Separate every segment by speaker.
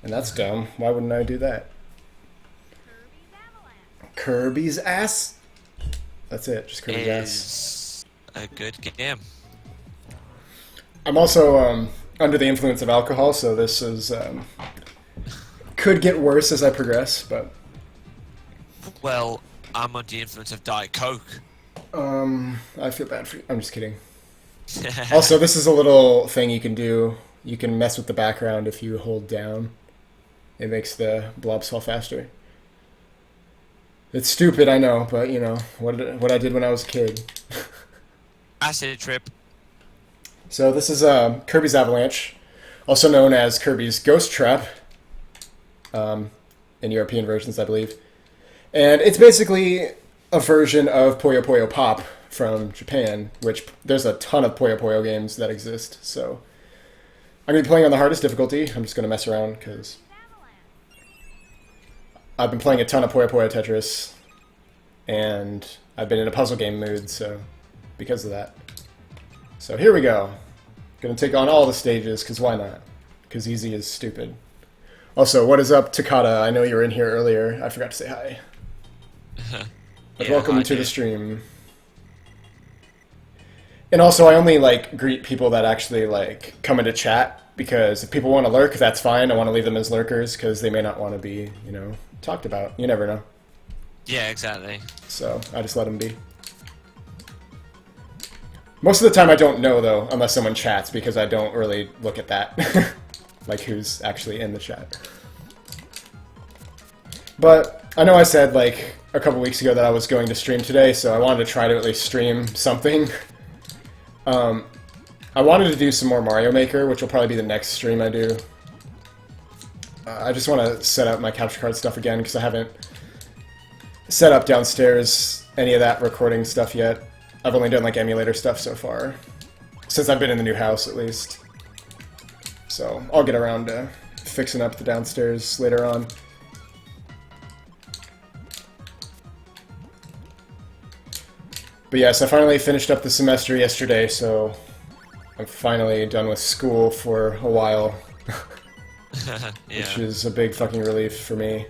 Speaker 1: And that's dumb. Why wouldn't I do that? Kirby's ass? That's it, just Kirby's ass.
Speaker 2: Is a good game.
Speaker 1: I'm also under the influence of alcohol, so this is could get worse as I progress, but
Speaker 2: Well, I'm under the influence of Diet Coke.
Speaker 1: I feel bad for you. I'm just kidding. Also, this is a little thing you can do. You can mess with the background if you hold down. It makes the blobs fall faster. It's stupid, I know, but you know what I did when I was a kid.
Speaker 2: Acid trip.
Speaker 1: So this is Kirby's Avalanche, also known as Kirby's Ghost Trap, in European versions, I believe. And it's basically a version of Puyo Puyo Pop from Japan, which there's a ton of Puyo Puyo games that exist. So I'm going to be playing on the hardest difficulty. I'm just going to mess around because I've been playing a ton of Puyo Puyo Tetris, and I've been in a puzzle game mood, so because of that. So here we go. Gonna take on all the stages, because why not? Because easy is stupid. Also, what is up, Takata? I know you were in here earlier. I forgot to say hi. But
Speaker 2: Yeah,
Speaker 1: welcome
Speaker 2: hi,
Speaker 1: to the
Speaker 2: dude.
Speaker 1: stream. And also, I only greet people that actually come into chat, because if people want to lurk, that's fine. I want to leave them as lurkers, because they may not want to be, talked about. You never know.
Speaker 2: Yeah, exactly.
Speaker 1: So I just let them be. Most of the time I don't know, though, unless someone chats, because I don't really look at that. Like, who's actually in the chat. But I know I said, a couple weeks ago that I was going to stream today, so I wanted to try to at least stream something. I wanted to do some more Mario Maker, which will probably be the next stream I do. I just want to set up my capture card stuff again, because I haven't set up downstairs any of that recording stuff yet. I've only done emulator stuff so far, since I've been in the new house at least. So I'll get around to fixing up the downstairs later on. But yes, I finally finished up the semester yesterday, so I'm finally done with school for a while, which
Speaker 2: Yeah,
Speaker 1: is a big fucking relief for me.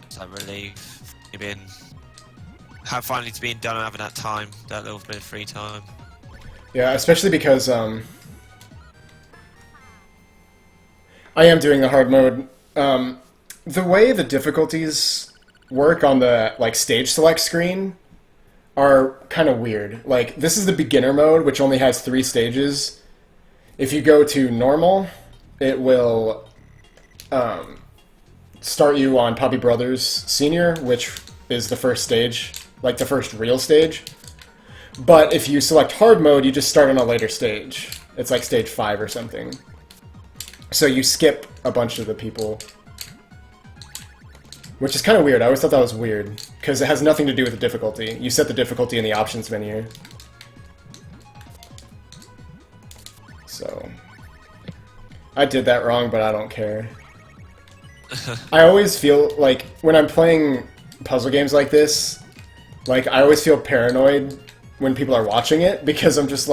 Speaker 2: it's a relief. You've been have finally it's been done and having that time, that little bit of free time.
Speaker 1: Yeah, especially because I am doing the hard mode. The way the difficulties work on the stage select screen are kind of weird. This is the beginner mode, which only has 3 stages. If you go to normal, it will start you on Poppy Brothers Senior, which is the first stage, the first real stage. But if you select hard mode, you just start on a later stage. It's like stage 5 or something. So you skip a bunch of the people. Which is kind of weird. I always thought that was weird, because it has nothing to do with the difficulty. You set the difficulty in the options menu. So I did that wrong, but I don't care. I always feel when I'm playing puzzle games like this, I always feel paranoid when people are watching it, because I'm just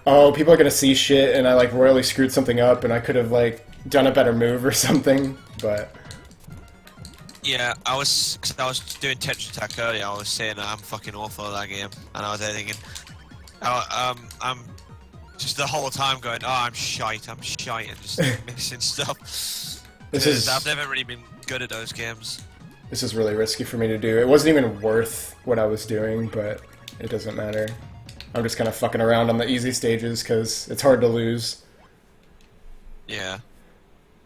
Speaker 1: oh, people are gonna see shit, and I royally screwed something up, and I could have done a better move or something, but
Speaker 2: Yeah, cause I was doing Tetris Attack earlier. I was saying that I'm fucking awful at that game, and I was there thinking, I'm just the whole time going, oh, I'm shite, and just missing stuff.
Speaker 1: this
Speaker 2: Because I've
Speaker 1: is
Speaker 2: never really been good at those games.
Speaker 1: this is really risky for me to do. It wasn't even worth what I was doing, but it doesn't matter. I'm just kind of fucking around on the easy stages because it's hard to lose.
Speaker 2: Yeah.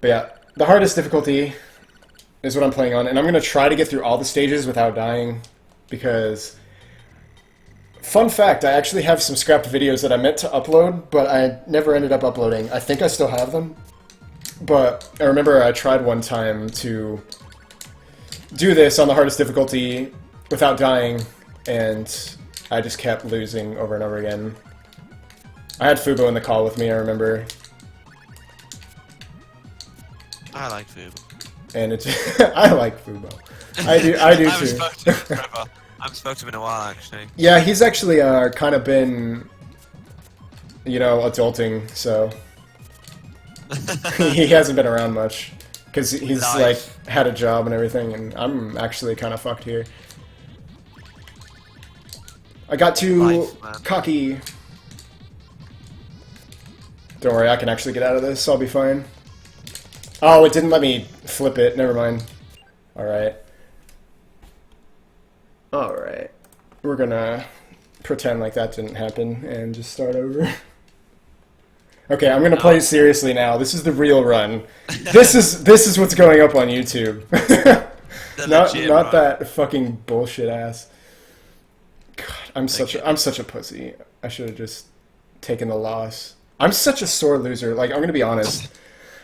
Speaker 1: But yeah, the hardest difficulty is what I'm playing on, and I'm going to try to get through all the stages without dying, because... Fun fact, I actually have some scrapped videos that I meant to upload, but I never ended up uploading. I think I still have them, but I remember I tried one time to do this on the hardest difficulty without dying, and I just kept losing over and over again. I had Fubo in the call with me, I remember,
Speaker 2: I like Fubo.
Speaker 1: and it's I like Fubo. I do
Speaker 2: I haven't
Speaker 1: too.
Speaker 2: spoken to him forever. I haven't spoken to him in a while, actually.
Speaker 1: Yeah, he's actually kind of been, adulting, so He hasn't been around much because he's like
Speaker 2: Life.
Speaker 1: had a job and everything, and I'm actually kind of fucked here. I got too
Speaker 2: Life, man.
Speaker 1: cocky. Don't worry, I can actually get out of this. I'll be fine. Oh, it didn't let me flip it. Never mind. Alright. Alright. We're gonna pretend like that didn't happen and just start over. Okay, I'm gonna play seriously now. This is the real run. This is what's going up on YouTube.
Speaker 2: The
Speaker 1: not
Speaker 2: legit
Speaker 1: not
Speaker 2: run.
Speaker 1: that fucking bullshit ass. God, I'm such a pussy. I should have just taken the loss. I'm such a sore loser. Like, I'm gonna be honest.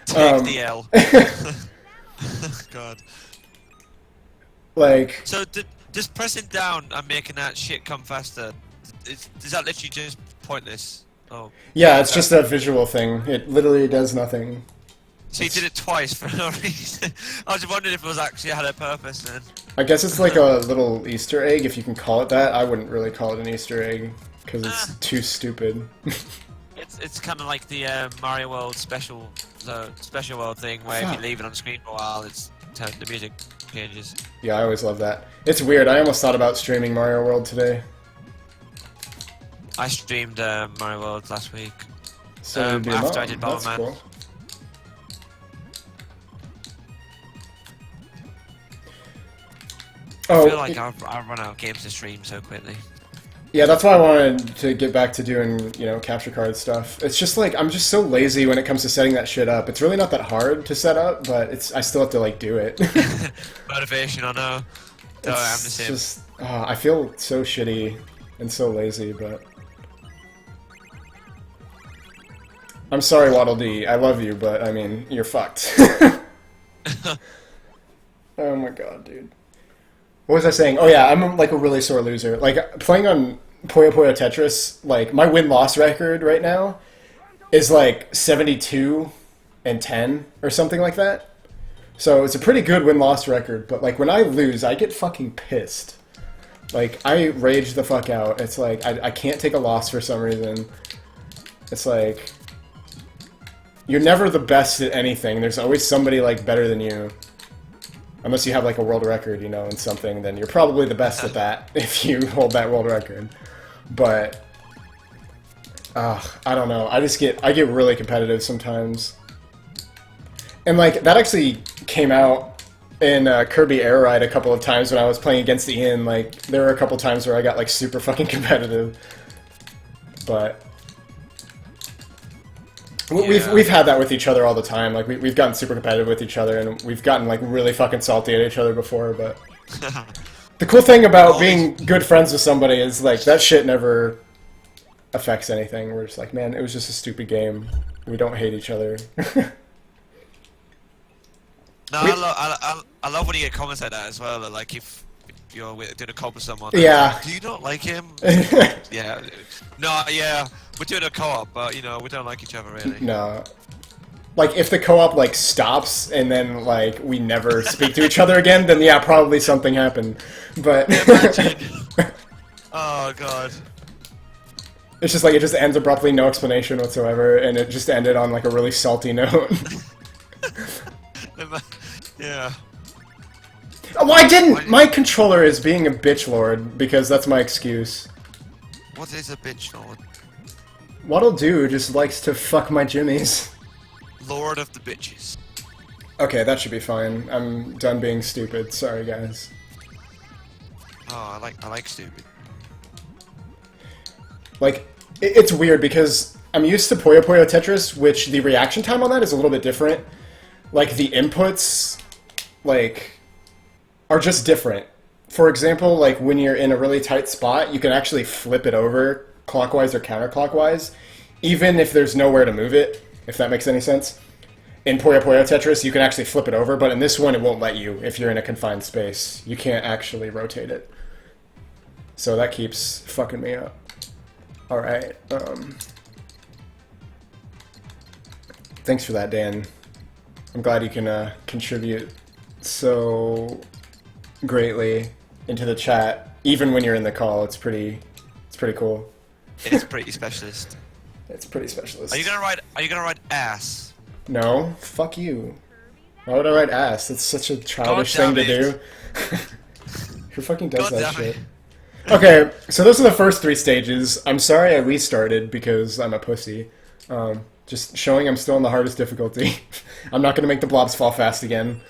Speaker 2: Take the L. God.
Speaker 1: Like,
Speaker 2: So just pressing down and making that shit come faster, is that literally just pointless? Oh.
Speaker 1: yeah, it's just a visual thing. It literally does nothing.
Speaker 2: So you did it twice for no reason. I was just wondering if it was actually had a purpose then.
Speaker 1: I guess it's like a little Easter egg, if you can call it that. I wouldn't really call it an Easter egg because it's too stupid.
Speaker 2: It's kind of like the Mario World special world thing where if you leave it on screen for a while, the music changes.
Speaker 1: Yeah, I always love that. It's weird. I almost thought about streaming Mario World today.
Speaker 2: I streamed Mario World last week.
Speaker 1: So you'd be a
Speaker 2: after
Speaker 1: mom.
Speaker 2: I did
Speaker 1: That's
Speaker 2: Bomberman.
Speaker 1: cool.
Speaker 2: I feel
Speaker 1: Oh,
Speaker 2: like I've run out of games to stream so quickly.
Speaker 1: yeah, that's why I wanted to get back to doing, capture card stuff. It's just like, I'm just so lazy when it comes to setting that shit up. It's really not that hard to set up, but I still have to, like, do it.
Speaker 2: Motivation, I know. No, I'm the
Speaker 1: It's
Speaker 2: same.
Speaker 1: just, I feel so shitty and so lazy, but... I'm sorry, Waddle Dee. I love you, but, I mean, you're fucked. Oh my god, dude. What was I saying? Oh yeah, I'm like a really sore loser. Like, playing on Puyo Puyo Tetris, like, my win-loss record right now is like 72 and 10 or something like that. So it's a pretty good win-loss record, but like when I lose, I get fucking pissed. Like, I rage the fuck out. It's like, I can't take a loss for some reason. It's like, you're never the best at anything. There's always somebody like better than you. Unless you have like a world record, in something, then you're probably the best at that if you hold that world record. But I don't know. I get really competitive sometimes. And like that actually came out in Kirby Air Ride a couple of times when I was playing against Ian. Like there were a couple times where I got like super fucking competitive. But we've had that with each other all the time. Like we've gotten super competitive with each other, and we've gotten like really fucking salty at each other before. But the cool thing about being good friends with somebody is like that shit never affects anything. We're just like, man, it was just a stupid game. We don't hate each other.
Speaker 2: No, I love when you get comments like that as well. Like if you're doing a co-op with someone.
Speaker 1: Yeah.
Speaker 2: Do you not like him? Yeah. No, yeah. We're doing a co-op, but we don't like each other really.
Speaker 1: No. Like if the co-op like stops and then like we never speak to each other again, then yeah, probably something happened. But
Speaker 2: Imagine. Oh god.
Speaker 1: it's just like it just ends abruptly, no explanation whatsoever, and it just ended on like a really salty note.
Speaker 2: Yeah.
Speaker 1: Oh, I didn't! My controller is being a bitch lord, because that's my excuse.
Speaker 2: What is a bitch lord?
Speaker 1: What'll do just likes to fuck my jimmies.
Speaker 2: Lord of the bitches.
Speaker 1: Okay, that should be fine. I'm done being stupid. Sorry, guys.
Speaker 2: Oh, I like stupid.
Speaker 1: Like, it's weird because I'm used to Puyo Puyo Tetris, which the reaction time on that is a little bit different. Like, the inputs, like, are just different. For example, like, when you're in a really tight spot, you can actually flip it over clockwise or counterclockwise, even if there's nowhere to move it, if that makes any sense. In Puyo Puyo Tetris, you can actually flip it over, but in this one, it won't let you if you're in a confined space. You can't actually rotate it. So that keeps fucking me up. Alright, thanks for that, Dan. I'm glad you can contribute so greatly into the chat, even when you're in the call. It's pretty cool.
Speaker 2: It's pretty specialist.
Speaker 1: It's pretty specialist.
Speaker 2: Are you gonna ride ass?
Speaker 1: No, fuck you. Why would I write ass? That's such a childish thing
Speaker 2: damn
Speaker 1: to
Speaker 2: it.
Speaker 1: do. Who fucking does
Speaker 2: God
Speaker 1: that
Speaker 2: damn it.
Speaker 1: shit? Okay, so those are the first 3 stages. I'm sorry I restarted because I'm a pussy. Just showing I'm still on the hardest difficulty. I'm not gonna make the blobs fall fast again.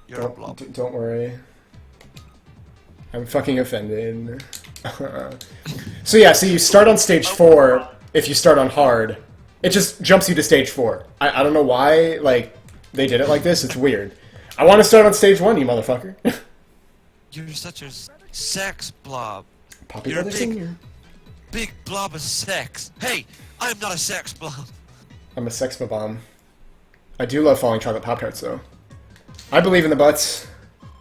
Speaker 2: You're a blob.
Speaker 1: Don't worry. I'm fucking offended. So yeah, so you start on stage 4 if you start on hard. It just jumps you to stage 4. I don't know why, like, they did it like this. It's weird. I want to start on stage 1, you motherfucker.
Speaker 2: You're such a sex blob.
Speaker 1: Poppy
Speaker 2: You're a
Speaker 1: Brother
Speaker 2: big-
Speaker 1: Senior.
Speaker 2: Big blob of sex. Hey, I'm not a sex blob.
Speaker 1: I'm a sex bomb. I do love falling chocolate Pop Tarts, though. I believe in the butts.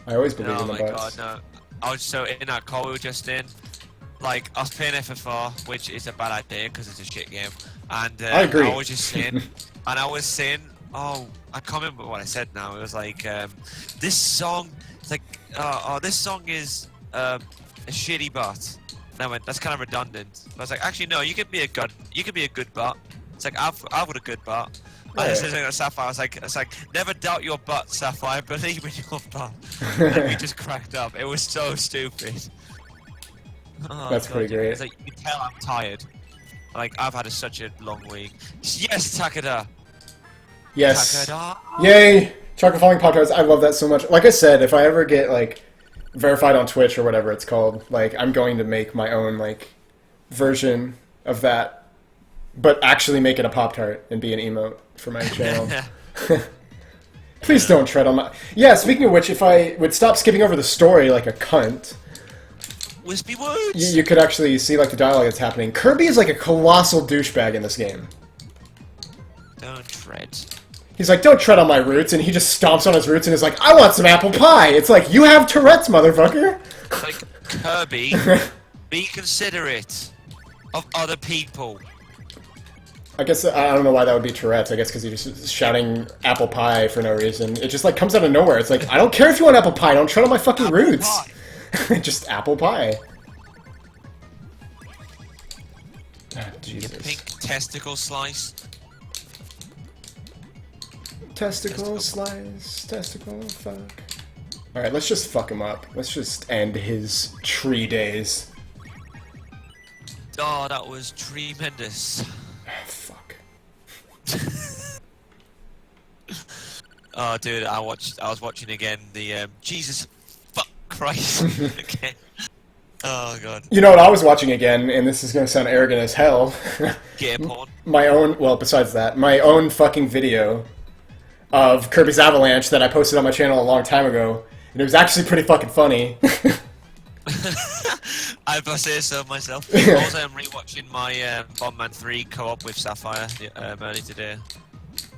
Speaker 1: I always believe
Speaker 2: Oh
Speaker 1: in the
Speaker 2: my
Speaker 1: butts.
Speaker 2: god, no. I was so in that call we were just in. Like, I was playing FFR, which is a bad idea because it's a shit game. And
Speaker 1: I agree.
Speaker 2: I was just saying, oh, I can't remember what I said now. It was like, this song, it's like, this song is a shitty butt. And I went, that's kind of redundant. I was like, actually, no, you could be a good butt. It's like, I've got a good butt. I
Speaker 1: Right.
Speaker 2: was saying to Sapphire, I was like, never doubt your butt, Sapphire. Believe in your butt. And we just cracked up. It was so stupid. Oh,
Speaker 1: That's
Speaker 2: God,
Speaker 1: pretty
Speaker 2: yeah.
Speaker 1: great.
Speaker 2: It's like, you can tell I'm tired. Like, I've had such a long week. Yes, Takada!
Speaker 1: Yes.
Speaker 2: Takada!
Speaker 1: Yay! Chocolate falling Pop Tarts. I love that so much. Like I said, if I ever get, like, verified on Twitch or whatever it's called, like, I'm going to make my own, like, version of that. But actually make it a Pop Tart and be an emote for my channel. Please don't tread on my... Yeah, speaking of which, if I would stop skipping over the story like a cunt,
Speaker 2: Wispy words!
Speaker 1: you could actually see, like, the dialogue that's happening. Kirby is like a colossal douchebag in this game.
Speaker 2: Don't tread.
Speaker 1: He's like, don't tread on my roots, and he just stomps on his roots and is like, I want some apple pie! It's like, you have Tourette's, motherfucker!
Speaker 2: Like, Kirby, be considerate of other people.
Speaker 1: I guess, I don't know why that would be Tourette's. I guess because he's just shouting apple pie for no reason. It just, like, comes out of nowhere. It's like, I don't care if you want apple pie, don't tread on my fucking
Speaker 2: Apple
Speaker 1: roots!
Speaker 2: pie.
Speaker 1: Just apple pie. Ah,
Speaker 2: Your
Speaker 1: Jesus.
Speaker 2: pink testicle slice.
Speaker 1: Testicle slice, testicle fuck. Alright, let's just fuck him up. Let's just end his tree days.
Speaker 2: Oh, that was tremendous.
Speaker 1: Ah, fuck.
Speaker 2: Oh, dude, I was watching again the Jesus fuck Christ again. Oh god,
Speaker 1: You know what I was watching again, and this is gonna sound arrogant as hell.
Speaker 2: gay porn.
Speaker 1: My own, well, besides that, my own fucking video of Kirby's Avalanche that I posted on my channel a long time ago, and it was actually pretty fucking funny.
Speaker 2: I must say so myself. Also, I'm rewatching my Bombman 3 co-op with Sapphire early today.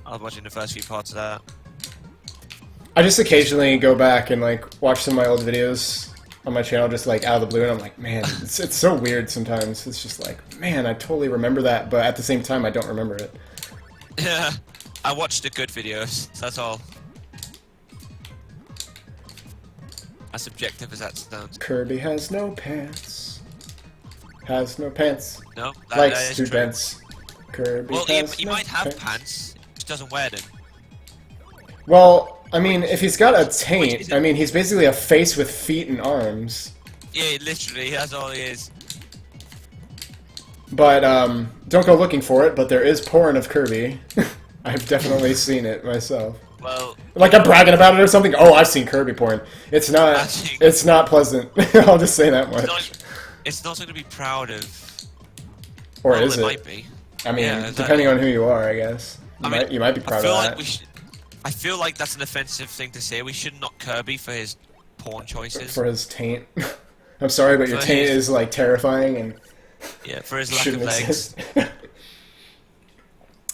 Speaker 2: I was watching the first few parts of that.
Speaker 1: I just occasionally go back and, like, watch some of my old videos on my channel just, like, out of the blue, and I'm like, man, it's so weird sometimes. It's just like, man, I totally remember that, but at the same time, I don't remember it.
Speaker 2: Yeah, I watched the good videos. That's all. As subjective as that sounds.
Speaker 1: Kirby has no pants. Has no pants.
Speaker 2: No, that
Speaker 1: Likes
Speaker 2: is
Speaker 1: to
Speaker 2: true.
Speaker 1: dance. Kirby
Speaker 2: Well,
Speaker 1: has
Speaker 2: he
Speaker 1: no
Speaker 2: might have pants, just doesn't wear them.
Speaker 1: Well, I mean, if he's got a
Speaker 2: Which
Speaker 1: taint,
Speaker 2: is
Speaker 1: I mean, he's basically a face with feet and arms.
Speaker 2: Yeah, literally, that's all he is.
Speaker 1: But, don't go looking for it, but there is porn of Kirby. I've definitely seen it myself.
Speaker 2: Well,
Speaker 1: Like I'm bragging about it or something. Oh, I've seen Kirby porn. It's not.
Speaker 2: Actually-
Speaker 1: It's not pleasant. I'll just say that much.
Speaker 2: it's not something to be proud of.
Speaker 1: Or
Speaker 2: Well,
Speaker 1: is
Speaker 2: it
Speaker 1: it?
Speaker 2: might be.
Speaker 1: I mean,
Speaker 2: Yeah, exactly.
Speaker 1: depending on who you are, I guess.
Speaker 2: I mean,
Speaker 1: You might be
Speaker 2: I
Speaker 1: proud
Speaker 2: feel
Speaker 1: of
Speaker 2: like
Speaker 1: that.
Speaker 2: we should. I feel like that's an offensive thing to say. We should knock Kirby for his porn choices.
Speaker 1: For his taint. I'm sorry, but your
Speaker 2: For
Speaker 1: taint
Speaker 2: his-
Speaker 1: is like terrifying and
Speaker 2: Yeah, for his lack of
Speaker 1: shouldn't
Speaker 2: legs.
Speaker 1: exist.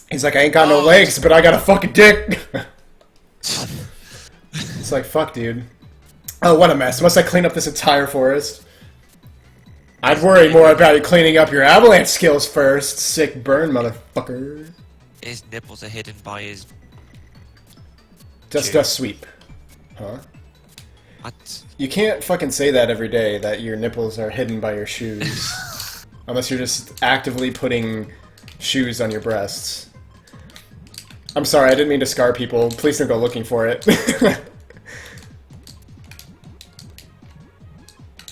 Speaker 1: He's like, I ain't got no
Speaker 2: Oh.
Speaker 1: legs, but I got a fucking dick. It's like, fuck, dude. Oh, what a mess. Must I clean up this entire forest? I'd worry more about you cleaning up your avalanche skills first. Sick burn, motherfucker.
Speaker 2: His nipples are hidden by his.
Speaker 1: Dust
Speaker 2: Dude.
Speaker 1: dust sweep. Huh?
Speaker 2: What?
Speaker 1: You can't fucking say that every day, that your nipples are hidden by your shoes. Unless you're just actively putting shoes on your breasts. I'm sorry, I didn't mean to scar people. Please don't go looking for it.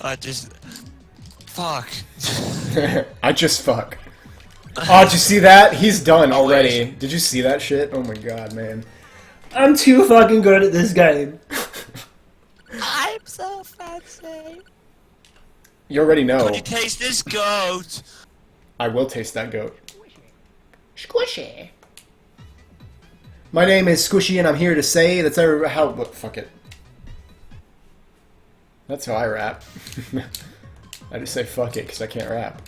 Speaker 2: I just... Fuck.
Speaker 1: I just fuck. Oh, did you see that? He's done
Speaker 2: Oh,
Speaker 1: already.
Speaker 2: wait.
Speaker 1: Did you see that shit? Oh my god, man.
Speaker 3: I'm too fucking good at this game.
Speaker 2: I'm so fancy.
Speaker 1: You already know.
Speaker 2: Could you taste this goat?
Speaker 1: I will taste that goat.
Speaker 3: Squishy.
Speaker 1: My name is Squishy, and I'm here to say that's how. What, fuck it. That's how I rap. I just say fuck it because I can't rap.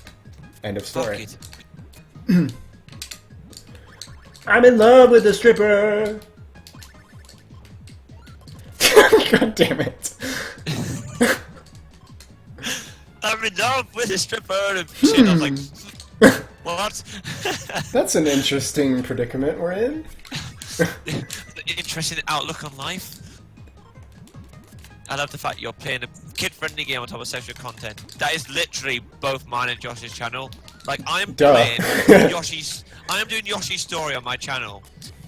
Speaker 1: End of
Speaker 2: Fuck
Speaker 1: story.
Speaker 2: it.
Speaker 3: I'm in love with a stripper.
Speaker 1: God damn it.
Speaker 2: I'm in love with a stripper and shit. I was like, what?
Speaker 1: That's an interesting predicament we're in.
Speaker 2: Interesting outlook on life. I love the fact you're playing a kid-friendly game on top of sexual content. That is literally both mine and Josh's channel. Like, I'm
Speaker 1: Duh.
Speaker 2: playing Yoshi's... I am doing Yoshi's Story on my channel,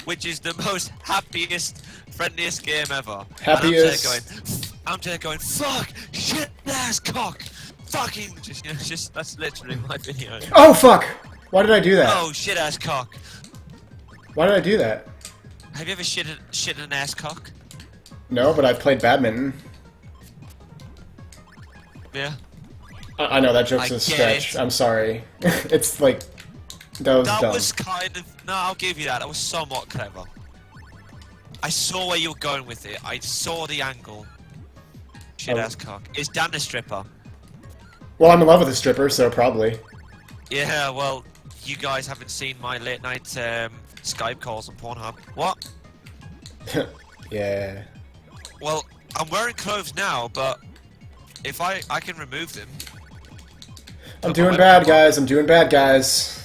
Speaker 2: which is the most happiest, friendliest game ever.
Speaker 1: Happiest.
Speaker 2: And I'm there going, fuck, shit, ass cock, fucking, just, you know, just, that's literally my video.
Speaker 1: Oh fuck! Why did I do that?
Speaker 2: Oh, shit ass cock.
Speaker 1: Why did I do that?
Speaker 2: Have you ever shit an ass cock?
Speaker 1: No, but I've played badminton.
Speaker 2: Yeah.
Speaker 1: I know that joke's
Speaker 2: I
Speaker 1: a
Speaker 2: get
Speaker 1: stretch.
Speaker 2: it.
Speaker 1: I'm sorry. It's like that was
Speaker 2: That
Speaker 1: dumb.
Speaker 2: was kind of... No, I'll give you that. That was somewhat clever. I saw where you were going with it. I saw the angle. Shit ass cock. Is Dan a stripper?
Speaker 1: Well, I'm in love with a stripper, so probably.
Speaker 2: Yeah, well, you guys haven't seen my late night Skype calls on Pornhub. What?
Speaker 1: Yeah.
Speaker 2: Well, I'm wearing clothes now, but if I can remove them.
Speaker 1: I'm
Speaker 2: Put
Speaker 1: doing
Speaker 2: my
Speaker 1: bad,
Speaker 2: webcam on.
Speaker 1: guys. I'm doing bad, guys.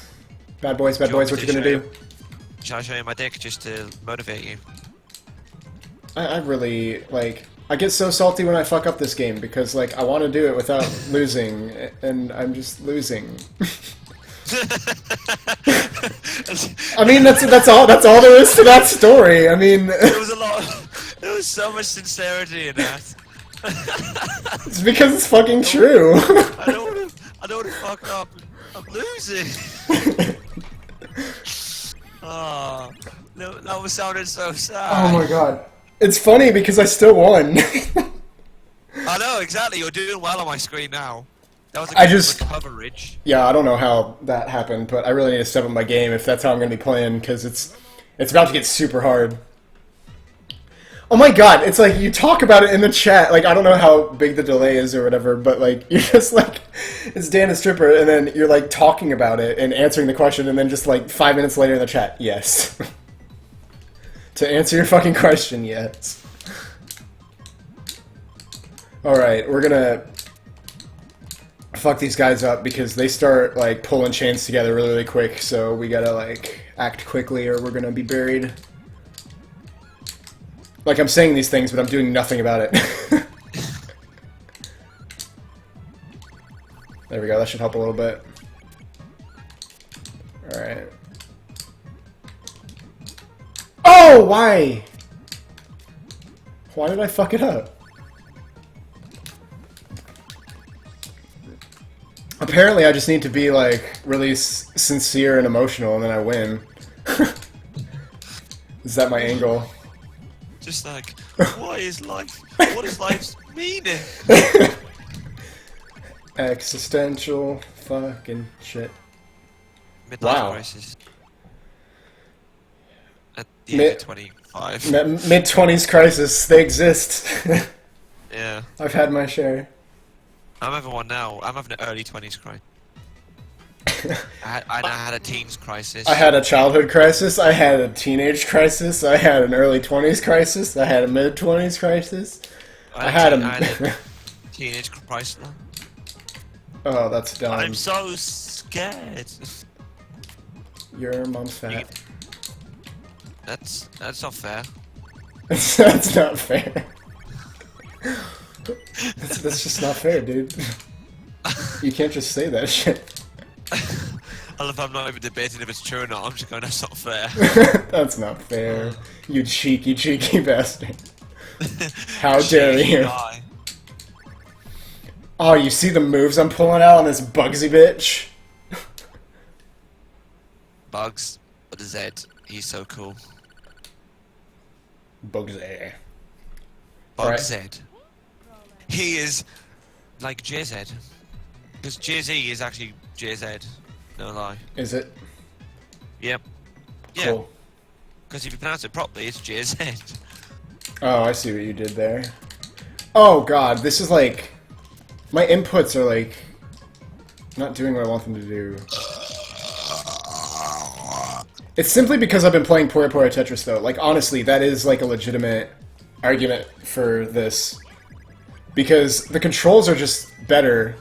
Speaker 1: Bad boys, bad
Speaker 2: Do you want
Speaker 1: boys.
Speaker 2: me
Speaker 1: What you
Speaker 2: to
Speaker 1: gonna
Speaker 2: show
Speaker 1: do?
Speaker 2: Shall I show you my dick just to motivate you?
Speaker 1: I really like. I get so salty when I fuck up this game because like I want to do it without losing, and I'm just losing. I mean, that's all there is to that story. I mean,
Speaker 2: There was a lot. There was so much sincerity in that.
Speaker 1: it's because it's fucking true.
Speaker 2: I don't want to fuck up. I'm losing. Oh, no, that was sounding so sad.
Speaker 1: Oh my god. It's funny because I still won.
Speaker 2: I know exactly. You're doing well on my screen now. That was a
Speaker 1: I
Speaker 2: good
Speaker 1: just-
Speaker 2: coverage.
Speaker 1: Yeah, I don't know how that happened, but I really need to step up my game if that's how I'm going to be playing, because it's about to get super hard. Oh my god, it's like, you talk about it in the chat, like, I don't know how big the delay is or whatever, but like, you're just like, it's Dan a stripper, and then you're like talking about it and answering the question, and then just like 5 minutes later in the chat, yes. To answer your fucking question, yes. Alright, we're gonna fuck these guys up because they start like pulling chains together really, really quick, so we gotta like act quickly or we're gonna be buried. Like, I'm saying these things, but I'm doing nothing about it. There we go, that should help a little bit. Alright. Oh, why? Why did I fuck it up? Apparently, I just need to be, like, really sincere and emotional, and then I win. Is that my angle?
Speaker 2: Just like, what is life? What is life's meaning?
Speaker 1: Existential fucking shit.
Speaker 2: Midlife
Speaker 1: Wow.
Speaker 2: crisis. At the
Speaker 1: Mid-
Speaker 2: age of 25.
Speaker 1: Mid-20s crisis, they exist.
Speaker 2: Yeah.
Speaker 1: I've had my share.
Speaker 2: I'm having one now. I'm having an early 20s crisis. I now had a teens crisis.
Speaker 1: I had a childhood crisis, I had a teenage crisis, I had an early 20s crisis, I had a mid-20s crisis. I had
Speaker 2: a
Speaker 1: a...
Speaker 2: teenage crisis.
Speaker 1: Oh, that's dumb.
Speaker 2: I'm so scared.
Speaker 1: Your mom's fat.
Speaker 2: That's not fair.
Speaker 1: That's not fair. That's just not fair, dude. You can't just say that shit.
Speaker 2: I love I'm not even debating if it's true or not. I'm just going, that's not fair.
Speaker 1: That's not fair. You cheeky, cheeky bastard. How dare
Speaker 2: Cheeky
Speaker 1: you?
Speaker 2: guy.
Speaker 1: Oh, you see the moves I'm pulling out on this Bugsy bitch?
Speaker 2: Bugs with a Z. He's so cool.
Speaker 1: Bugsy.
Speaker 2: Bug
Speaker 1: Right.
Speaker 2: Z. He is like JZ. Because JZ is actually JZ. No lie.
Speaker 1: Is it?
Speaker 2: Yep. Yeah.
Speaker 1: Cool.
Speaker 2: Because if you pronounce it properly, it's JZ.
Speaker 1: Oh, I see what you did there. Oh god, this is like... My inputs are like... not doing what I want them to do. It's simply because I've been playing Puyo Puyo Tetris though. Like honestly, that is like a legitimate argument for this. Because the controls are just better.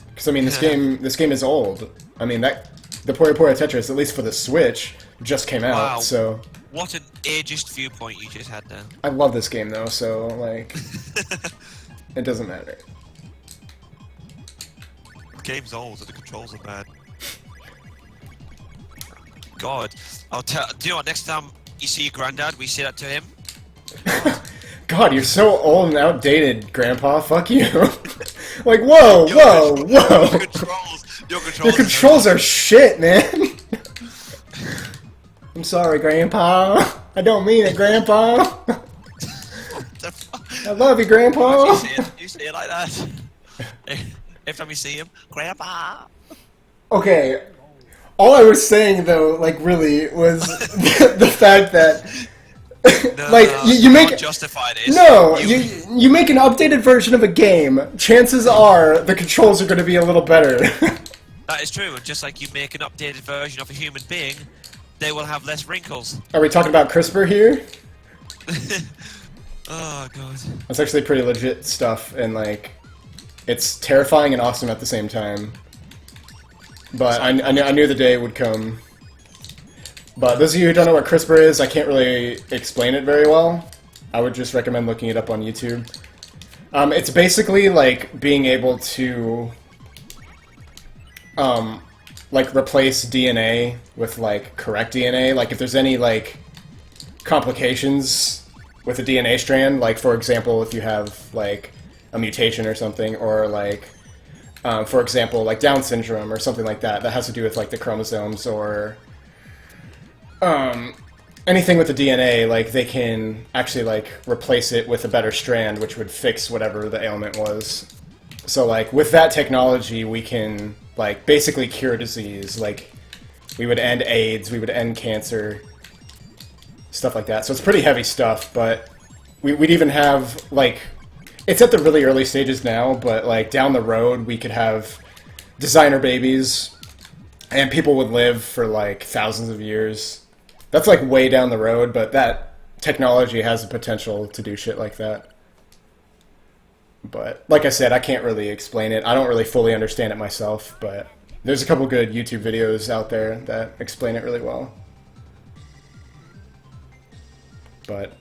Speaker 1: Because I mean, this game is old. I mean, the Puyo Puyo Tetris, at least for the Switch, just came out.
Speaker 2: Wow.
Speaker 1: So
Speaker 2: What an ageist viewpoint you just had there.
Speaker 1: I love this game though. So like, it doesn't matter.
Speaker 2: The game's old, so the controls are bad. God, I'll tell. Do you know what? Next time you see your granddad, we say that to him.
Speaker 1: God, you're so old and outdated, Grandpa. Fuck you. Like, whoa, whoa, whoa. Your controls are shit, man. I'm sorry, Grandpa. I don't mean it, Grandpa. I love you, Grandpa.
Speaker 2: You say it like that. Every time you see him, Grandpa.
Speaker 1: Okay, all I was saying though, like really, was the fact that, like, you make
Speaker 2: justify this.
Speaker 1: no, you make an updated version of a game. Chances are the controls are going to be a little better.
Speaker 2: That is true, and just like you make an updated version of a human being, they will have less wrinkles.
Speaker 1: Are we talking about CRISPR here?
Speaker 2: Oh god.
Speaker 1: That's actually pretty legit stuff, and like, it's terrifying and awesome at the same time. But I knew the day would come. But those of you who don't know what CRISPR is, I can't really explain it very well. I would just recommend looking it up on YouTube. It's basically like being able to like replace DNA with like correct DNA. Like if there's any like complications with a DNA strand, like for example if you have like a mutation or something, or like for example like Down syndrome or something like that has to do with like the chromosomes, or anything with the DNA, like they can actually like replace it with a better strand which would fix whatever the ailment was. So like with that technology we can like basically cure disease. Like we would end AIDS, we would end cancer, stuff like that. So it's pretty heavy stuff, but we'd even have like, it's at the really early stages now, but like down the road we could have designer babies and people would live for like thousands of years. That's like way down the road, but that technology has the potential to do shit like that. But like I said, I can't really explain it. I don't really fully understand it myself, but there's a couple good YouTube videos out there that explain it really well. But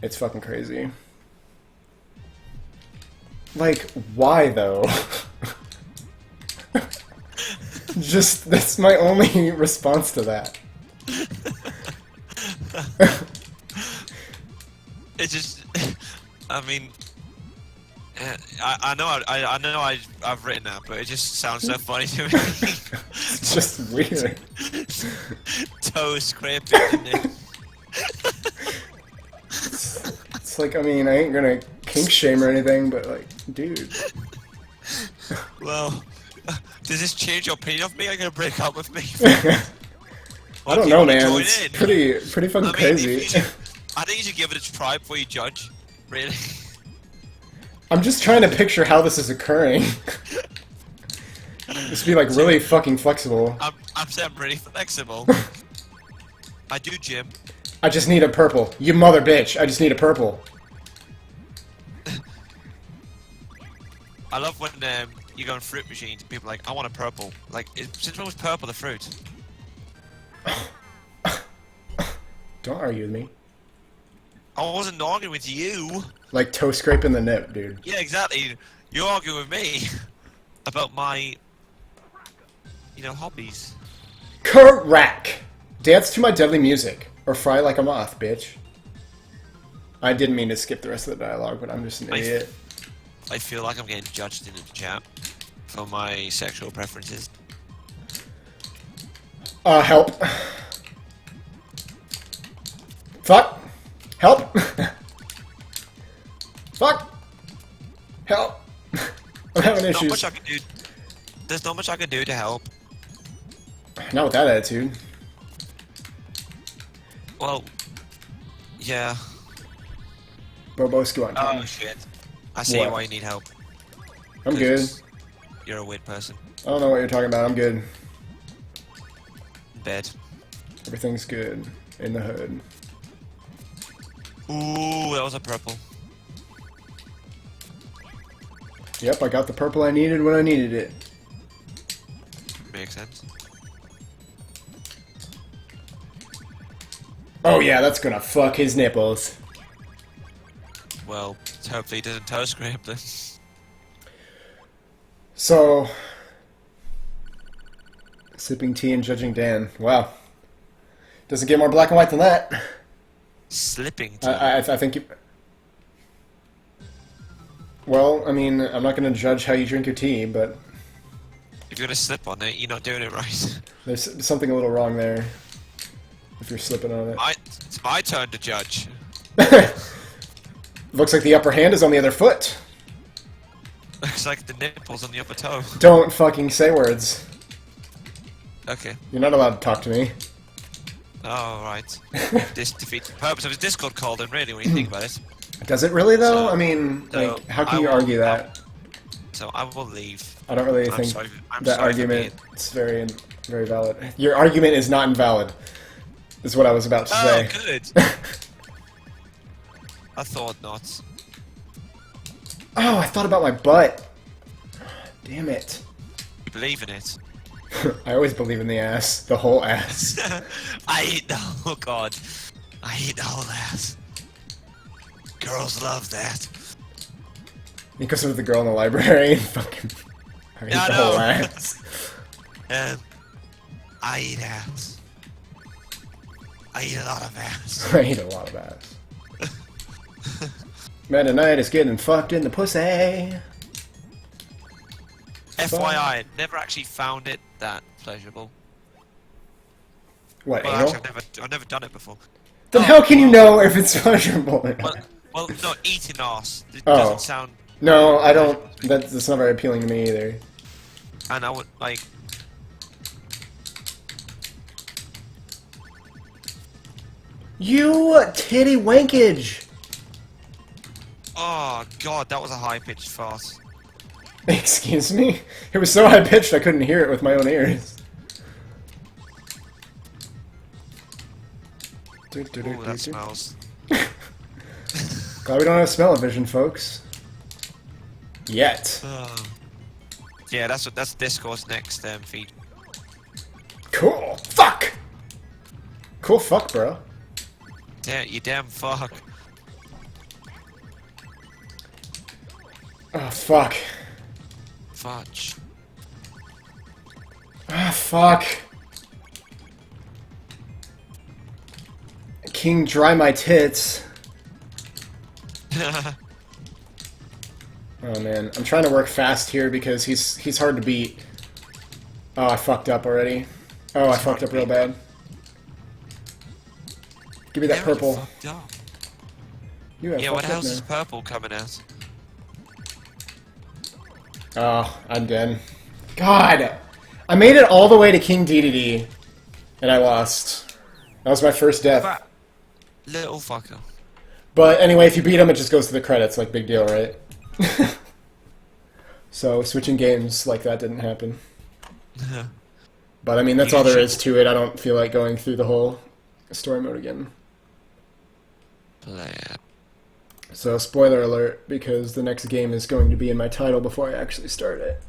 Speaker 1: it's fucking crazy. Like, why though? Just, that's my only response to that.
Speaker 2: It's just, I mean, I know I've written that, but it just sounds so funny to me.
Speaker 1: It's just weird.
Speaker 2: Toe scraping in there.
Speaker 1: It's like, I mean, I ain't gonna kink shame or anything, but like, dude.
Speaker 2: Well, does this change your opinion of me? Are you gonna break up with me?
Speaker 1: I don't know, man. It's pretty fucking crazy.
Speaker 2: I think you should give it a try before you judge. Really.
Speaker 1: I'm just trying to picture how this is occurring. This would be like really fucking flexible.
Speaker 2: I'm saying I'm pretty flexible. I do gym.
Speaker 1: I just need a purple. You mother bitch. I just need a purple.
Speaker 2: I love when you go on fruit machines and people are like, I want a purple. Like, since when was purple the fruit?
Speaker 1: Don't argue with me.
Speaker 2: I wasn't arguing with you.
Speaker 1: Like toe scraping the nip, dude.
Speaker 2: Yeah, exactly. You're arguing with me about my, hobbies.
Speaker 1: Correct. Dance to my deadly music. Or fry like a moth, bitch. I didn't mean to skip the rest of the dialogue, but I'm just an idiot.
Speaker 2: I feel like I'm getting judged in the chat for my sexual preferences.
Speaker 1: Help. Fuck. Help. Fuck. Help. I'm having
Speaker 2: Not
Speaker 1: issues.
Speaker 2: much I can do. There's not much I can do to help.
Speaker 1: Not with that attitude.
Speaker 2: Well, yeah.
Speaker 1: Bobo on
Speaker 2: Oh shit. I see
Speaker 1: What?
Speaker 2: why you need help.
Speaker 1: I'm good.
Speaker 2: 'Cause You're a weird person.
Speaker 1: I don't know what you're talking about. I'm good.
Speaker 2: Bed.
Speaker 1: Everything's good in the hood.
Speaker 2: Ooh, that was a purple.
Speaker 1: Yep, I got the purple I needed when I needed it.
Speaker 2: Makes sense.
Speaker 1: Oh yeah, that's gonna fuck his nipples.
Speaker 2: Well, hopefully he doesn't toe scrape them.
Speaker 1: So, sipping tea and judging Dan. Wow. Doesn't get more black and white than that.
Speaker 2: Slipping tea.
Speaker 1: I think you... Well, I mean, I'm not going to judge how you drink your tea, but
Speaker 2: If you're gonna slip on it, you're not doing it right.
Speaker 1: there's something a little wrong there. If you're slipping on it.
Speaker 2: It's my turn to judge.
Speaker 1: Looks like the upper hand is on the other foot.
Speaker 2: Looks like the nipples on the upper toe.
Speaker 1: Don't fucking say words.
Speaker 2: Okay.
Speaker 1: You're not allowed to talk to me.
Speaker 2: Oh, right. This defeats the purpose of his Discord call, then, really, when you think about it.
Speaker 1: Does it really, though?
Speaker 2: So-
Speaker 1: I mean,
Speaker 2: so
Speaker 1: like, how can
Speaker 2: I
Speaker 1: you
Speaker 2: will-
Speaker 1: argue that?
Speaker 2: So I will leave.
Speaker 1: I don't really
Speaker 2: I'm
Speaker 1: think
Speaker 2: sorry- I'm
Speaker 1: that
Speaker 2: sorry for
Speaker 1: argument is very valid. Your argument is not invalid, is what I was about to
Speaker 2: Oh,
Speaker 1: say.
Speaker 2: good. I thought not.
Speaker 1: Oh, I thought about my butt. Damn it.
Speaker 2: You believe in it.
Speaker 1: I always believe in the ass. The whole ass.
Speaker 2: I eat the oh god. I eat the whole ass. Girls love that.
Speaker 1: Because of the girl in the library. Fucking. I hate
Speaker 2: Yeah, I
Speaker 1: the whole
Speaker 2: know.
Speaker 1: ass.
Speaker 2: I eat ass. I eat a lot of ass.
Speaker 1: I eat a lot of ass. Man tonight is getting fucked in the pussy.
Speaker 2: FYI, never actually found it that pleasurable.
Speaker 1: What,
Speaker 2: Well,
Speaker 1: anal?
Speaker 2: actually, I've never done it before.
Speaker 1: Then how can you know if it's pleasurable or
Speaker 2: Well,
Speaker 1: not?
Speaker 2: well, no, eating ass. It
Speaker 1: Oh.
Speaker 2: doesn't sound.
Speaker 1: No, I don't. That's not very appealing to me either.
Speaker 2: And I would like.
Speaker 1: You titty wankage!
Speaker 2: Oh god, that was a high pitched fart.
Speaker 1: Excuse me? It was so high pitched I couldn't hear it with my own ears.
Speaker 2: Ooh, that smells.
Speaker 1: Glad we don't have smell-o-vision, folks. Yet.
Speaker 2: Yeah, that's Discord's next feed.
Speaker 1: Cool. Fuck! Cool fuck, bro.
Speaker 2: Yeah, you damn fuck.
Speaker 1: Oh, fuck.
Speaker 2: Fudge.
Speaker 1: Ah, fuck. King, dry my tits. Oh man, I'm trying to work fast here because he's hard to beat. Oh, I fucked up already. Oh, I fucked up real bad. Give me that
Speaker 2: Yeah, really
Speaker 1: purple.
Speaker 2: fucked up.
Speaker 1: You have
Speaker 2: Yeah, what
Speaker 1: fucked up
Speaker 2: else is
Speaker 1: now.
Speaker 2: purple coming out?
Speaker 1: Oh, I'm dead. God! I made it all the way to King DDD, and I lost. That was my first death.
Speaker 2: Fat little fucker.
Speaker 1: But anyway, if you beat him, it just goes to the credits, like big deal, right? So switching games like that didn't happen. But I mean, that's
Speaker 2: You
Speaker 1: all there
Speaker 2: should-
Speaker 1: is to it. I don't feel like going through the whole story mode again.
Speaker 2: Play it.
Speaker 1: So spoiler alert, because the next game is going to be in my title before I actually start it.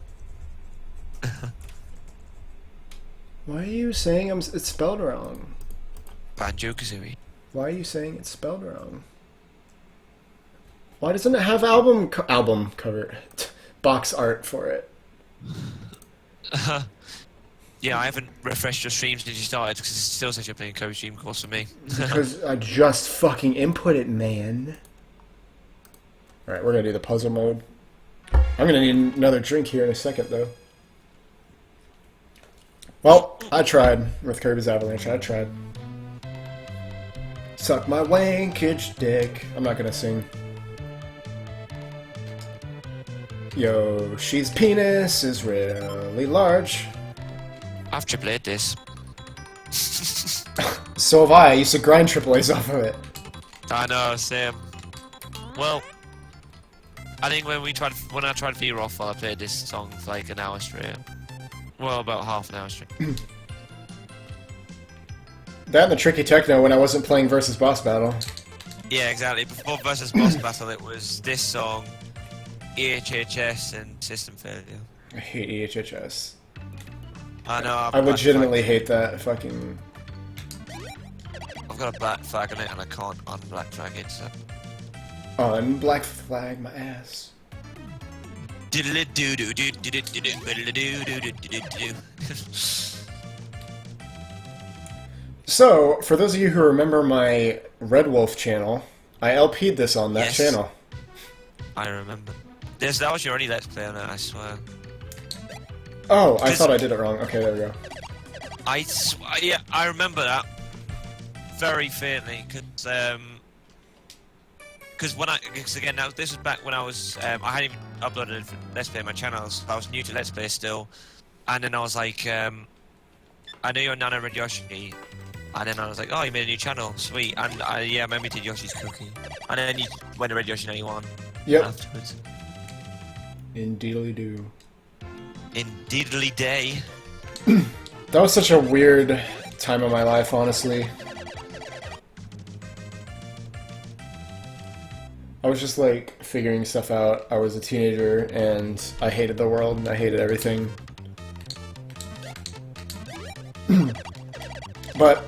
Speaker 1: Why are you saying it's spelled wrong?
Speaker 2: Banjo-Kazooie.
Speaker 1: Why are you saying it's spelled wrong? Why doesn't it have album box art for it?
Speaker 2: Yeah, I haven't refreshed your stream since you started because it still says you're playing Kirby's Dream Course for me.
Speaker 1: Because I just fucking input it, man. Alright, we're gonna do the puzzle mode. I'm gonna need another drink here in a second, though. Well, I tried with Kirby's Avalanche. I tried. Suck my wankage dick. I'm not gonna sing. Yo, she's penis is really large.
Speaker 2: I've triple A'd this.
Speaker 1: So have I. I used to grind triple A's off of it.
Speaker 2: I know, same. Well, I think when I tried V-Roth, I played this song for like an hour straight. Well, about half an hour straight.
Speaker 1: That and the Tricky Techno when I wasn't playing versus boss battle.
Speaker 2: Yeah, exactly. Before versus boss battle, it was this song, EHHS, and System Failure.
Speaker 1: I hate EHHS.
Speaker 2: I know.
Speaker 1: I legitimately hate that fucking...
Speaker 2: I've got a black flag on it, and I can't unblack flag it. So.
Speaker 1: Black flag my ass. So, for those of you who remember my Red Wolf channel, I LP'd this on that
Speaker 2: Yes.
Speaker 1: channel.
Speaker 2: I remember. That was your only Let's Play on it, I swear.
Speaker 1: Oh, I thought I did it wrong. Okay, there we go.
Speaker 2: Yeah, I remember that very faintly, because again, now this was back when I was, I hadn't even uploaded Let's Play on my channel, so I was new to Let's Play still, and then I was like, I know you're Nana Red Yoshi, and then I was like, oh, you made a new channel, sweet, and yeah, I remember you did Yoshi's Cookie, and then you went to Red Yoshi 91
Speaker 1: Yep.
Speaker 2: afterwards.
Speaker 1: Indeedly-doo.
Speaker 2: Indeedly day.
Speaker 1: That was such a weird time of my life, honestly. I was just like figuring stuff out. I was a teenager and I hated the world and I hated everything. But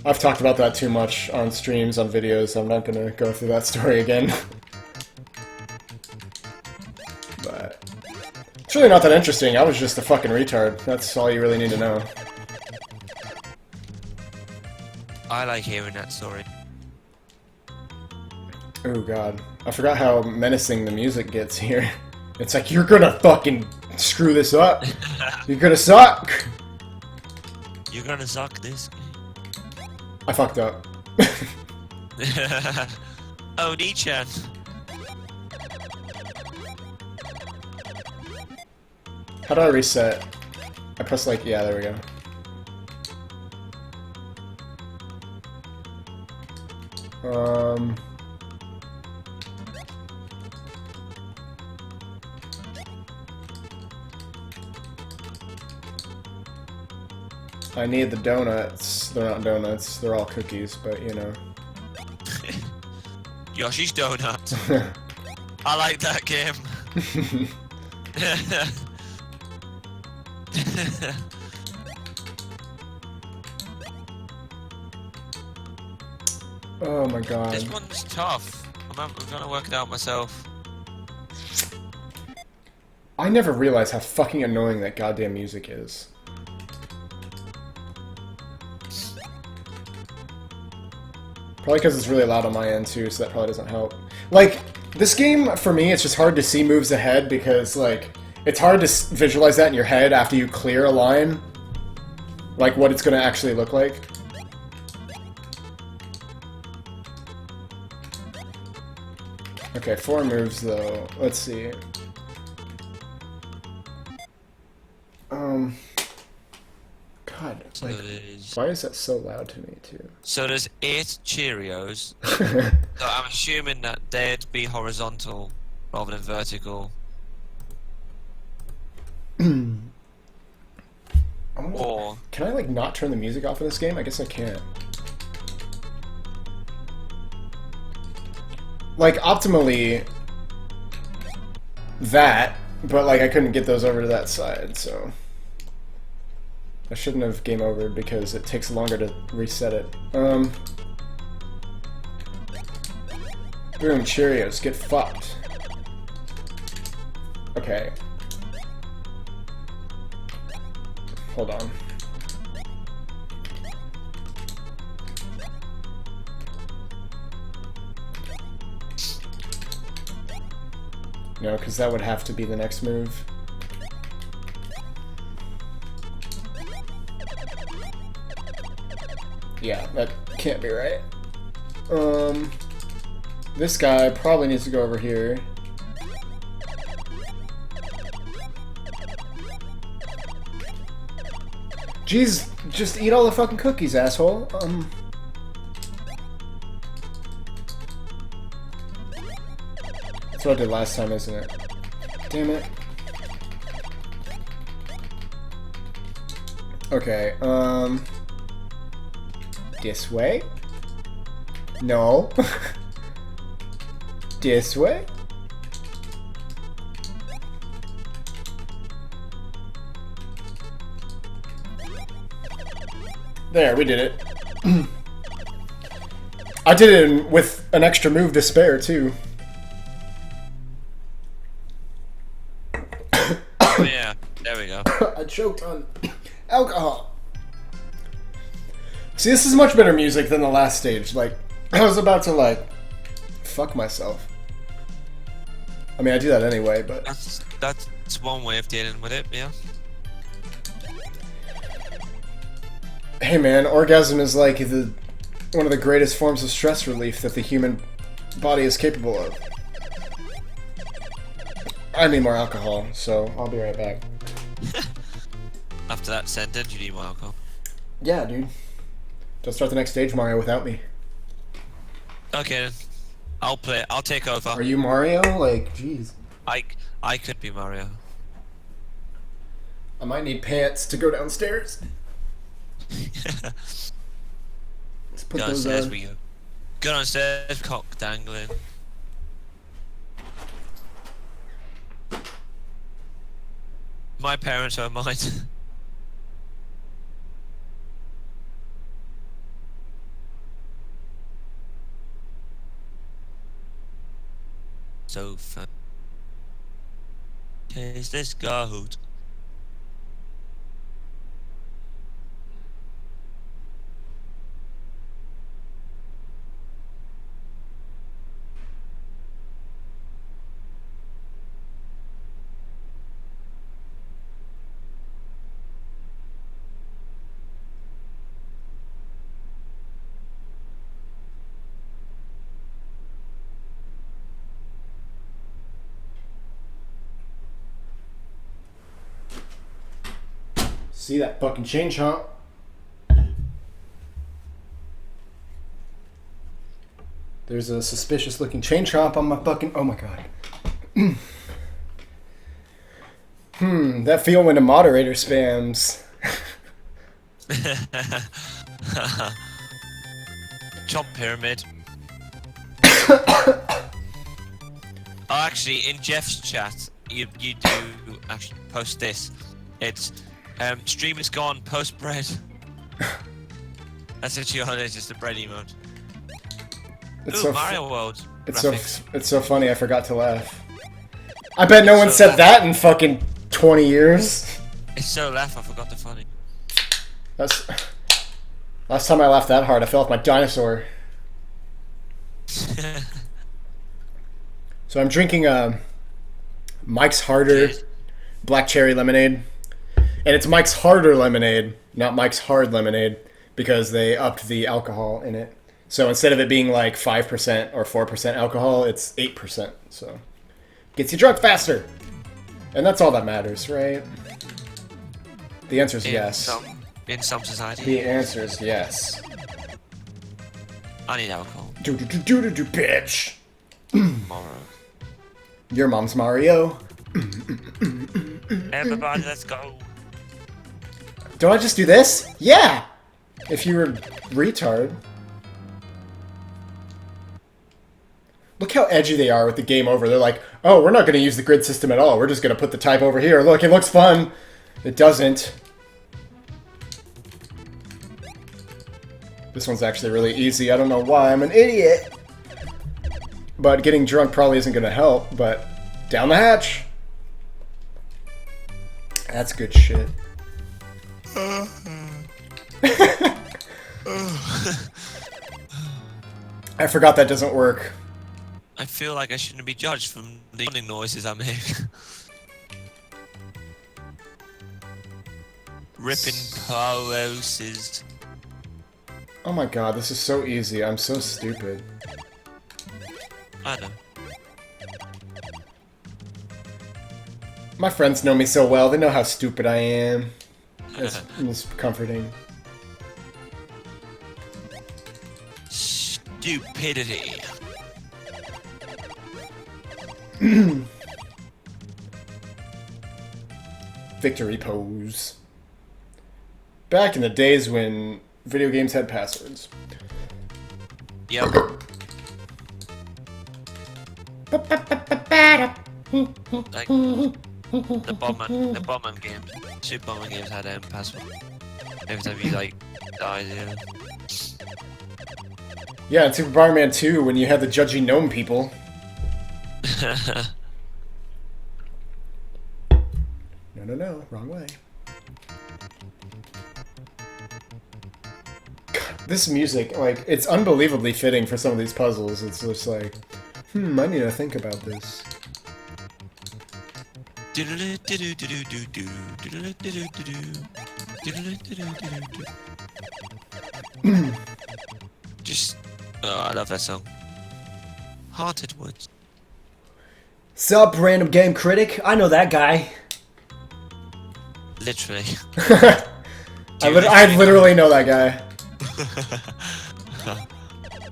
Speaker 1: I've talked about that too much on streams, on videos, so I'm not gonna go through that story again. But it's really not that interesting. I was just a fucking retard. That's all you really need to know.
Speaker 2: I like hearing that story.
Speaker 1: Oh god. I forgot how menacing the music gets here. It's like, you're gonna fucking screw this up. You're gonna suck.
Speaker 2: You're gonna suck this.
Speaker 1: I fucked up.
Speaker 2: Oh, Nichan.
Speaker 1: How do I reset? I press like, yeah, there we go. I need the donuts. They're not donuts, they're all cookies, but you know.
Speaker 2: Yoshi's Donut. I like that game.
Speaker 1: Oh my god.
Speaker 2: This one's tough. I'm trying to work it out myself.
Speaker 1: I never realized how fucking annoying that goddamn music is. Probably because it's really loud on my end too, so that probably doesn't help. Like, this game, for me, it's just hard to see moves ahead because, like, it's hard to visualize that in your head after you clear a line. Like, what it's gonna actually look like. Okay, 4 moves though. Let's see. God,
Speaker 2: So
Speaker 1: like,
Speaker 2: there's,
Speaker 1: why is that so loud to me too?
Speaker 2: so there's 8 Cheerios. So I'm assuming that they'd be horizontal rather than vertical. Or
Speaker 1: Can I, like, not turn the music off in this game? I guess I can't. Like, optimally, that, but, like, I couldn't get those over to that side, so... I shouldn't have game overed because it takes longer to reset it. Boom, Cheerios, get fucked. Okay. hold on. No, because that would have to be the next move. Yeah, that can't be right. This guy probably needs to go over here. Jeez, just eat all the fucking cookies, asshole. That's what I did last time, isn't it? Damn it. Okay, this way? No. This way? There, we did it. I did it with an extra move to spare, too.
Speaker 2: Oh, yeah, there we go.
Speaker 1: I choked on alcohol. See, this is much better music than the last stage. Like, I was about to, like, fuck myself. I mean, I do that anyway, but...
Speaker 2: That's one way of dealing with it, yeah.
Speaker 1: Hey man, orgasm is like one of the greatest forms of stress relief that the human body is capable of. I need more alcohol, so I'll be right back.
Speaker 2: After that sentence, you need more alcohol.
Speaker 1: Yeah, dude. Don't start the next stage, Mario, without me.
Speaker 2: Okay, then. I'll play. I'll take over.
Speaker 1: Are you Mario? Like, jeez.
Speaker 2: I could be Mario.
Speaker 1: I might need pants to go downstairs. Let's put those
Speaker 2: Downstairs
Speaker 1: on.
Speaker 2: we go. Go downstairs, cock dangling. My parents are mine. So fun. Taste this goat.
Speaker 1: See that fucking chain chomp? There's a suspicious looking chain chomp on my fucking... Oh my god. That feel when a moderator spams.
Speaker 2: Chomp pyramid. Oh, actually, in Jeff's chat, you do actually post this. It's stream is gone, post bread. That's actually all it is, just a bread emote.
Speaker 1: It's
Speaker 2: Ooh,
Speaker 1: so
Speaker 2: Mario World.
Speaker 1: It's
Speaker 2: graphics.
Speaker 1: it's so funny. I forgot to laugh. I bet no one
Speaker 2: So
Speaker 1: said that in fucking 20 years.
Speaker 2: It's so laugh, I forgot the funny.
Speaker 1: That's last time I laughed that hard. I fell off my dinosaur. So I'm drinking Mike's Harder
Speaker 2: Cheers.
Speaker 1: Black Cherry Lemonade, and it's Mike's Harder Lemonade, not Mike's Hard Lemonade, because they upped the alcohol in it. So instead of it being like 5% or 4% alcohol, it's 8%. So gets you drunk faster, and that's all that matters, right? The answer is yes.
Speaker 2: In some society.
Speaker 1: The answer is yes.
Speaker 2: I need alcohol.
Speaker 1: Do bitch.
Speaker 2: Tomorrow.
Speaker 1: Your mom's Mario.
Speaker 2: Everybody, let's go.
Speaker 1: Don't I just do this? Yeah! If you were retard. Look how edgy they are with the game over. They're like, oh, we're not going to use the grid system at all. We're just going to put the type over here. Look, it looks fun. It doesn't. This one's actually really easy. I don't know why. I'm an idiot. But getting drunk probably isn't going to help. But down the hatch. That's good shit. I forgot that doesn't work.
Speaker 2: I feel like I shouldn't be judged from the yawning noises I make. Ripping poses.
Speaker 1: Oh my god, this is so easy. I'm so stupid.
Speaker 2: I know.
Speaker 1: My friends know me so well, they know how stupid I am. It's comforting.
Speaker 2: Stupidity.
Speaker 1: Victory pose. Back in the days when video games had passwords.
Speaker 2: Yep. Like the bomber games, Super Bomber games had password. Every time you like died, yeah.
Speaker 1: Yeah, in Super Mario Man 2, when you had the judgy gnome people. No, wrong way. God, this music, like, it's unbelievably fitting for some of these puzzles. It's just like, I need to think about this.
Speaker 2: Just, oh, I love that song. Haunted Woods.
Speaker 3: Sup, random game critic? I know that guy.
Speaker 2: Literally.
Speaker 1: I literally know that guy.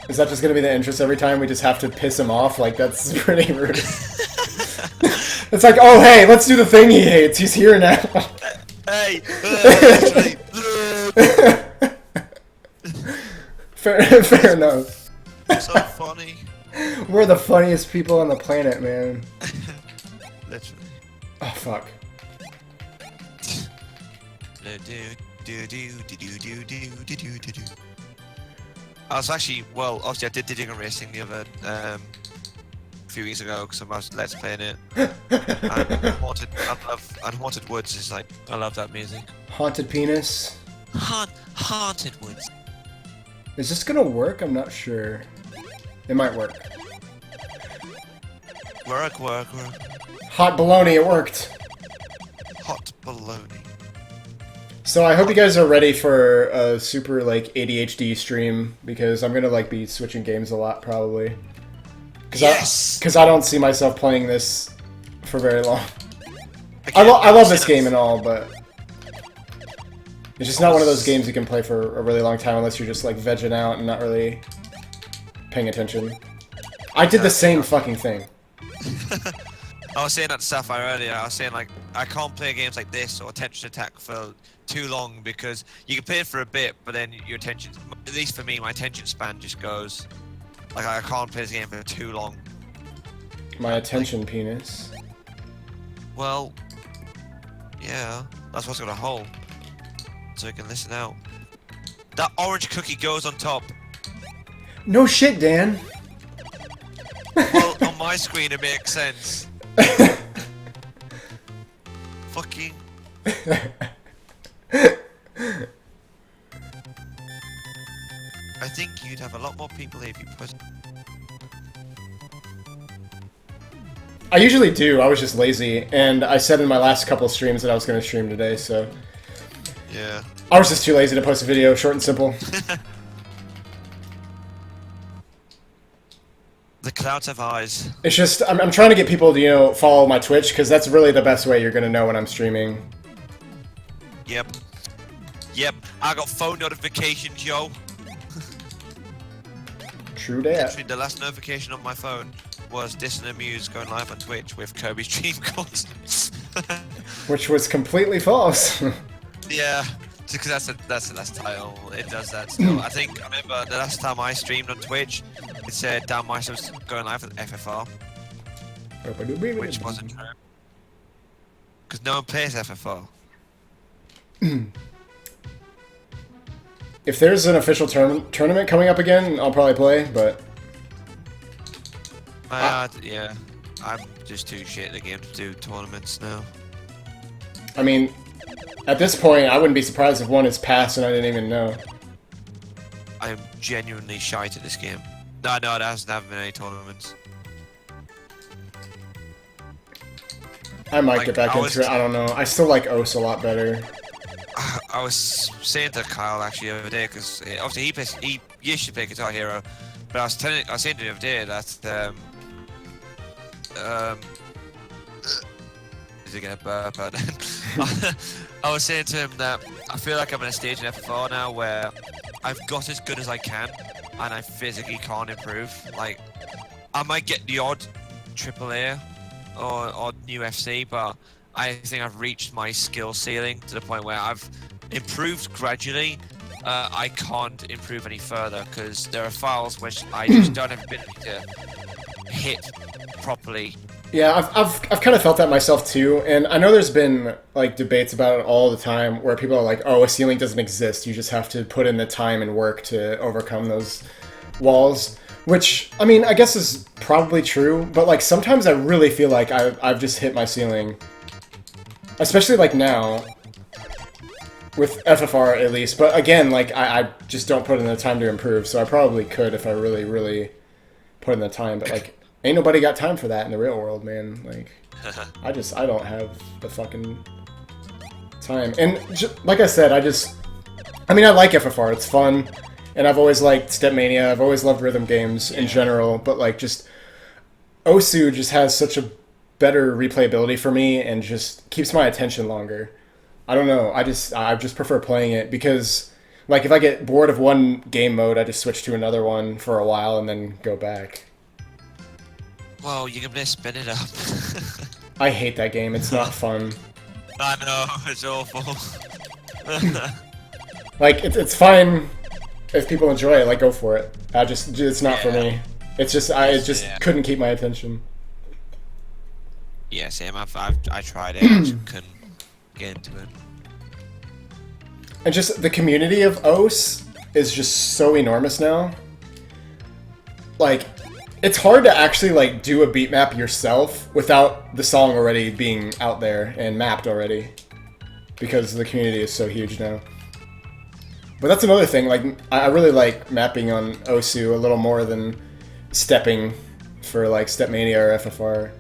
Speaker 1: Is that just gonna be the interest every time we just have to piss him off? Like, that's pretty rude. It's like, oh hey, let's do the thing he hates. He's here now.
Speaker 2: Hey! Literally.
Speaker 1: Fair enough.
Speaker 2: So funny.
Speaker 1: We're the funniest people on the planet, man.
Speaker 2: Literally.
Speaker 1: Oh fuck.
Speaker 2: I was actually, well, obviously I did Digimon Racing the other, a few weeks ago because I was let's playing it. And Haunted Woods is like, I love that music.
Speaker 1: Haunted penis.
Speaker 2: Haunted Woods.
Speaker 1: Is this gonna work? I'm not sure. It might work.
Speaker 2: Work.
Speaker 1: Hot baloney, it worked.
Speaker 2: Hot baloney.
Speaker 1: So I hope you guys are ready for a super like ADHD stream because I'm gonna like be switching games a lot probably. Because I don't see myself playing this for very long. I love this game and all, but it's just not one of those games you can play for a really long time unless you're just like vegging out and not really paying attention. I did the same fucking thing.
Speaker 2: I was saying that to Sapphire earlier, I was saying like, I can't play games like this or Tetris Attack for too long because you can play it for a bit, but then your attention, at least for me, my attention span just goes, like I can't play this game for too long.
Speaker 1: My attention penis.
Speaker 2: Well, yeah, that's what's got a hole, so you can listen out. That orange cookie goes on top.
Speaker 1: No shit, Dan.
Speaker 2: Well, on my screen it makes sense. Fucking. I think you'd have a lot more people if you put.
Speaker 1: I usually do. I was just lazy, and I said in my last couple streams that I was going to stream today, so
Speaker 2: Yeah.
Speaker 1: I was just too lazy to post a video, short and simple.
Speaker 2: The clouds have eyes.
Speaker 1: It's just, I'm trying to get people to, you know, follow my Twitch, because that's really the best way you're going to know when I'm streaming.
Speaker 2: Yep. I got phone notifications, yo.
Speaker 1: True dat.
Speaker 2: Actually, the last notification on my phone was Disney Muse going live on Twitch with Kirby's Dream Course.
Speaker 1: Which was completely false.
Speaker 2: Yeah, because that's the last title. It does that still. I remember the last time I streamed on Twitch, it said Dan Meister was going live with FFR, which wasn't true. Because no one plays FFR.
Speaker 1: If there's an official tournament coming up again, I'll probably play, but...
Speaker 2: Yeah, I'm just too shit at the game to do tournaments now.
Speaker 1: I mean, At this point, I wouldn't be surprised if one is passed and I didn't even know.
Speaker 2: I am genuinely shite at this game. No, there hasn't been any tournaments.
Speaker 1: I might
Speaker 2: Like,
Speaker 1: get back
Speaker 2: I was-
Speaker 1: into it. I don't know. I still like OS a lot better.
Speaker 2: I was saying to Kyle actually the other day because obviously he used to play Guitar Hero, but I was saying to him the other day that is he gonna burp? I was saying to him that I feel like I'm in a stage in FFR now where I've got as good as I can, and I physically can't improve. Like, I might get the odd AAA or new FC, but I think I've reached my skill ceiling to the point where I've improved gradually. I can't improve any further because there are files which I just don't have ability to hit properly.
Speaker 1: Yeah, I've kind of felt that myself too, and I know there's been like debates about it all the time where people are like, "Oh, a ceiling doesn't exist. You just have to put in the time and work to overcome those walls." Which, I mean, I guess is probably true, but like sometimes I really feel like I've just hit my ceiling, especially like now with FFR at least. But again, like I just don't put in the time to improve, so I probably could if I really, really put in the time, but like. Ain't nobody got time for that in the real world, man. Like, I don't have the fucking time. And like I said, I mean, I like FFR. It's fun. And I've always liked Stepmania. I've always loved rhythm games in general. But, like, just Osu just has such a better replayability for me and just keeps my attention longer. I don't know. I just prefer playing it because, like, if I get bored of one game mode, I just switch to another one for a while and then go back.
Speaker 2: Well, you can spin it up.
Speaker 1: I hate that game. It's not fun.
Speaker 2: I know, it's awful.
Speaker 1: Like, it's fine if people enjoy it. Like, go for it. It's not for me. It's just, I just couldn't keep my attention.
Speaker 2: Yeah, same. I tried it. I just couldn't get into it.
Speaker 1: And just the community of OS is just so enormous now. Like, it's hard to actually like do a beat map yourself without the song already being out there and mapped already, because the community is so huge now. But that's another thing. Like, I really like mapping on Osu a little more than stepping for like Stepmania or FFR.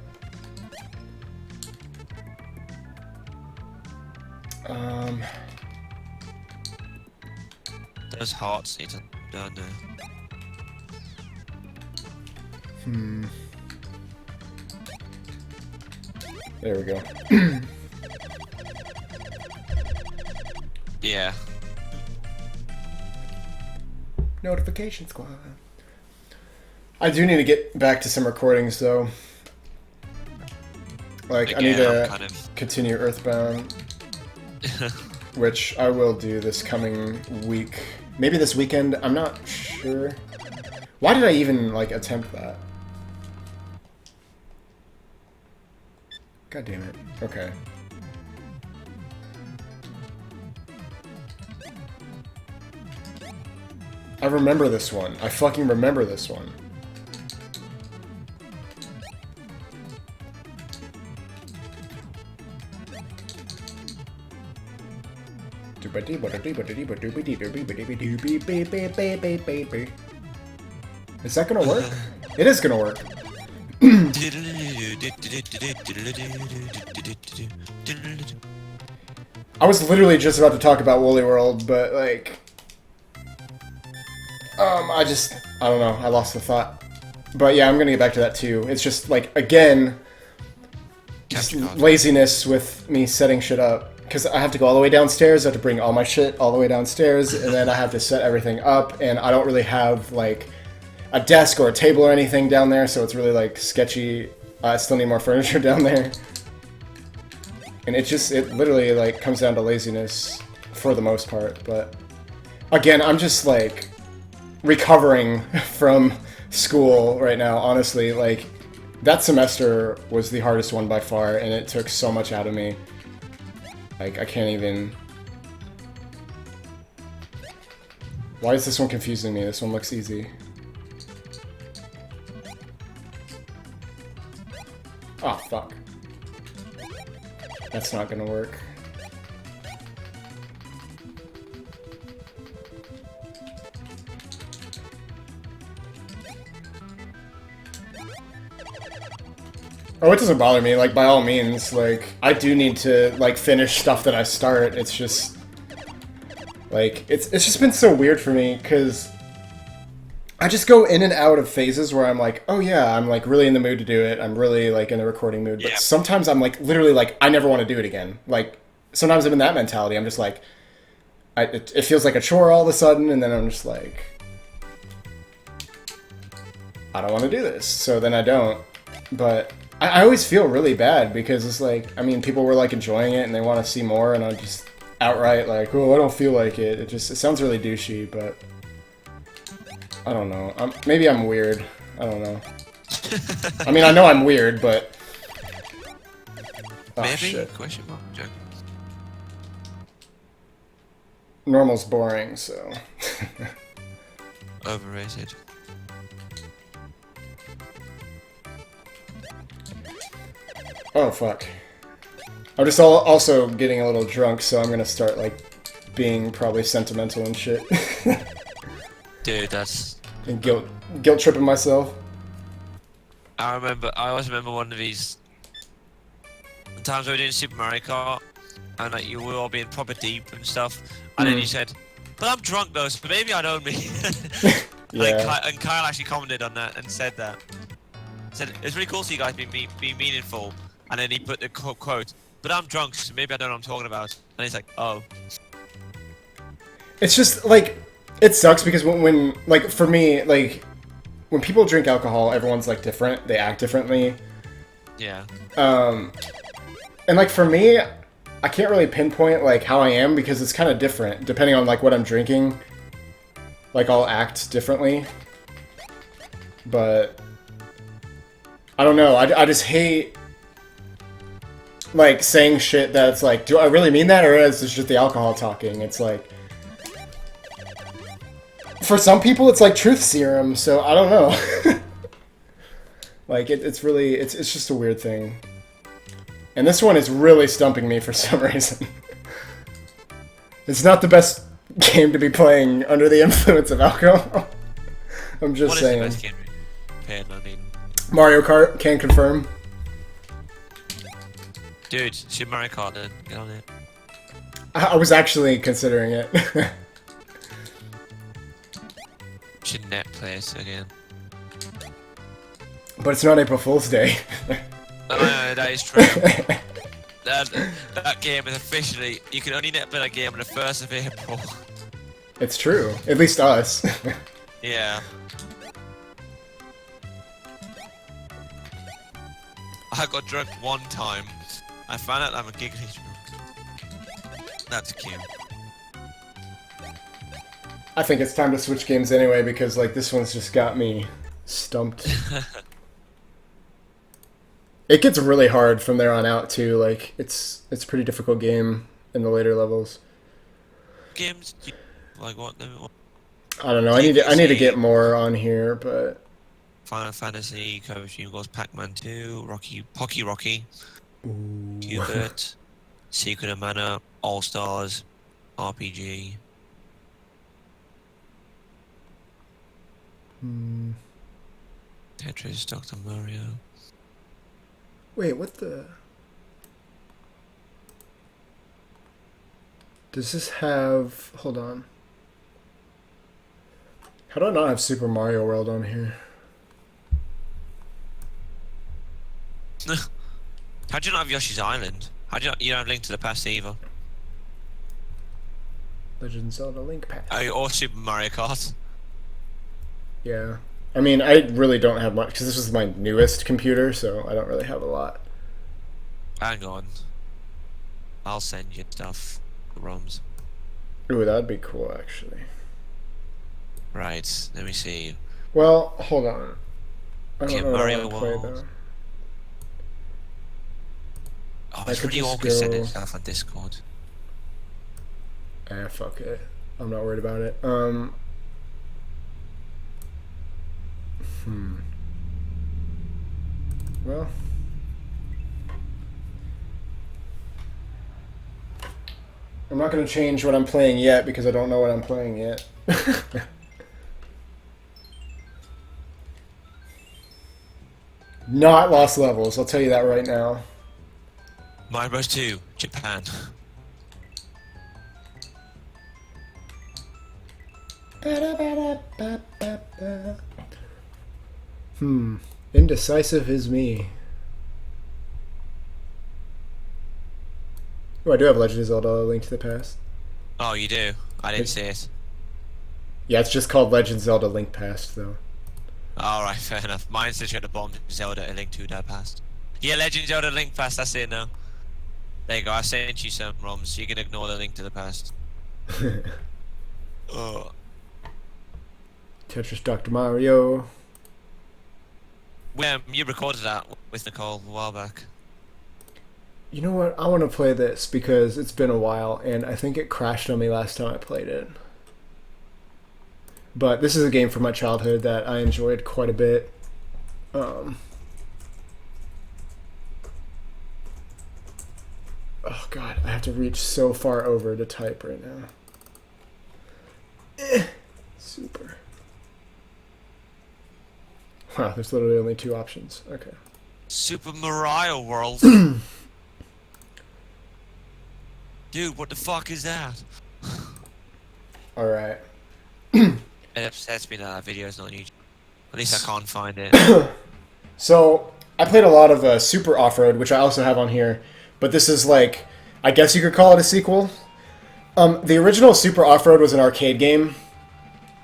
Speaker 2: Those hearts need to done.
Speaker 1: There we go.
Speaker 2: Yeah.
Speaker 1: Notification squad. I do need to get back to some recordings though. Like, I need to
Speaker 2: I'm kind of...
Speaker 1: continue Earthbound, which I will do this coming week. Maybe this weekend, I'm not sure. Why did I even, like, attempt that? God damn it. Okay. I remember this one. I fucking remember this one. Is that gonna work? It is gonna work. I was literally just about to talk about Woolly World, but like, I don't know, I lost the thought. But yeah, I'm gonna get back to that too. It's just like, again, just laziness with me setting shit up. Because I have to go all the way downstairs, I have to bring all my shit all the way downstairs, and then I have to set everything up, and I don't really have, like, a desk or a table or anything down there, so it's really, like, sketchy. I still need more furniture down there. And it literally, like, comes down to laziness for the most part, but... Again, I'm just, like, recovering from school right now, honestly. Like, that semester was the hardest one by far, and it took so much out of me. Like, I can't even... Why is this one confusing me? This one looks easy. Oh, fuck. That's not gonna work. Oh, it doesn't bother me. Like, by all means, like, I do need to, like, finish stuff that I start. It's just, like, it's just been so weird for me, because I just go in and out of phases where I'm like, oh yeah, I'm, like, really in the mood to do it. I'm really, like, in the recording mood. But
Speaker 2: Yeah.
Speaker 1: sometimes I'm, like, literally, like, I never want to do it again. Like, sometimes I'm in that mentality. I'm just like, it feels like a chore all of a sudden, and then I'm just like, I don't want to do this. So then I don't. But I always feel really bad because it's like, I mean, people were like enjoying it and they want to see more, and I'm just outright like, oh, I don't feel like it. It sounds really douchey, but I don't know. Maybe I'm weird. I don't know. I mean, I know I'm weird, but oh,
Speaker 2: Maybe?
Speaker 1: shit.
Speaker 2: Question mark. Joke.
Speaker 1: Normal's boring, so
Speaker 2: Overrated.
Speaker 1: oh fuck. I'm just also getting a little drunk, so I'm gonna start like being probably sentimental and shit.
Speaker 2: Dude, that's...
Speaker 1: And guilt tripping myself.
Speaker 2: I always remember one of these times we were doing Super Mario Kart, and like you were all being proper deep and stuff, and then you said, "But I'm drunk though, so maybe I don't mean."
Speaker 1: Yeah.
Speaker 2: And Kyle actually commented on that and said that. Said it's really cool to see you guys being meaningful, and then he put the quote, "But I'm drunk, so maybe I don't know what I'm talking about." And he's like, "Oh."
Speaker 1: It's just like it sucks because when like for me, like when people drink alcohol, everyone's like different. They act differently.
Speaker 2: Yeah.
Speaker 1: And like for me, I can't really pinpoint like how I am because it's kind of different depending on like what I'm drinking. Like I'll act differently. But I don't know. I just hate like saying shit that's like, do I really mean that, or is this just the alcohol talking? It's like, for some people it's like truth serum, so I don't know. Like it's really it's just a weird thing. And this one is really stumping me for some reason. It's not the best game to be playing under the influence of alcohol. I'm just
Speaker 2: What is
Speaker 1: saying.
Speaker 2: the best game paired, I mean,
Speaker 1: Mario Kart, can confirm.
Speaker 2: dude, Super Mario Kart, then get on it.
Speaker 1: I was actually considering it.
Speaker 2: Should net play it again.
Speaker 1: But it's not April Fool's Day.
Speaker 2: No, that is true. That game is officially, you can only net play that game on the 1st of April.
Speaker 1: It's true. At least us.
Speaker 2: Yeah. I got drunk one time. I found out I'm a giggly drunk. That's cute.
Speaker 1: I think it's time to switch games anyway because like this one's just got me stumped. It gets really hard from there on out too. Like it's a pretty difficult game in the later levels.
Speaker 2: Games, like what?
Speaker 1: I don't know. I need to get more on here, but
Speaker 2: Final Fantasy, Coach Goes Pac-Man 2, Pocky Rocky, Qbert, Secret of Mana, All Stars, RPG. Tetris, Dr. Mario.
Speaker 1: wait, what the? Does this have? Hold on. How do I not have Super Mario World on here?
Speaker 2: How'd you not have Yoshi's Island? You don't have Link to the Past either?
Speaker 1: Legend of Zelda Link Pack.
Speaker 2: Or Super Mario Kart?
Speaker 1: Yeah. I mean, I really don't have much because this was my newest computer, so I don't really have a lot.
Speaker 2: Hang on. I'll send you stuff. The ROMs.
Speaker 1: Ooh, that'd be cool, actually.
Speaker 2: Right, let me see.
Speaker 1: Well, hold on. I
Speaker 2: Okay,
Speaker 1: don't know what I
Speaker 2: Mario
Speaker 1: want to play,
Speaker 2: World.
Speaker 1: though.
Speaker 2: Oh,
Speaker 1: I
Speaker 2: it's
Speaker 1: could
Speaker 2: pretty
Speaker 1: just
Speaker 2: awkward sending
Speaker 1: go-
Speaker 2: stuff on Discord.
Speaker 1: Fuck it. I'm not worried about it. Well. I'm not going to change what I'm playing yet because I don't know what I'm playing yet. Not lost levels, I'll tell you that right now.
Speaker 2: Mario Bros 2, Japan.
Speaker 1: Indecisive is me. Oh, I do have Legend of Zelda: A Link to the Past.
Speaker 2: Oh, you do? I didn't see it.
Speaker 1: Yeah, it's just called Legend of Zelda: Link Past, though.
Speaker 2: Alright, fair enough. Mine's just got a bomb Zelda: A Link to the Past. Yeah, Legend of Zelda: Link Past, that's it now. There you go, I sent you some ROMs. You can ignore the Link to the Past. Oh.
Speaker 1: Tetris Dr. Mario.
Speaker 2: You recorded that with Nicole a while back.
Speaker 1: You know what? I want to play this because it's been a while, and I think it crashed on me last time I played it. But this is a game from my childhood that I enjoyed quite a bit. Oh god, I have to reach so far over to type right now. Super. Wow, there's literally only 2 options. Okay.
Speaker 2: Super Mario World. Dude, what the fuck is that?
Speaker 1: Alright.
Speaker 2: It upsets me that that video is not on YouTube. At least I can't find it.
Speaker 1: So, I played a lot of Super Off-Road, which I also have on here, but this is like, I guess you could call it a sequel. The original Super Off-Road was an arcade game.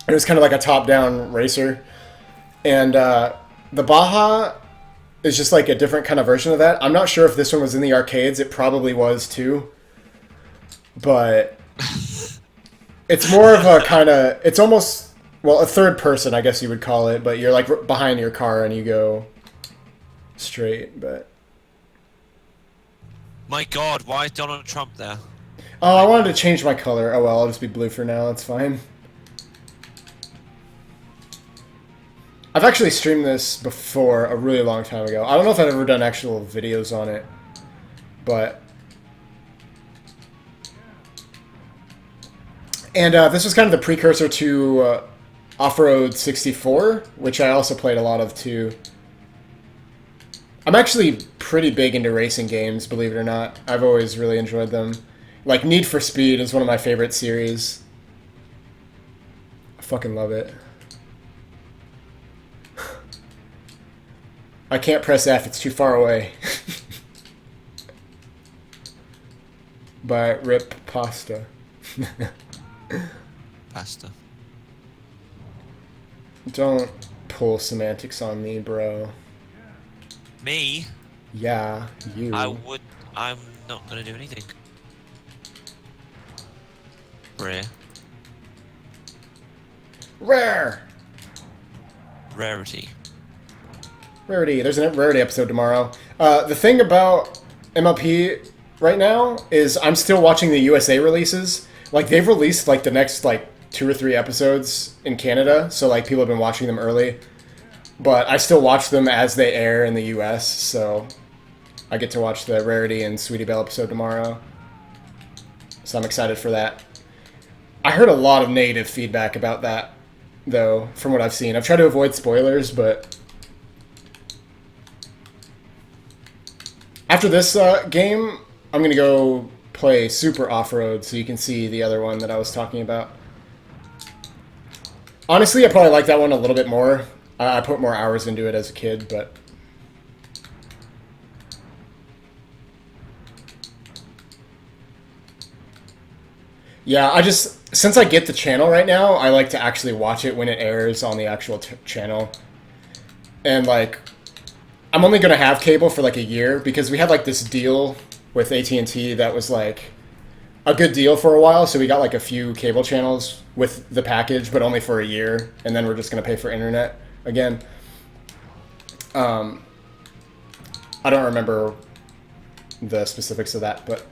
Speaker 1: It was kind of like a top-down racer. And the Baja is just like a different kind of version of that. I'm not sure if this one was in the arcades. It probably was too. But it's more of a kind of, it's almost, well, a third person, I guess you would call it, but you're like behind your car and you go straight, but...
Speaker 2: My god, why is Donald Trump there?
Speaker 1: Oh, I wanted to change my color. Oh well, I'll just be blue for now, it's fine. I've actually streamed this before a really long time ago. I don't know if I've ever done actual videos on it, but... And this was kind of the precursor to Off-Road 64, which I also played a lot of too. I'm actually pretty big into racing games, believe it or not. I've always really enjoyed them. Like, Need for Speed is one of my favorite series. I fucking love it. I can't press F, it's too far away. But rip pasta.
Speaker 2: Pasta.
Speaker 1: Don't pull semantics on me, bro.
Speaker 2: Me?
Speaker 1: Yeah, you.
Speaker 2: I'm not gonna do anything. Rare.
Speaker 1: Rare!
Speaker 2: Rarity.
Speaker 1: Rarity. There's a Rarity episode tomorrow. The thing about MLP right now is I'm still watching the USA releases. Like, they've released, like, the next, like, 2 or 3 episodes in Canada, so, like, people have been watching them early. But I still watch them as they air in the US, so I get to watch the Rarity and Sweetie Belle episode tomorrow. So I'm excited for that. I heard a lot of negative feedback about that, though, from what I've seen. I've tried to avoid spoilers, but... After this game, I'm going to go play Super Off-Road so you can see the other one that I was talking about. Honestly, I probably like that one a little bit more. I put more hours into it as a kid, but... Yeah, since I get the channel right now, I like to actually watch it when it airs on the actual channel. And, like, I'm only going to have cable for, like, a year, because we had, like, this deal with AT&T that was, like, a good deal for a while, so we got, like, a few cable channels with the package, but only for a year, and then we're just going to pay for internet again. I don't remember the specifics of that, but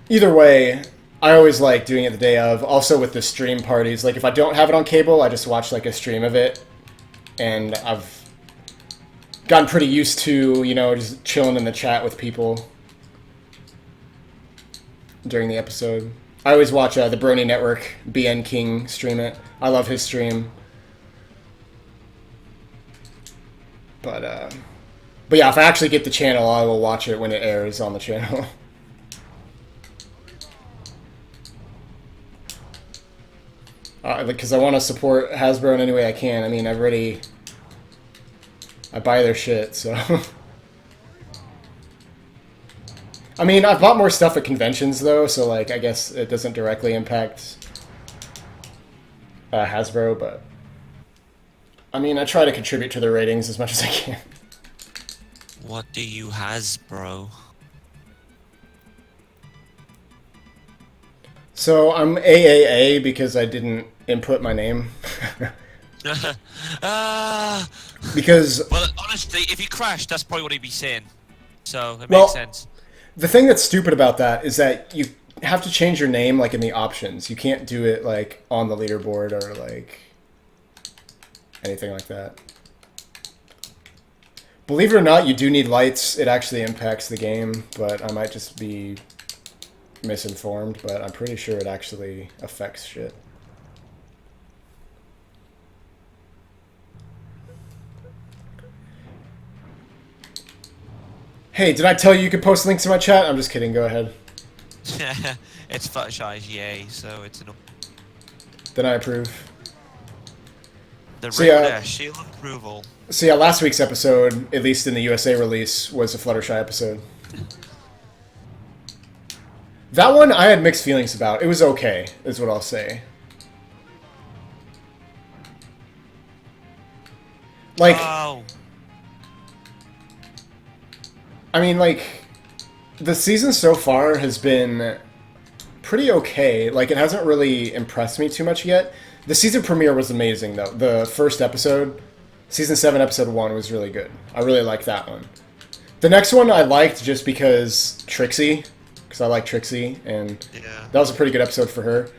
Speaker 1: either way, I always like doing it the day of. Also with the stream parties, like if I don't have it on cable, I just watch like a stream of it, and I've gotten pretty used to, you know, just chilling in the chat with people during the episode. I always watch the Brony Network, BN King, stream it. I love his stream. But yeah, if I actually get the channel, I will watch it when it airs on the channel. Because I want to support Hasbro in any way I can. I mean, I buy their shit, so... I mean, I've bought more stuff at conventions, though, so, like, I guess it doesn't directly impact Hasbro, but... I mean, I try to contribute to their ratings as much as I can.
Speaker 2: What do you Hasbro?
Speaker 1: So, I'm AAA because I didn't input my name. Because...
Speaker 2: Well, honestly, if he crashed, that's probably what he'd be saying. So, it
Speaker 1: Well,
Speaker 2: makes sense.
Speaker 1: The thing that's stupid about that is that you have to change your name, like, in the options. You can't do it, like, on the leaderboard or, like, anything like that. Believe it or not, you do need lights. It actually impacts the game, but I might just be misinformed, but I'm pretty sure it actually affects shit. Hey, did I tell you could post links in my chat? I'm just kidding, go ahead.
Speaker 2: It's Fluttershy's yay, so it's an...
Speaker 1: Then I approve.
Speaker 2: The
Speaker 1: So, yeah.
Speaker 2: regular shield of approval.
Speaker 1: So yeah, last week's episode, at least in the USA release, was a Fluttershy episode. That one I had mixed feelings about. It was okay, is what I'll say. Like,
Speaker 2: Oh,
Speaker 1: I mean, like, the season so far has been pretty okay. Like, it hasn't really impressed me too much yet. The season premiere was amazing, though. The first episode, Season 7, Episode 1, was really good. I really liked that one. The next one I liked just because Trixie, because I like Trixie, and
Speaker 2: yeah.
Speaker 1: that was a pretty good episode for her.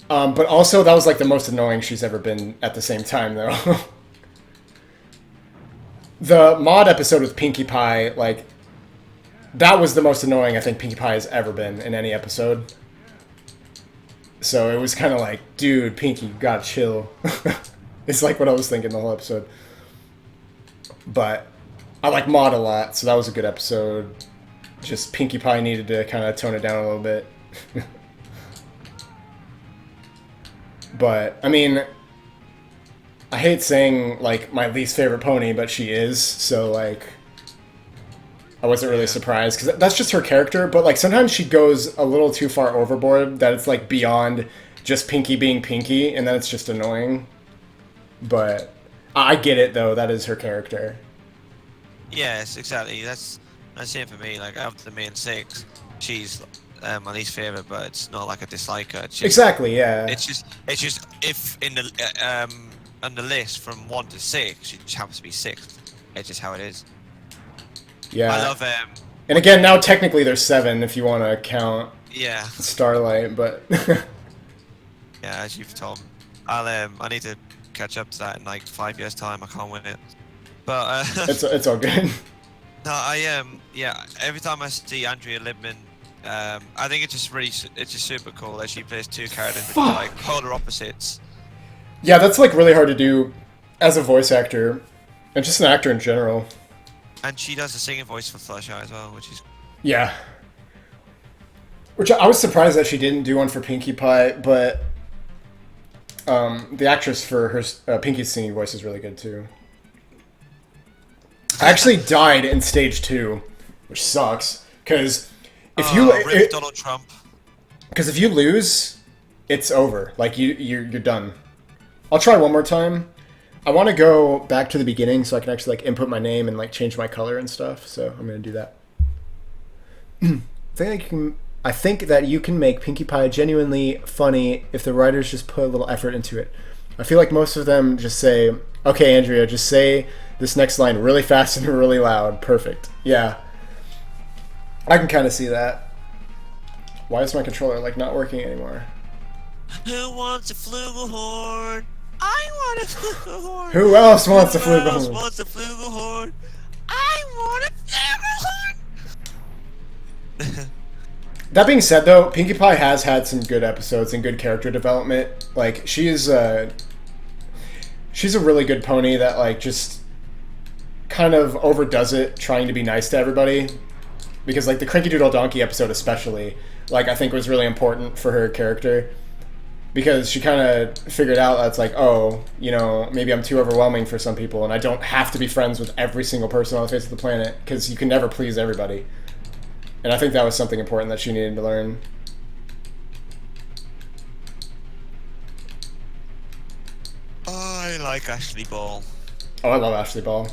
Speaker 1: But also, that was, like, the most annoying she's ever been at the same time, though. The mod episode with Pinkie Pie, like, that was the most annoying I think Pinkie Pie has ever been in any episode. So it was kind of like, dude, Pinkie, you gotta chill. It's like what I was thinking the whole episode. But I like mod a lot, so that was a good episode. Just Pinkie Pie needed to kind of tone it down a little bit. But, I mean, I hate saying, like, my least favorite pony, but she is, so, like, I wasn't really surprised, because that's just her character, but, like, sometimes she goes a little too far overboard, that it's, like, beyond just Pinkie being Pinkie, and then it's just annoying. But I get it, though, that is her character.
Speaker 2: Yes, exactly. That's it for me. Like, out of the main 6, she's my least favorite, but it's not like I dislike her. It's just,
Speaker 1: Exactly, yeah.
Speaker 2: It's just if in the on the list from 1 to 6, she just happens to be 6th. It's just how it is.
Speaker 1: Yeah.
Speaker 2: I love
Speaker 1: And again, now technically there's 7 if you want to count
Speaker 2: yeah,
Speaker 1: Starlight, but...
Speaker 2: yeah, as you've told me. I need to catch up to that in like 5 years' time. I can't win it. But
Speaker 1: it's all good.
Speaker 2: no, yeah. Every time I see Andrea Libman, I think it's just super cool that she plays 2 characters which are like polar opposites.
Speaker 1: Yeah, that's like really hard to do as a voice actor, and just an actor in general.
Speaker 2: And she does the singing voice for Fluttershy as well, which is...
Speaker 1: Yeah. Which I was surprised that she didn't do one for Pinkie Pie, but the actress for her Pinkie's singing voice is really good too. I actually died in stage 2, which sucks, because if
Speaker 2: rip Donald Trump.
Speaker 1: Because if you lose, it's over. Like you're done. I'll try one more time. I want to go back to the beginning so I can actually like input my name and like change my color and stuff. So I'm gonna do that. I think that you can make Pinkie Pie genuinely funny if the writers just put a little effort into it. I feel like most of them just say, "Okay, Andrea, just say this next line really fast and really loud." Perfect. Yeah. I can kind of see that. Why is my controller like not working anymore?
Speaker 2: Who wants a flugelhorn? I want a flugelhorn.
Speaker 1: Who else wants a
Speaker 2: Who else
Speaker 1: flugelhorn?
Speaker 2: wants a flugelhorn? I want a flugelhorn.
Speaker 1: That being said, though, Pinkie Pie has had some good episodes and good character development. Like, she's she's a really good pony that like just kind of overdoes it trying to be nice to everybody, because like the Cranky Doodle Donkey episode especially, like I think was really important for her character, because she kind of figured out that's like, oh, you know, maybe I'm too overwhelming for some people and I don't have to be friends with every single person on the face of the planet, because you can never please everybody. And I think that was something important that she needed to learn.
Speaker 2: I like Ashley Ball.
Speaker 1: Oh, I love Ashley Ball.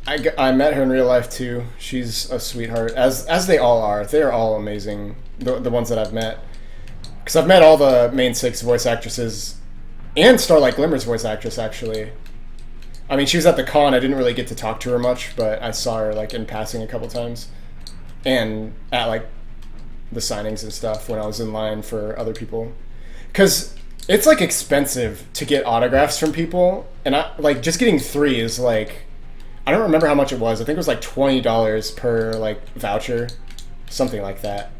Speaker 1: I met her in real life too. She's a sweetheart, as they all are. They are all amazing, the ones that I've met. Because I've met all the main 6 voice actresses, and Starlight Glimmer's voice actress, actually. I mean, she was at the con. I didn't really get to talk to her much, but I saw her like in passing a couple times, and at like the signings and stuff when I was in line for other people. Because it's like expensive to get autographs from people, and I like just getting 3 is like, I don't remember how much it was. I think it was like $20 per like voucher, something like that.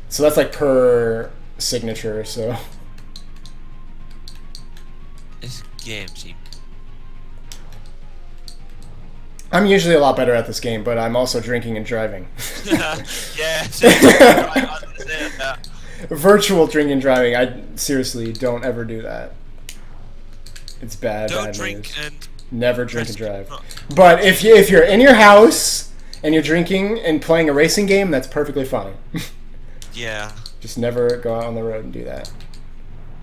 Speaker 1: So that's like per signature. So
Speaker 2: This game seems.
Speaker 1: I'm usually a lot better at this game, but I'm also drinking and driving.
Speaker 2: Yeah. I understand that.
Speaker 1: Virtual drinking and driving. I seriously don't ever do that. It's bad.
Speaker 2: Don't
Speaker 1: bad
Speaker 2: drink
Speaker 1: news.
Speaker 2: and.
Speaker 1: Never drink and drive. But if you're in your house and you're drinking and playing a racing game, that's perfectly fine.
Speaker 2: Yeah.
Speaker 1: Just never go out on the road and do that.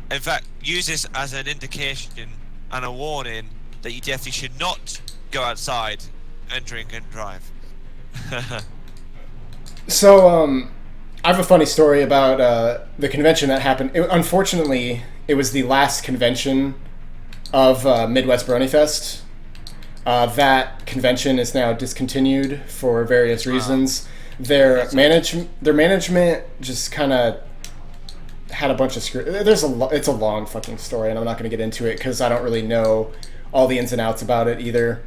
Speaker 2: In fact, use this as an indication and a warning that you definitely should not go outside and drink and drive.
Speaker 1: So, I have a funny story about the convention that happened. Unfortunately, it was the last convention of Midwest Brony Fest. That convention is now discontinued for various reasons. Their management just kind of had a bunch of it's a long fucking story, and I'm not going to get into it because I don't really know all the ins and outs about it either.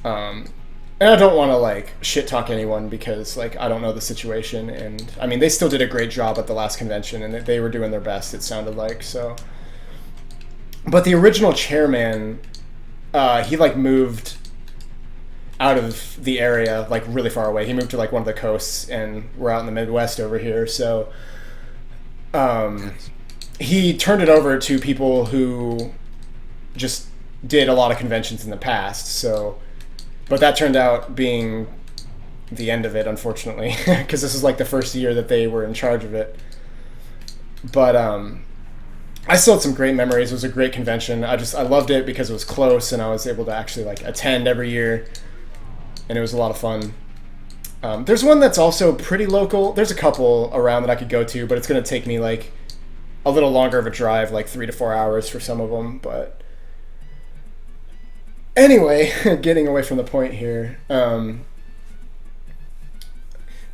Speaker 1: And I don't want to like shit talk anyone because like I don't know the situation, and I mean they still did a great job at the last convention and they were doing their best, it sounded like. So but the original chairman, he like moved out of the area, like really far away. He moved to like one of the coasts, and we're out in the Midwest over here. So he turned it over to people who just did a lot of conventions in the past. So, but that turned out being the end of it, unfortunately, because this is like the first year that they were in charge of it. But I still had some great memories. It was a great convention. I loved it because it was close and I was able to actually like attend every year, and it was a lot of fun. There's one that's also pretty local. There's a couple around that I could go to, but it's going to take me like a little longer of a drive, like 3 to 4 hours for some of them. But anyway, getting away from the point here.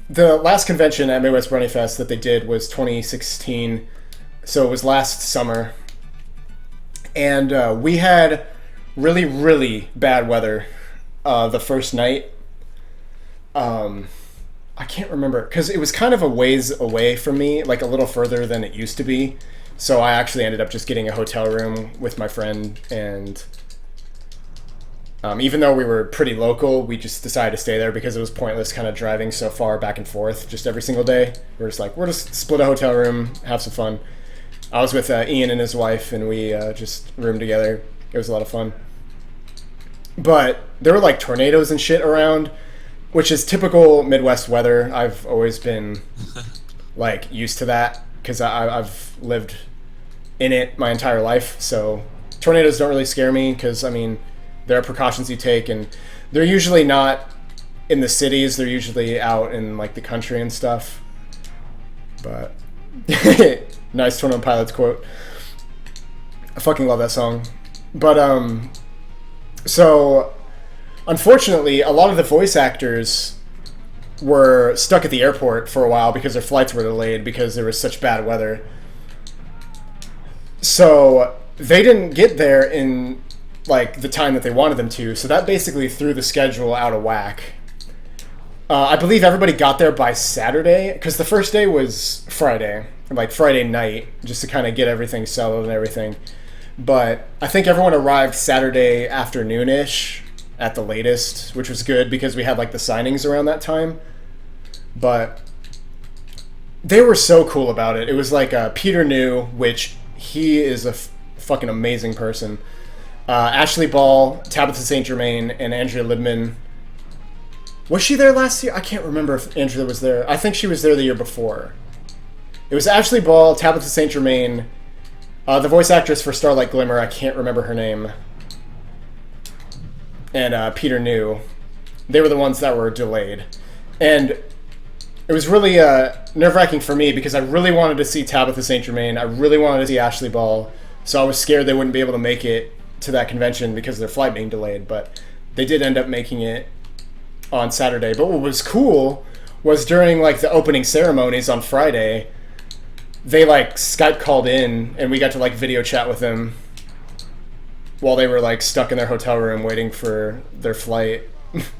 Speaker 1: The last convention at Midwest Brony Fest that they did was 2016. So it was last summer, and we had really, really bad weather the first night. I can't remember, because it was kind of a ways away from me, like a little further than it used to be. So I actually ended up just getting a hotel room with my friend, and even though we were pretty local, we just decided to stay there because it was pointless kind of driving so far back and forth just every single day. We're just like, we're just split a hotel room, have some fun. I was with Ian and his wife, and we just roomed together. It was a lot of fun. But there were like tornadoes and shit around, which is typical Midwest weather. I've always been like used to that because I've lived in it my entire life. So tornadoes don't really scare me because, I mean, there are precautions you take, and they're usually not in the cities. They're usually out in like the country and stuff. But nice 21 Pilots quote. I fucking love that song. But so unfortunately, a lot of the voice actors were stuck at the airport for a while because their flights were delayed because there was such bad weather. So they didn't get there in like the time that they wanted them to. So that basically threw the schedule out of whack. I believe everybody got there by Saturday because the first day was Friday. like Friday night, just to kind of get everything settled and everything. But I think everyone arrived Saturday afternoon-ish at the latest, which was good because we had like the signings around that time. But they were so cool about it. It was like Peter New, which he is a fucking amazing person. Ashley Ball, Tabitha St. Germain, and Andrea Libman. Was she there last year? I can't remember if Andrea was there. I think she was there the year before. It was Ashley Ball, Tabitha St. Germain, the voice actress for Starlight Glimmer, I can't remember her name, and Peter New. They were the ones that were delayed. And it was really nerve-wracking for me because I really wanted to see Tabitha St. Germain. I really wanted to see Ashley Ball. So I was scared they wouldn't be able to make it to that convention because of their flight being delayed. But they did end up making it on Saturday. But what was cool was during like the opening ceremonies on Friday, they like Skype called in and we got to like video chat with them while they were like stuck in their hotel room waiting for their flight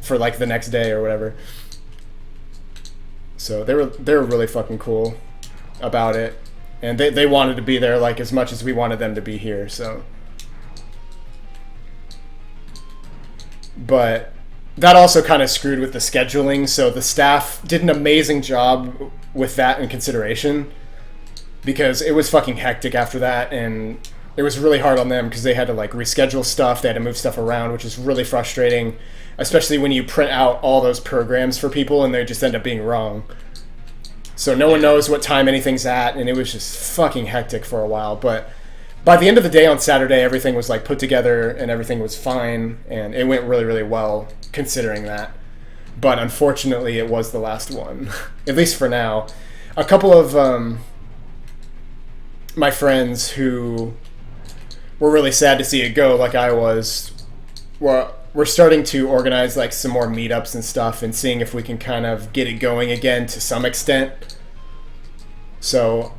Speaker 1: for like the next day or whatever. So they were really fucking cool about it, and they wanted to be there like as much as we wanted them to be here. So, but that also kind of screwed with the scheduling. So the staff did an amazing job with that in consideration, because it was fucking hectic after that, and it was really hard on them because they had to like reschedule stuff, they had to move stuff around, which is really frustrating, especially when you print out all those programs for people and they just end up being wrong. So no one knows what time anything's at, and it was just fucking hectic for a while. But by the end of the day on Saturday, everything was like put together and everything was fine, and it went really, really well considering that. But unfortunately, it was the last one, at least for now. A couple of my friends who were really sad to see it go, like I was, we're starting to organize like some more meetups and stuff and seeing if we can kind of get it going again to some extent. So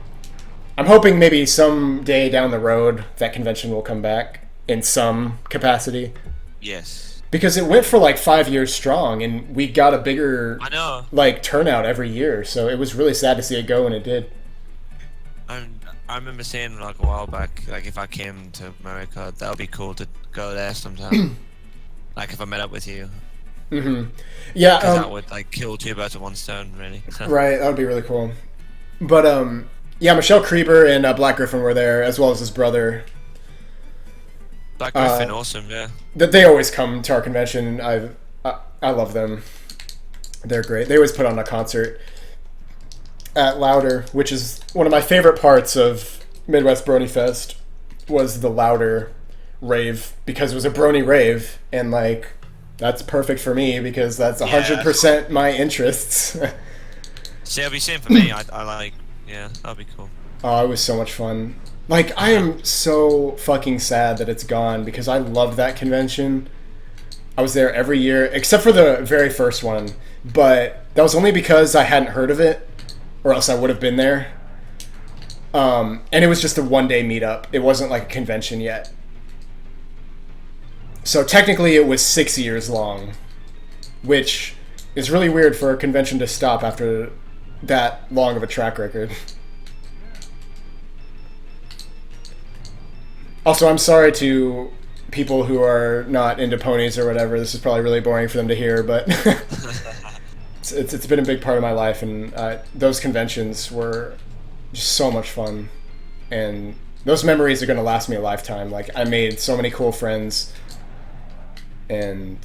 Speaker 1: I'm hoping maybe someday down the road that convention will come back in some capacity.
Speaker 2: Yes.
Speaker 1: Because it went for like 5 years strong and we got a bigger
Speaker 2: I know.
Speaker 1: like turnout every year. So it was really sad to see it go, and it did.
Speaker 2: I remember saying like a while back, like if I came to America, that would be cool to go there sometime. Like if I met up with you.
Speaker 1: Mm-hmm. Yeah.
Speaker 2: Because that would like kill two birds with one stone, really.
Speaker 1: Right, that would be really cool. But yeah, Michelle Krieber and Black Griffin were there, as well as his brother.
Speaker 2: Black Griffin, awesome, yeah.
Speaker 1: That they always come to our convention. I love them. They're great. They always put on a concert at Louder, which is one of my favorite parts of Midwest Brony Fest, was the Louder rave, because it was a Brony rave, and like that's perfect for me because that's 100% my interests.
Speaker 2: See, it'll be same for me. I like, yeah, that'll be cool.
Speaker 1: Oh, it was so much fun. Like, I am so fucking sad that it's gone because I loved that convention. I was there every year, except for the very first one, but that was only because I hadn't heard of it, or else I would have been there. And it was just a one-day meetup. It wasn't like a convention yet. So technically it was 6 years long, which is really weird for a convention to stop after that long of a track record. Also, I'm sorry to people who are not into ponies or whatever. This is probably really boring for them to hear, but it's been a big part of my life, and those conventions were just so much fun. And those memories are going to last me a lifetime. Like, I made so many cool friends, and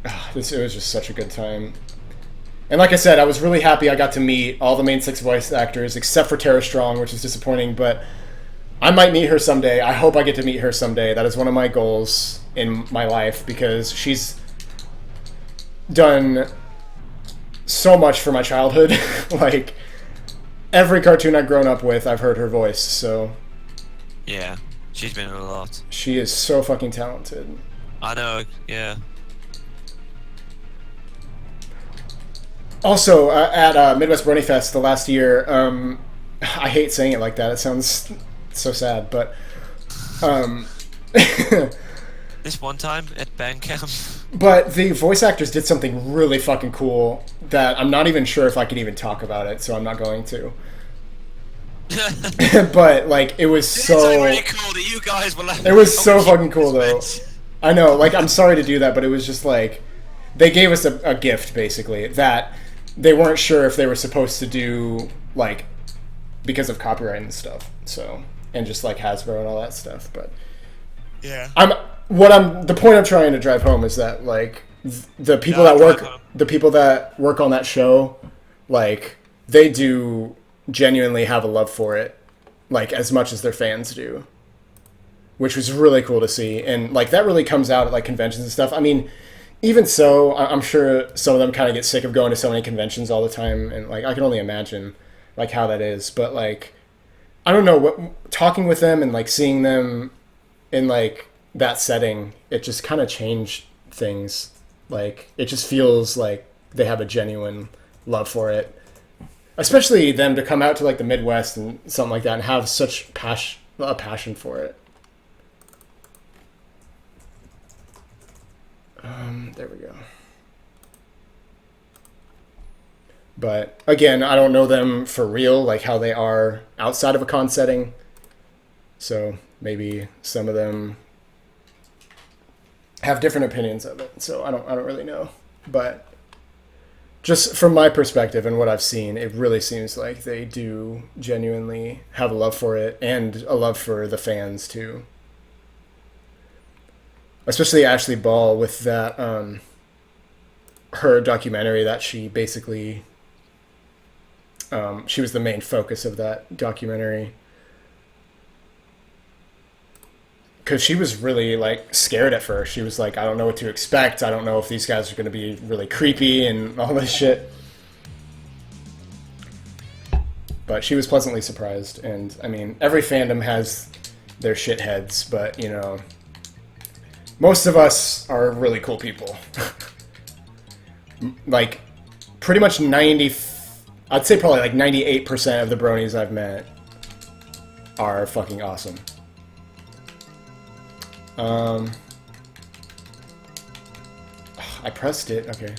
Speaker 1: it was just such a good time. And like I said, I was really happy I got to meet all the main 6 voice actors, except for Tara Strong, which is disappointing, but I might meet her someday. I hope I get to meet her someday. That is one of my goals in my life, because she's done so much for my childhood. Like, every cartoon I've grown up with, I've heard her voice, so...
Speaker 2: Yeah, she's been in a lot.
Speaker 1: She is so fucking talented.
Speaker 2: I know, yeah.
Speaker 1: Also, at Midwest Brony Fest the last year, I hate saying it like that. It sounds so sad, but
Speaker 2: This one time at Bandcamp.
Speaker 1: But the voice actors did something really fucking cool that I'm not even sure if I can even talk about it, so I'm not going to. But like it was
Speaker 2: It's
Speaker 1: so
Speaker 2: really cool that you guys were like.
Speaker 1: it was so
Speaker 2: "Oh,
Speaker 1: fucking cool though.
Speaker 2: this
Speaker 1: I know, like I'm sorry to do that, but it was just like they gave us a gift basically that they weren't sure if they were supposed to do like because of copyright and stuff. So and just like Hasbro and all that stuff, but
Speaker 2: Yeah.
Speaker 1: the point I'm trying to drive home is that like the people
Speaker 2: No,
Speaker 1: that
Speaker 2: drive
Speaker 1: work
Speaker 2: home.
Speaker 1: the people that work on that show, like they do genuinely have a love for it, like as much as their fans do, which was really cool to see. And like that really comes out at like conventions and stuff. I mean, even so, I'm sure some of them kind of get sick of going to so many conventions all the time, and like I can only imagine like how that is. But like I don't know, what talking with them and like seeing them in like that setting, it just kind of changed things. Like it just feels like they have a genuine love for it, especially them to come out to like the Midwest and something like that and have such a passion for it. There we go. But again, I don't know them for real, like how they are outside of a con setting. So maybe some of them have different opinions of it. So I don't really know. But just from my perspective and what I've seen, it really seems like they do genuinely have a love for it and a love for the fans too. Especially Ashley Ball with that her documentary that she basically she was the main focus of that documentary because she was really like scared at first. She was like, I don't know what to expect. I don't know if these guys are going to be really creepy and all this shit. But she was pleasantly surprised. And I mean, every fandom has their shitheads, but you know, most of us are really cool people. Like, pretty much I'd say probably like 98% of the bronies I've met are fucking awesome. I pressed it, okay.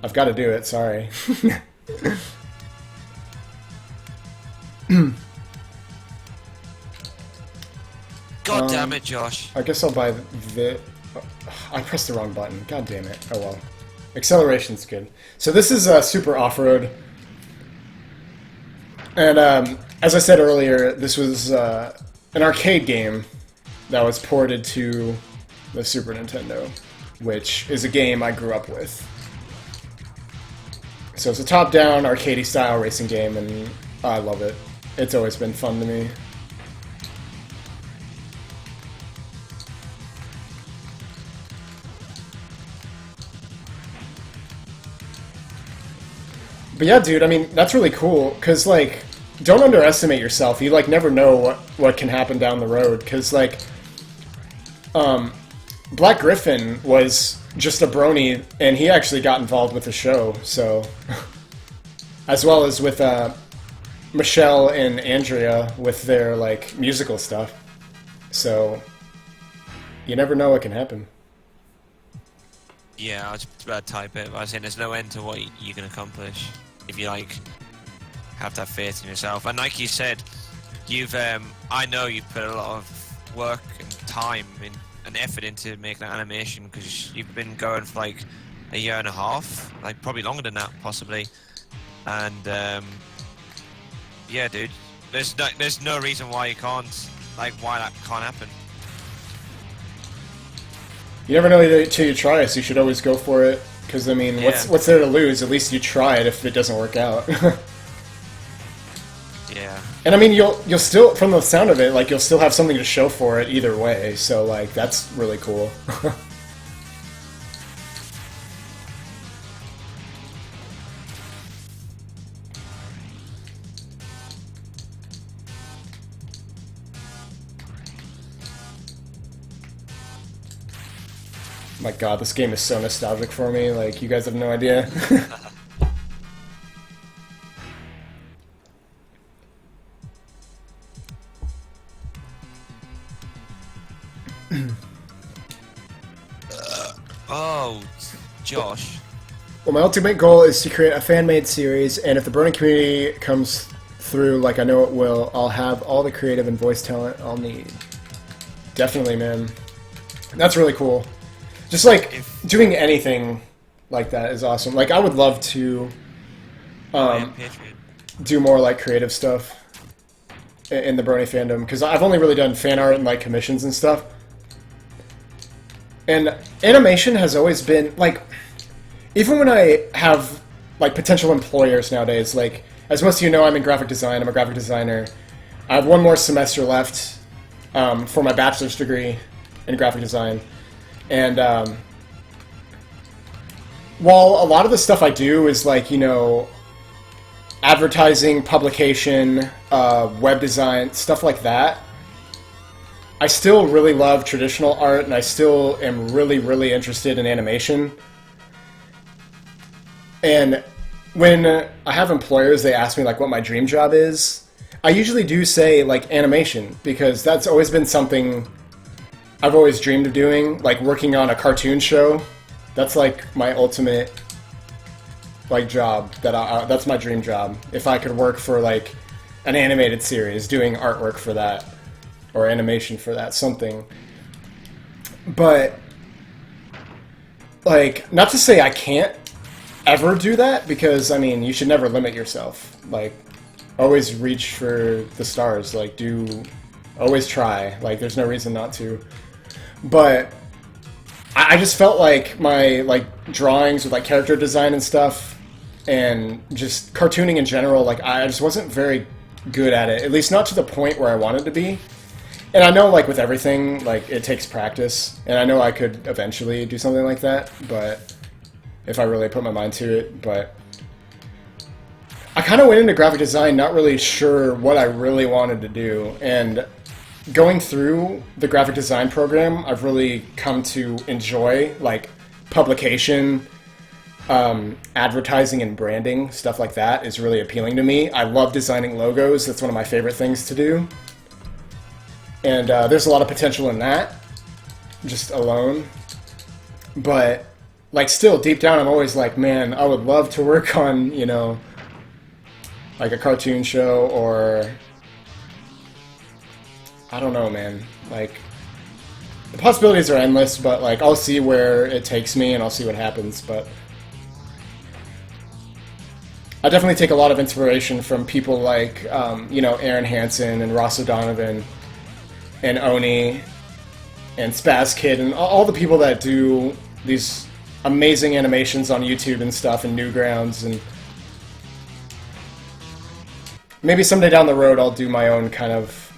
Speaker 1: I've got to do it, sorry.
Speaker 2: God damn it, Josh.
Speaker 1: I guess I'll buy I pressed the wrong button. God damn it. Oh well. Acceleration's good. So this is Super Off-Road. And as I said earlier, this was an arcade game that was ported to the Super Nintendo, which is a game I grew up with. So it's a top-down, arcade-y style racing game, and I love it. It's always been fun to me. But yeah, dude, I mean, that's really cool, because, like, don't underestimate yourself. You, like, never know what can happen down the road, because, like, Black Griffin was just a brony, and he actually got involved with the show, so... as well as with, Michelle and Andrea with their, like, musical stuff. So, you never know what can happen.
Speaker 2: Yeah, I was about to type it, but I was saying there's no end to what you can accomplish if you like have that faith in yourself. And like you said, you've I know you've put a lot of work and time and effort into making that animation because you've been going for like a year and a half, like probably longer than that possibly. And yeah, dude, there's no reason why you can't, like why that can't happen.
Speaker 1: You never know until you try, so you should always go for it. Because, I mean,
Speaker 2: Yeah.
Speaker 1: what's there to lose? At least you try it if it doesn't work out.
Speaker 2: Yeah.
Speaker 1: And I mean, you'll still, from the sound of it, like, you'll still have something to show for it either way. So, like, that's really cool. My god, this game is so nostalgic for me. Like, you guys have no idea.
Speaker 2: Oh, Josh.
Speaker 1: Well, my ultimate goal is to create a fan-made series, and if the Burning community comes through like I know it will, I'll have all the creative and voice talent I'll need. Definitely, man. That's really cool. Just like doing anything like that is awesome. Like I would love to do more like creative stuff in the Brony fandom, because I've only really done fan art and like commissions and stuff. And animation has always been like, even when I have like potential employers nowadays, like as most of you know, I'm in graphic design. I'm a graphic designer. I have one more semester left for my bachelor's degree in graphic design. And while a lot of the stuff I do is like, you know, advertising, publication, web design, stuff like that, I still really love traditional art, and I still am really, really interested in animation. And when I have employers, they ask me like what my dream job is, I usually do say like animation, because that's always been something I've always dreamed of doing, like working on a cartoon show. That's like my ultimate like job, that's my dream job. If I could work for like an animated series, doing artwork for that, or animation for that, something. But like, not to say I can't ever do that, because I mean, you should never limit yourself. Like, always reach for the stars. Like, always try. Like, there's no reason not to. But I just felt like my like drawings with like character design and stuff, and just cartooning in general, like I just wasn't very good at it. At least not to the point where I wanted to be. And I know, like, with everything, like, it takes practice. And I know I could eventually do something like that, but if I really put my mind to it. But I kind of went into graphic design not really sure what I really wanted to do. And going through the graphic design program, I've really come to enjoy, like, publication, advertising and branding, stuff like that is really appealing to me. I love designing logos. That's one of my favorite things to do. And there's a lot of potential in that, just alone. But, like, still, deep down, I'm always like, man, I would love to work on, you know, like a cartoon show, or I don't know, man. Like, the possibilities are endless, but, like, I'll see where it takes me, and I'll see what happens. But I definitely take a lot of inspiration from people like, you know, Aaron Hansen and Ross O'Donovan, and Oni, and Spaz Kid, and all the people that do these amazing animations on YouTube and stuff, and Newgrounds, and maybe someday down the road I'll do my own kind of,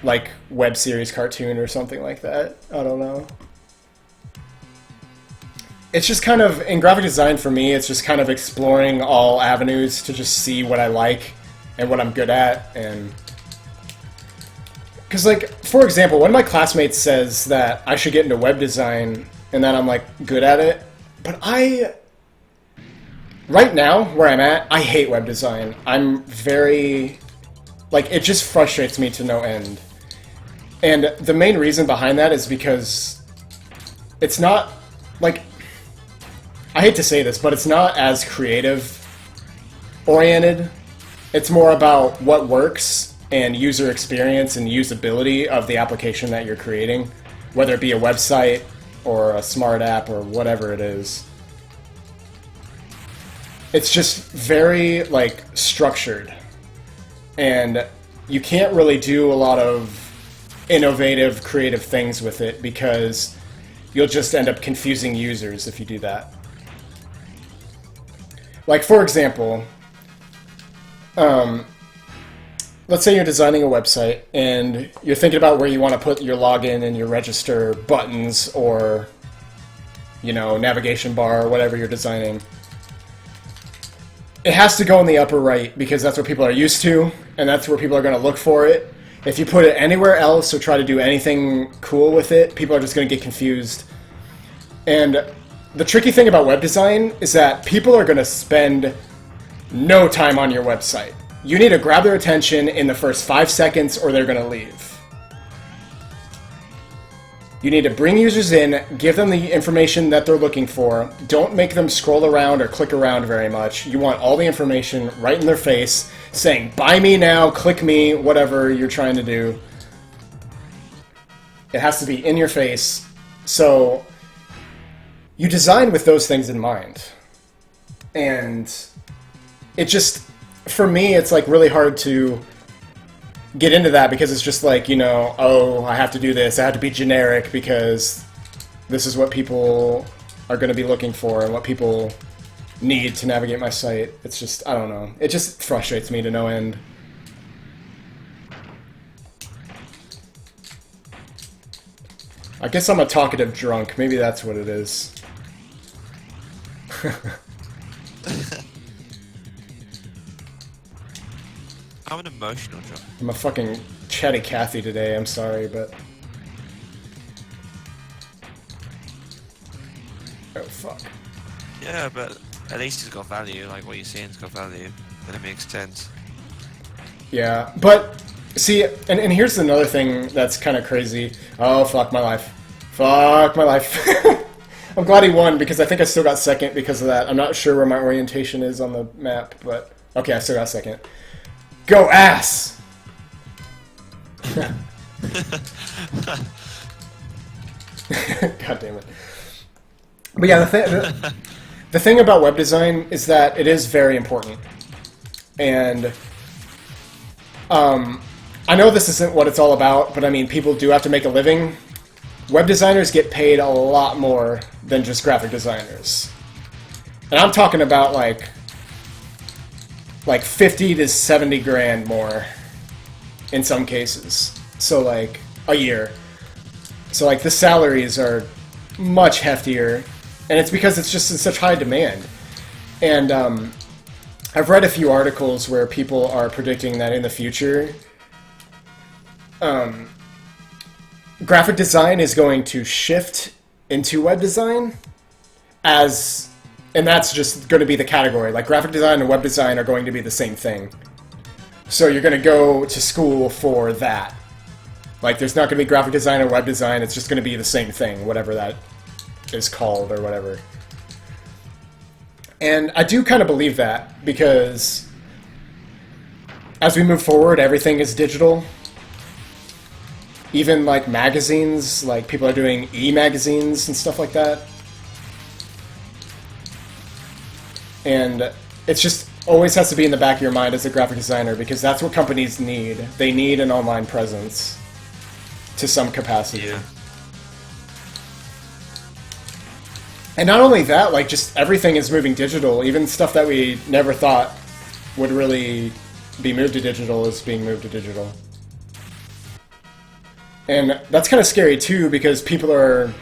Speaker 1: like, web series cartoon or something like that. I don't know. It's just kind of, in graphic design for me, it's just kind of exploring all avenues to just see what I like and what I'm good at, and because, like, for example, one of my classmates says that I should get into web design and that I'm, like, good at it. But right now, where I'm at, I hate web design. I'm very, like, it just frustrates me to no end. And the main reason behind that is because it's not, like, I hate to say this, but it's not as creative-oriented. It's more about what works and user experience and usability of the application that you're creating, whether it be a website or a smart app or whatever it is. It's just very, like, structured, and you can't really do a lot of innovative, creative things with it, because you'll just end up confusing users if you do that. Like, for example, let's say you're designing a website and you're thinking about where you want to put your login and your register buttons, or, you know, navigation bar, or whatever you're designing. It has to go in the upper right, because that's what people are used to, and that's where people are going to look for it. If you put it anywhere else or try to do anything cool with it, people are just going to get confused. And the tricky thing about web design is that people are going to spend no time on your website. You need to grab their attention in the first 5 seconds, or they're going to leave. You need to bring users in, give them the information that they're looking for. Don't make them scroll around or click around very much. You want all the information right in their face, saying, buy me now, click me, whatever you're trying to do. It has to be in your face. So you design with those things in mind. And it just, for me, it's like really hard to get into that because it's just like, you know, oh, I have to do this, I have to be generic because this is what people are going to be looking for and what people need to navigate my site. It's just, I don't know. It just frustrates me to no end. I guess I'm a talkative drunk. Maybe that's what it is.
Speaker 2: I'm an emotional drunk.
Speaker 1: I'm a fucking chatty Cathy today, I'm sorry, but... Oh, fuck.
Speaker 2: Yeah, but at least it's got value. Like what you're saying's got value, and it makes sense.
Speaker 1: Yeah, but, see, and here's another thing that's kind of crazy. Oh, fuck my life. Fuck my life. I'm glad he won, because I think I still got second because of that. I'm not sure where my orientation is on the map, but... Okay, I still got second. Go ass! God damn it. But yeah, the thing about web design is that it is very important. And I know this isn't what it's all about, but I mean, people do have to make a living. Web designers get paid a lot more than just graphic designers. And I'm talking about like 50 to 70 grand more in some cases. So like a year. So like the salaries are much heftier, and it's because it's just in such high demand. And I've read a few articles where people are predicting that in the future graphic design is going to shift into web design and that's just going to be the category. Like, graphic design and web design are going to be the same thing. So you're going to go to school for that. Like, there's not going to be graphic design or web design. It's just going to be the same thing, whatever that is called or whatever. And I do kind of believe that, because as we move forward, everything is digital. Even, like, magazines, like, people are doing e-magazines and stuff like that. And it's just always has to be in the back of your mind as a graphic designer, because that's what companies need. They need an online presence to some capacity.
Speaker 2: Yeah.
Speaker 1: And not only that, like, just everything is moving digital. Even stuff that we never thought would really be moved to digital is being moved to digital. And that's kind of scary too, because people are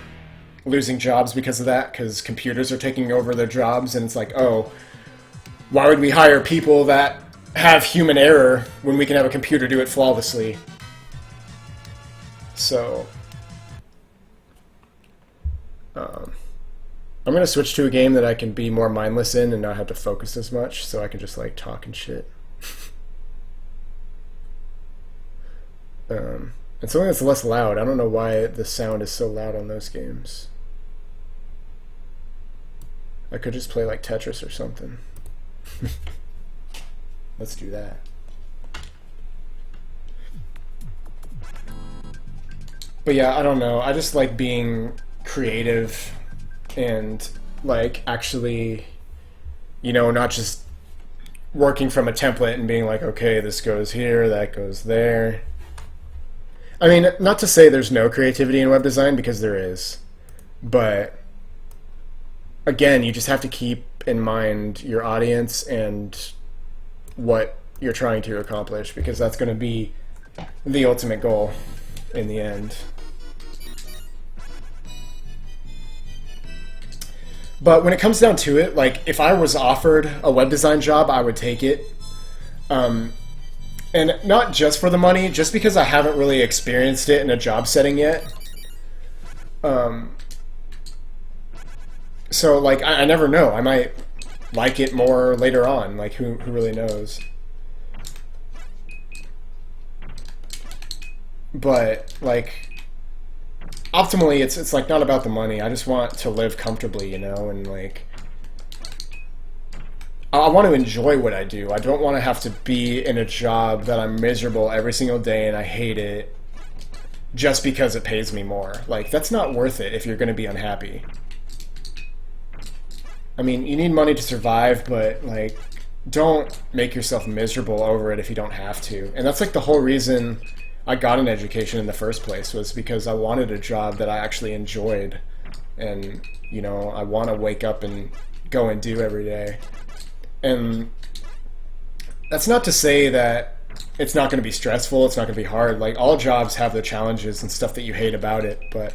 Speaker 1: losing jobs because of that, because computers are taking over their jobs, and it's like, oh, why would we hire people that have human error when we can have a computer do it flawlessly? So I'm going to switch to a game that I can be more mindless in and not have to focus as much, so I can just like talk and shit. And something that's less loud. I don't know why the sound is so loud on those games. I could just play like Tetris or something. Let's do that. But yeah, I don't know. I just like being creative and like actually, you know, not just working from a template and being like, okay, this goes here, that goes there. I mean, not to say there's no creativity in web design, because there is. But again, you just have to keep in mind your audience and what you're trying to accomplish, because that's going to be the ultimate goal in the end. But when it comes down to it, like, if I was offered a web design job, I would take it. And not just for the money, just because I haven't really experienced it in a job setting yet. So, like, I never know. I might like it more later on. Like, who really knows? But, like, optimally, it's like not about the money. I just want to live comfortably, you know, and like I want to enjoy what I do. I don't want to have to be in a job that I'm miserable every single day and I hate it just because it pays me more. Like, that's not worth it if you're going to be unhappy. I mean, you need money to survive, but like, don't make yourself miserable over it if you don't have to. And that's like the whole reason I got an education in the first place, was because I wanted a job that I actually enjoyed. And, you know, I want to wake up and go and do every day. And that's not to say that it's not going to be stressful, it's not going to be hard. Like, all jobs have their challenges and stuff that you hate about it, but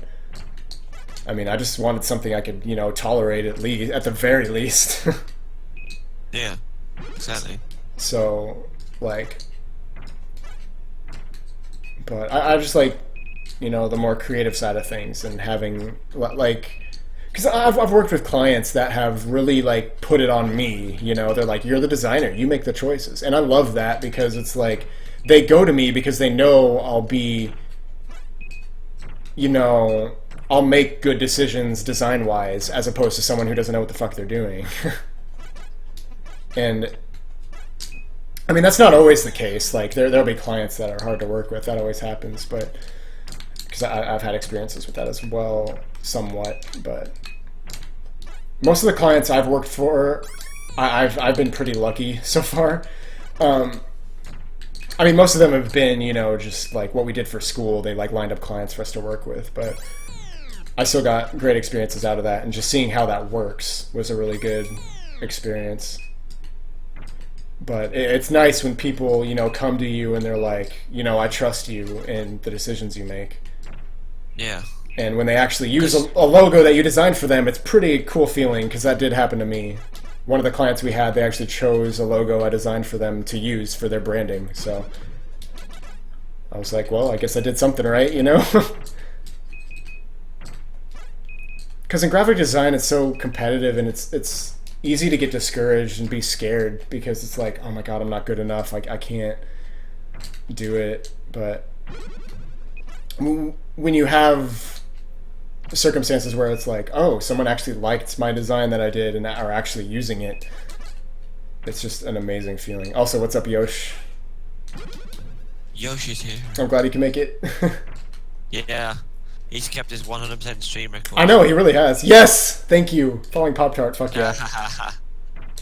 Speaker 1: I mean, I just wanted something I could, you know, tolerate at the very least.
Speaker 2: Yeah, exactly.
Speaker 1: So, like, but I just like, you know, the more creative side of things, and having, like, because I've worked with clients that have really, like, put it on me, you know, they're like, you're the designer, you make the choices. And I love that, because it's like, they go to me because they know I'll be, you know, I'll make good decisions design-wise, as opposed to someone who doesn't know what the fuck they're doing. And I mean, that's not always the case. Like, there'll be clients that are hard to work with. That always happens, but because I've had experiences with that as well, somewhat. But most of the clients I've worked for, I've been pretty lucky so far. I mean, most of them have been, you know, just like what we did for school. They like lined up clients for us to work with, but I still got great experiences out of that, and just seeing how that works was a really good experience. But it's nice when people, you know, come to you and they're like, you know, I trust you in the decisions you make.
Speaker 2: Yeah.
Speaker 1: And when they actually use a logo that you designed for them, it's pretty cool feeling, because that did happen to me. One of the clients we had, they actually chose a logo I designed for them to use for their branding. So I was like, well, I guess I did something right, you know? Because in graphic design, it's so competitive, and it's easy to get discouraged and be scared, because it's like, oh my god, I'm not good enough, like, I can't do it. But when you have circumstances where it's like, oh, someone actually liked my design that I did and are actually using it, it's just an amazing feeling. Also, what's up, Yosh?
Speaker 2: Yoshi's here.
Speaker 1: I'm glad he can make it.
Speaker 2: Yeah. He's kept his 100% stream record.
Speaker 1: I know, he really has. Yes! Thank you. Following Pop-Tart, fuck yeah.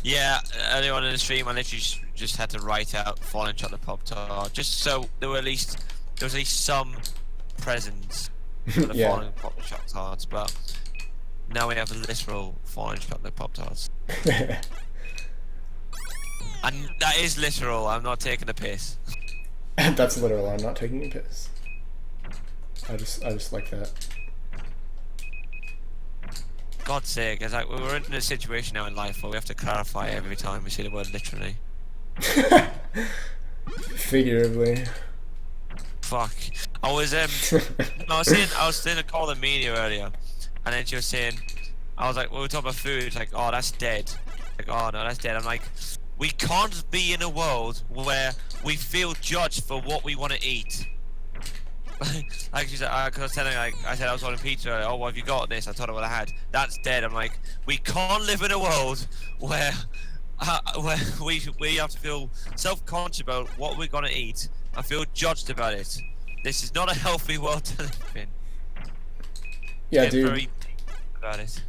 Speaker 2: Yeah, earlier on in the stream, I literally just had to write out Fallen Chocolate Pop-Tart, just so there was at least some presents for the
Speaker 1: Yeah.
Speaker 2: Fallen Pop-Tarts, but now we have literal Fallen Chocolate Pop-Tarts. And that is literal, I'm not taking a piss.
Speaker 1: That's literal, I'm not taking a piss. I just like that.
Speaker 2: God's sake, it's like we're in a situation now in life where we have to clarify every time we say the word literally.
Speaker 1: Figuratively.
Speaker 2: Fuck. I was saying a call the media earlier, and then she was saying, I was like, we were talking about food, like, oh, that's dead. Like, oh no, that's dead. I'm like, we can't be in a world where we feel judged for what we want to eat. Like she said, cause I was telling her, like, I said I was ordering pizza earlier. Oh, what have you got this? I told her what I had. That's dead. I'm like, we can't live in a world where we have to feel self-conscious about what we're gonna eat and feel judged about it. This is not a healthy world to live in.
Speaker 1: Yeah,
Speaker 2: Get
Speaker 1: dude.
Speaker 2: very about it.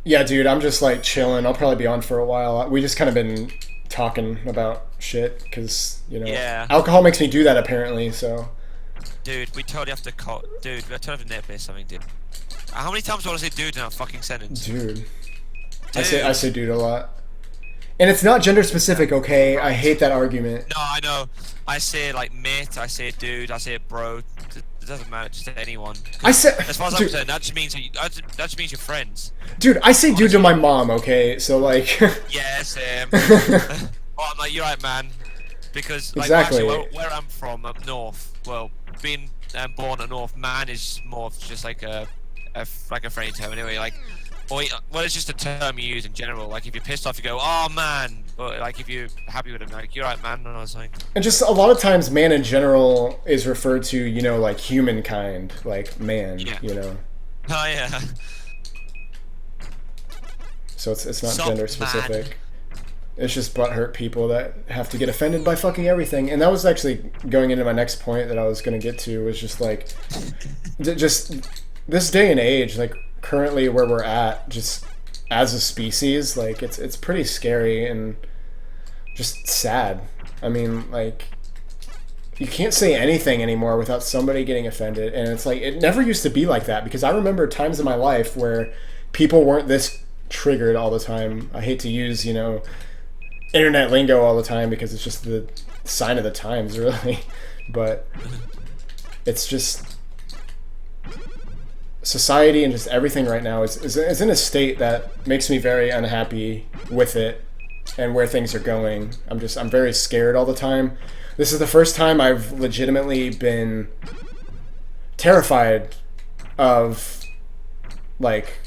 Speaker 1: Yeah, dude, I'm just like chilling. I'll probably be on for a while. We just kind of been talking about shit, because, you know,
Speaker 2: Yeah.
Speaker 1: alcohol makes me do that apparently, so.
Speaker 2: Dude, we totally have to call. Dude, we totally have to nitpick something, dude. How many times do I want to say dude in a fucking sentence?
Speaker 1: Dude. I say dude a lot. And it's not gender specific, okay? I hate that argument.
Speaker 2: No, I know. I say like mate, I say dude, I say bro. It doesn't matter, just anyone.
Speaker 1: I say,
Speaker 2: As far as I'm
Speaker 1: dude,
Speaker 2: concerned, that just means that just means you're friends.
Speaker 1: dude, I say dude to my mom, okay? So like.
Speaker 2: Yeah, same. Oh, I'm like, you're right, man. Because like
Speaker 1: Exactly.
Speaker 2: actually, where I'm from, up north. Well, being born up north, man is more of just like a friendly term. Anyway, like Or well, it's just a term you use in general. Like if you're pissed off, you go, "Oh man," but like if you're happy with him, like "You're right, man," or something.
Speaker 1: And just a lot of times, man in general is referred to, like humankind, like man,
Speaker 2: Yeah. Oh yeah.
Speaker 1: So it's not
Speaker 2: Sup,
Speaker 1: gender specific. It's just butthurt people that have to get offended by fucking everything. And that was actually going into my next point that I was going to get to, was just like, just this day and age, like currently where we're at, just as a species, like it's pretty scary and just sad. I mean, like, you can't say anything anymore without somebody getting offended. And it's like, it never used to be like that, because I remember times in my life where people weren't this triggered all the time. I hate to use, internet lingo all the time because it's just the sign of the times, really. But it's just society and just everything right now is in a state that makes me very unhappy with it and where things are going. I'm very scared all the time. This is the first time I've legitimately been terrified of, like,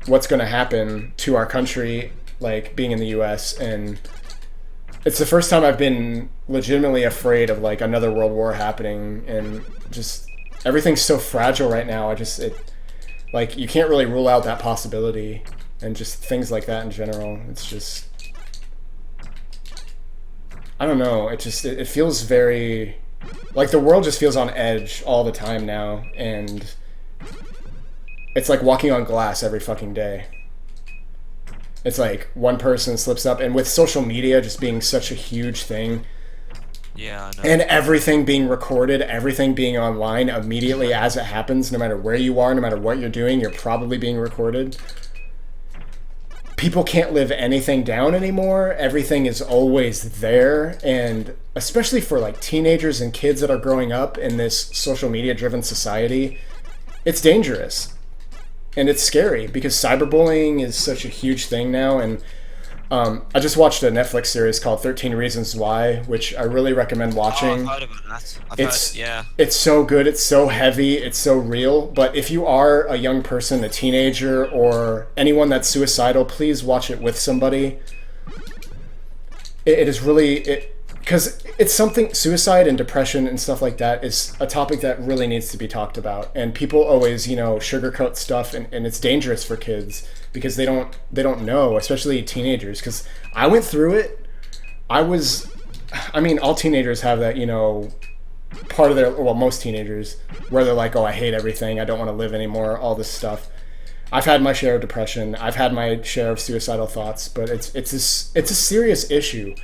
Speaker 1: what's going to happen to our country, like being in the US. And it's the first time I've been legitimately afraid of like another world war happening, and just everything's so fragile right now. Like, you can't really rule out that possibility, and just things like that in general. It's just, I don't know. It feels very, like the world just feels on edge all the time now, and it's like walking on glass every fucking day. It's like one person slips up, and with social media just being such a huge thing,
Speaker 2: Yeah, I know.
Speaker 1: and everything being recorded, everything being online immediately as it happens, no matter where you are, no matter what you're doing, you're probably being recorded. People can't live anything down anymore. Everything is always there, and especially for like teenagers and kids that are growing up in this social media driven society, it's dangerous. And it's scary because cyberbullying is such a huge thing now. And I just watched a Netflix series called 13 Reasons Why, which I really recommend
Speaker 2: Oh,
Speaker 1: watching.
Speaker 2: I've heard about that. Yeah.
Speaker 1: It's so good, it's so heavy, it's so real. But if you are a young person, a teenager, or anyone that's suicidal, please watch it with somebody. It is really, because it's something, suicide and depression and stuff like that is a topic that really needs to be talked about. And people always, sugarcoat stuff, and it's dangerous for kids because they don't know, especially teenagers. Because I went through it. All teenagers have that, part of their, well, most teenagers, where they're like, oh, I hate everything, I don't want to live anymore, all this stuff. I've had my share of depression. I've had my share of suicidal thoughts, but it's a serious issue.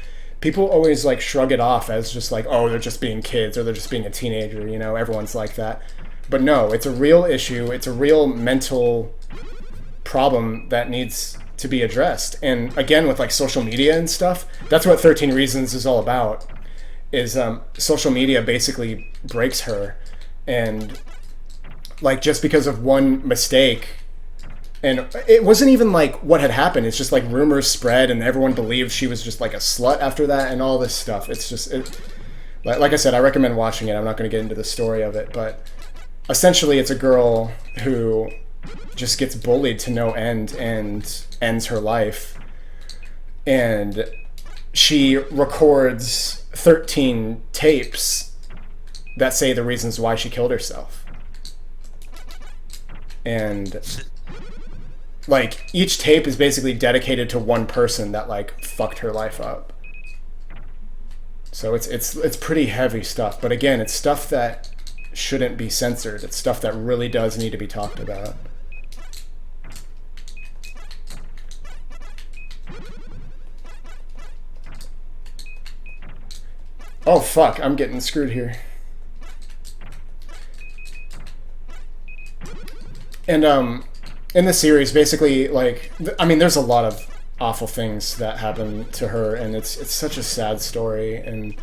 Speaker 1: People always like shrug it off as just like, oh, they're just being kids, or they're just being a teenager, everyone's like that. But no, it's a real issue. It's a real mental problem that needs to be addressed. And again, with like social media and stuff, that's what 13 Reasons is all about. Is social media basically breaks her, and like just because of one mistake. And it wasn't even like what had happened. It's just like rumors spread, and everyone believed she was just like a slut after that, and all this stuff. It's just, like I said, I recommend watching it. I'm not going to get into the story of it, but essentially it's a girl who just gets bullied to no end and ends her life. And she records 13 tapes that say the reasons why she killed herself. And like each tape is basically dedicated to one person that like fucked her life up. So it's pretty heavy stuff, but again, it's stuff that shouldn't be censored. It's stuff that really does need to be talked about. Oh fuck, I'm getting screwed here. And in the series, basically, like, there's a lot of awful things that happen to her, and it's such a sad story.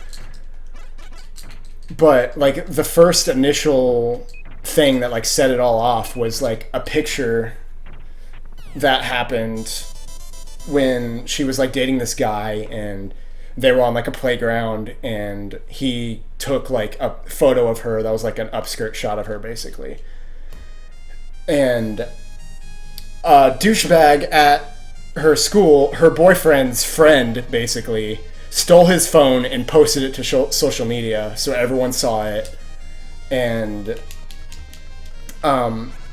Speaker 1: But like the first initial thing that like set it all off was like a picture that happened when she was like dating this guy, and they were on like a playground, and he took like a photo of her that was like an upskirt shot of her basically. And a douchebag at her school, her boyfriend's friend, basically, stole his phone and posted it to social media, so everyone saw it, and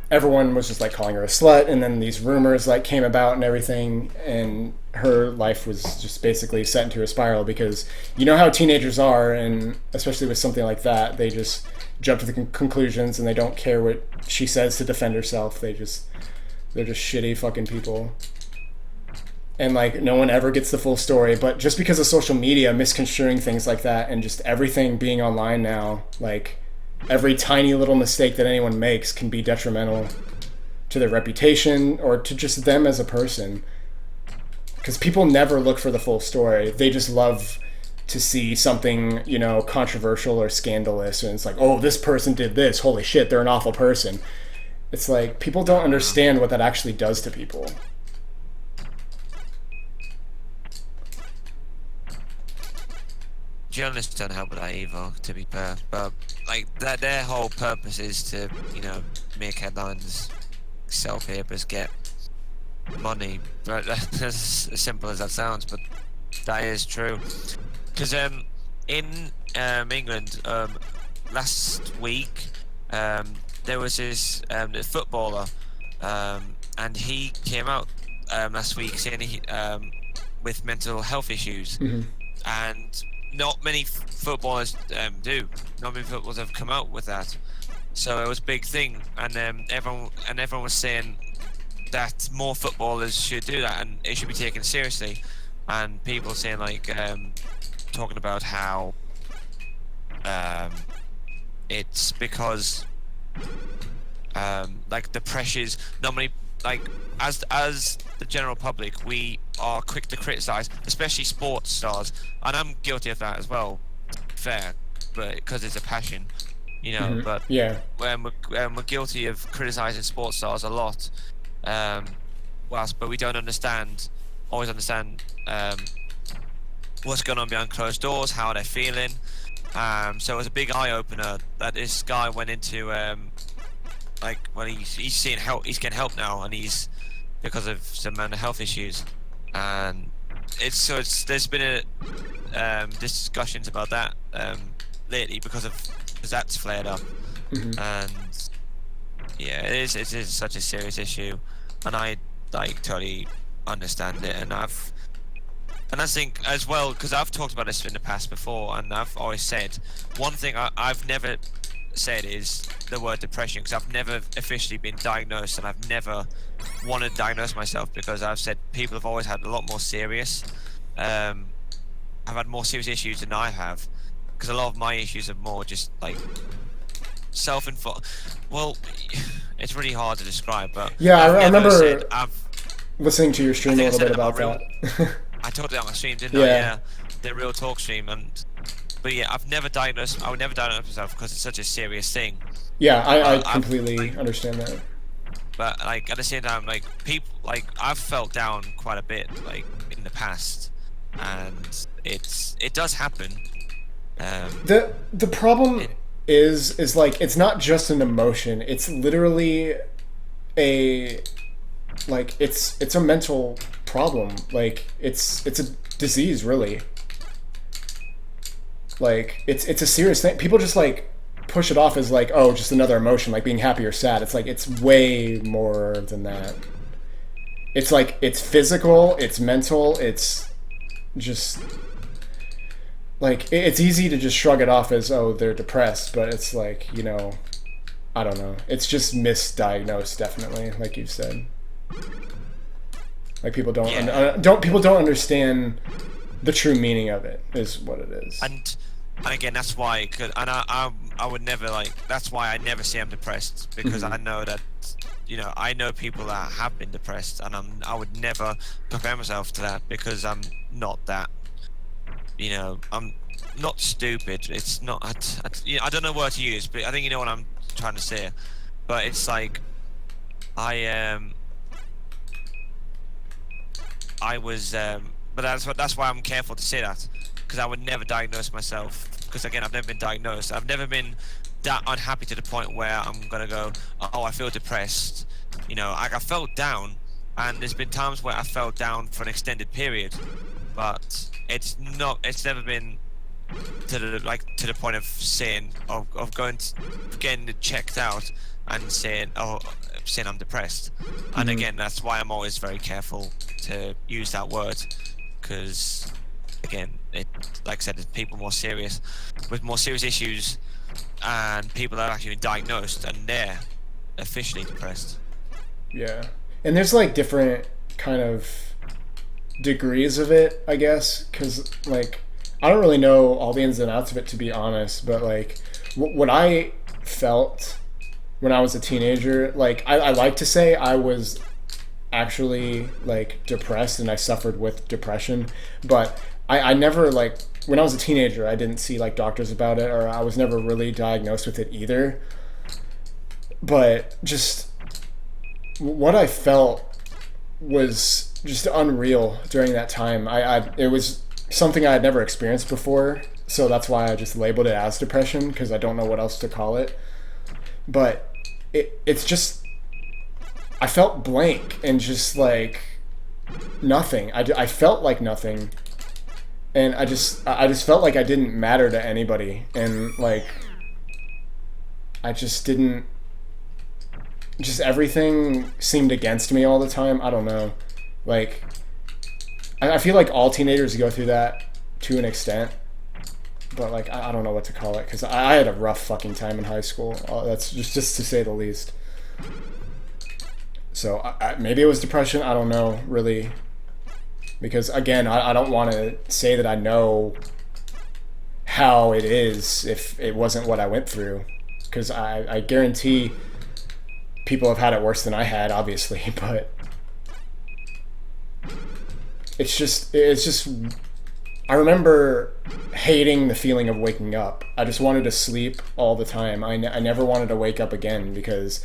Speaker 1: everyone was just like calling her a slut, and then these rumors like came about and everything, and her life was just basically set into a spiral because you know how teenagers are, and especially with something like that, they just jump to the conclusions and they don't care what she says to defend herself. They're just shitty fucking people. And like no one ever gets the full story, but just because of social media misconstruing things like that and just everything being online now, like every tiny little mistake that anyone makes can be detrimental to their reputation or to just them as a person. Because people never look for the full story. They just love to see something, you know, controversial or scandalous, and it's like, oh, this person did this, holy shit, they're an awful person. It's like people don't understand what that actually does to people.
Speaker 2: Journalists don't help with that either, to be fair. But like their whole purpose is to, you know, make headlines, sell papers, get money. Right? That's as simple as that sounds, but that is true. Because in England last week there was this footballer, and he came out last week saying he with mental health issues, and not many footballers do. Not many footballers have come out with that, so it was a big thing, and everyone was saying that more footballers should do that and it should be taken seriously, and people saying like talking about how it's because like the pressures normally, like as the general public, we are quick to criticize, especially sports stars, and I'm guilty of that as well, fair, but because it's a passion, you know. But
Speaker 1: yeah,
Speaker 2: when we're guilty of criticizing sports stars a lot, but we don't always understand what's going on behind closed doors, how they're feeling. So it was a big eye opener that this guy went into he's seeing help, he's getting help now, and he's because of some mental health issues, and there's been discussions about that lately because that's flared up, and yeah, it is such a serious issue, and I like totally understand it, and I think as well, because I've talked about this in the past before, and I've always said one thing I've never said is the word depression, because I've never officially been diagnosed, and I've never wanted to diagnose myself, because I've said people have always had a lot more serious I've had more serious issues than I have, because a lot of my issues are more just like self-inflicted. Well, it's really hard to describe, but
Speaker 1: yeah, I remember
Speaker 2: I've
Speaker 1: listening to your stream a little bit about that.
Speaker 2: I told it on my stream, didn't I? Yeah, the Real Talk stream, but yeah, I would never diagnose myself because it's such a serious thing.
Speaker 1: Yeah, I completely understand that.
Speaker 2: But like at the same time, like people, like I've felt down quite a bit, like in the past, and it does happen.
Speaker 1: The problem is like it's not just an emotion; it's literally it's a mental problem. Like it's a disease, really. Like it's a serious thing. People just like push it off as like, oh, just another emotion, like being happy or sad. It's like it's way more than that. It's like it's physical, it's mental, it's just like it's easy to just shrug it off as, oh, they're depressed, but it's like, you know, I don't know. It's just misdiagnosed, definitely, like you've said. Like people don't understand the true meaning of it, is what it is.
Speaker 2: And again, that's why, I would never that's why I never say I'm depressed, because I know that, you know, I know people that have been depressed, and I would never compare myself to that, because I'm not that, you know, I'm not stupid. It's not, I don't know what to use, but I think you know what I'm trying to say. But it's like, I was, but that's why I'm careful to say that, because I would never diagnose myself, because again, I've never been diagnosed. I've never been that unhappy to the point where I'm gonna go, oh, I feel depressed. You know, I felt down, and there's been times where I felt down for an extended period, but it's never been to the point of saying of getting it checked out and saying I'm depressed. And again, that's why I'm always very careful to use that word, because again, like I said, there's people with more serious issues, and people that are actually diagnosed and they're officially depressed.
Speaker 1: Yeah. And there's like different kind of degrees of it, I guess, because like I don't really know all the ins and outs of it, to be honest, but like what I felt when I was a teenager, like I like to say I was actually like depressed and I suffered with depression, but I never, like, when I was a teenager, I didn't see like doctors about it, or I was never really diagnosed with it either. But just what I felt was just unreal during that time. It was something I had never experienced before, so that's why I just labeled it as depression, because I don't know what else to call it. But it's just, I felt blank and just like nothing. I felt like nothing, and I just felt like I didn't matter to anybody, and like I just didn't. Just everything seemed against me all the time. I don't know. Like, I feel like all teenagers go through that to an extent, but like I don't know what to call it, because I had a rough fucking time in high school. That's just to say the least. So maybe it was depression. I don't know really, because again, I don't want to say that I know how it is if it wasn't what I went through, because I guarantee people have had it worse than I had, obviously, but it's just I remember hating the feeling of waking up. I just wanted to sleep all the time. I never wanted to wake up again, because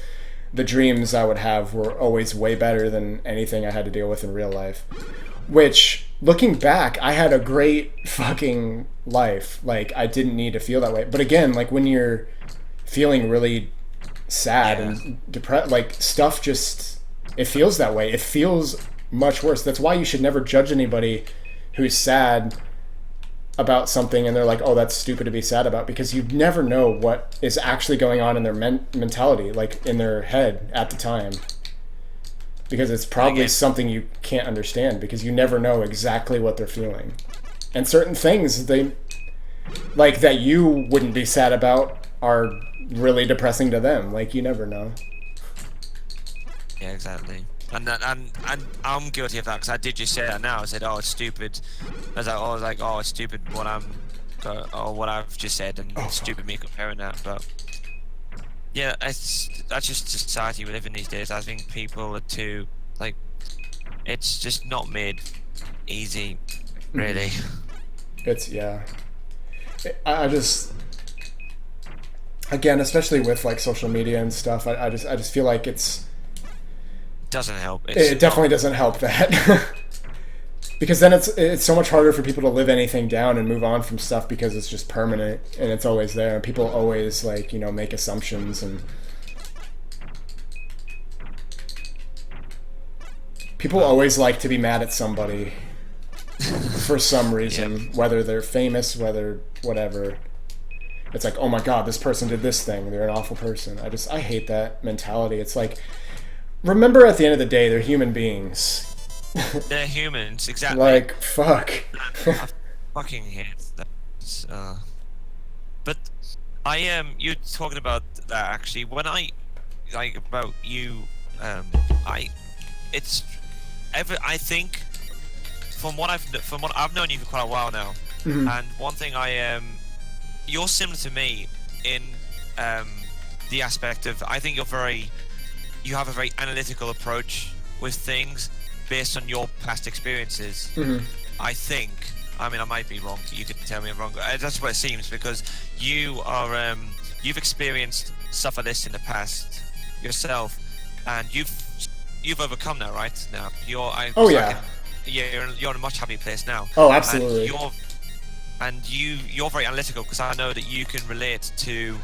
Speaker 1: the dreams I would have were always way better than anything I had to deal with in real life. Which, looking back, I had a great fucking life. Like, I didn't need to feel that way. But again, like, when you're feeling really sad and depressed, like, stuff just, it feels that way. It feels much worse. That's why you should never judge anybody who's sad about something and they're like, oh, that's stupid to be sad about, because you never know what is actually going on in their mentality, like in their head at the time, because it's probably something you can't understand, because you never know exactly what they're feeling. And certain things they like that you wouldn't be sad about are really depressing to them. Like, you never know.
Speaker 2: Yeah, exactly. And I'm guilty of that, because I did just say that now. I said, oh, it's stupid. I was like, oh, it's stupid what I've just said, and it's stupid me comparing that. But yeah, that's just society we live in these days. I think people are too, like, it's just not made easy, really.
Speaker 1: It's, yeah. I just, again, especially with like social media and stuff, I just feel like it
Speaker 2: doesn't help.
Speaker 1: It definitely doesn't help that. Because then it's so much harder for people to live anything down and move on from stuff, because it's just permanent and it's always there, and people always, like, you know, make assumptions, and people always like to be mad at somebody for some reason, whether they're famous, whether whatever. It's like, oh my god, this person did this thing, they're an awful person. I hate that mentality. It's like, remember, at the end of the day, they're human beings.
Speaker 2: They're humans, exactly.
Speaker 1: Like, fuck.
Speaker 2: I fucking hate that. But I am. You talking about that actually? When I like about you, I think from what I've known you for quite a while now, and one thing you're similar to me in the aspect of, I think you have a very analytical approach with things based on your past experiences. I think, I mean, I might be wrong, you could tell me I'm wrong, but that's what it seems, because you are you've experienced stuff like this in the past yourself, and you've overcome that, right? Now you're you're in a much happier place now.
Speaker 1: Oh, absolutely.
Speaker 2: And you're very analytical, because I know that you can relate to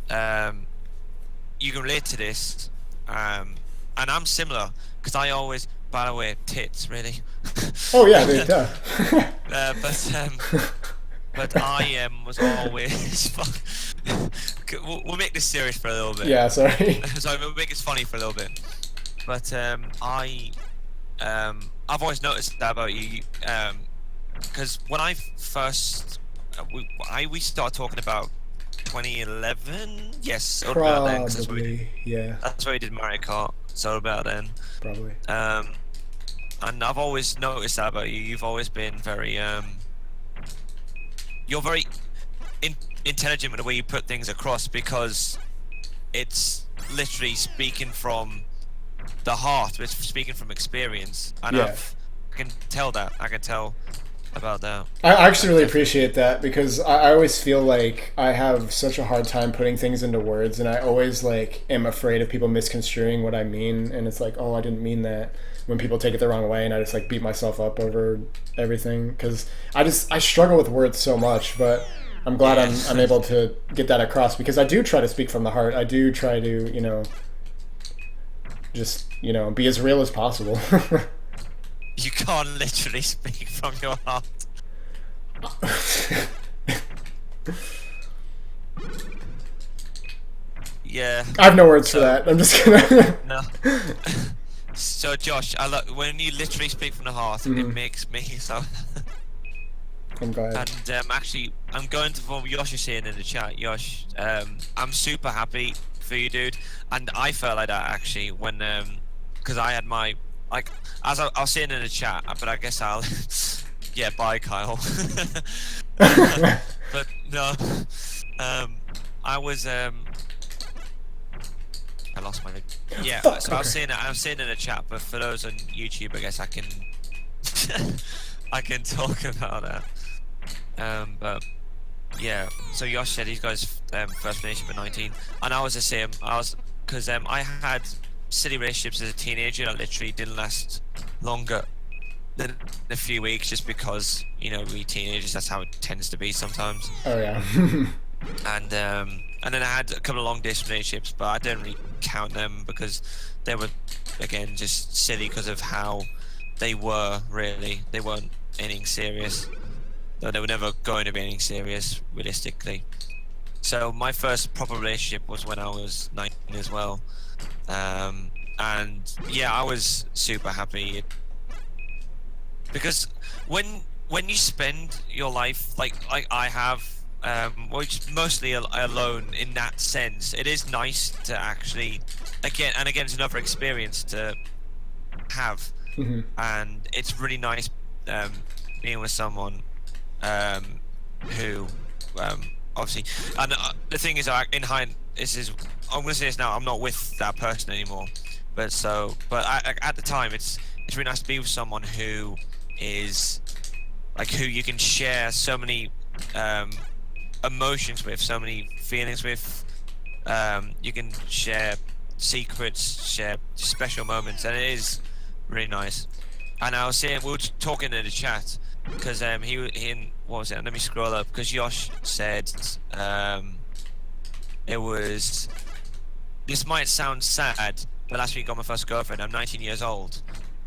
Speaker 2: you can relate to this, and I'm similar because I always, by the way, tits really.
Speaker 1: Oh yeah, duh.
Speaker 2: But I was always. We'll make this serious for a little bit.
Speaker 1: Yeah, sorry.
Speaker 2: So we'll make this funny for a little bit. But I've always noticed that about you, because when I first we started talking about 2011, yes, about then, 'cause
Speaker 1: Probably, yeah,
Speaker 2: that's where we did Mario Kart. So about then,
Speaker 1: probably.
Speaker 2: and I've always noticed that about you. You've always been very you're very intelligent with the way you put things across, because it's literally speaking from the heart. It's speaking from experience, and
Speaker 1: Yeah.
Speaker 2: I can tell that. I can tell about that.
Speaker 1: I actually really appreciate that, because I always feel like I have such a hard time putting things into words, and I always like am afraid of people misconstruing what I mean, and it's like, oh, I didn't mean that, when people take it the wrong way, and I just like beat myself up over everything, because I struggle with words so much. But I'm glad I'm able to get that across, because I do try to speak from the heart. I do try to, just, be as real as possible.
Speaker 2: You can't literally speak from your heart. Yeah.
Speaker 1: I have no words for that. I'm just gonna.
Speaker 2: No. So Josh, when you literally speak from the heart, it makes me so.
Speaker 1: I'm glad.
Speaker 2: And actually, I'm going to what Yosh is saying in the chat. Yosh, I'm super happy for you, dude. And I felt like that actually when, because I had my, like, as I was saying in the chat, but I guess I'll, yeah, bye, Kyle. But no, I was, I lost my, yeah.
Speaker 1: Fuck,
Speaker 2: so
Speaker 1: okay.
Speaker 2: I was saying in the chat, but for those on YouTube, I guess I can, I can talk about that. But yeah, so Yosh said he's got his first relationship at 19, and I was the same. Because I had silly relationships as a teenager that literally didn't last longer than a few weeks, just because we teenagers, that's how it tends to be sometimes.
Speaker 1: Oh yeah.
Speaker 2: And then I had a couple of long distance relationships, but I don't really count them because they were, again, just silly because of how they were. Really, they weren't anything serious. Though they were never going to be anything serious, realistically. So my first proper relationship was when I was 19 as well, and yeah, I was super happy, because when you spend your life like I have, which mostly alone in that sense, it is nice to actually, again it's another experience to have, and it's really nice being with someone who obviously, and the thing is, in hindsight, I'm gonna say this now, I'm not with that person anymore, but at the time it's really nice to be with someone who is like, who you can share so many emotions with, so many feelings with. You can share secrets, share special moments, and it is really nice. And I was saying, we were talking in the chat, because what was it? Let me scroll up, because Yosh said it was, this might sound sad, but last week I got my first girlfriend. I'm 19 years old,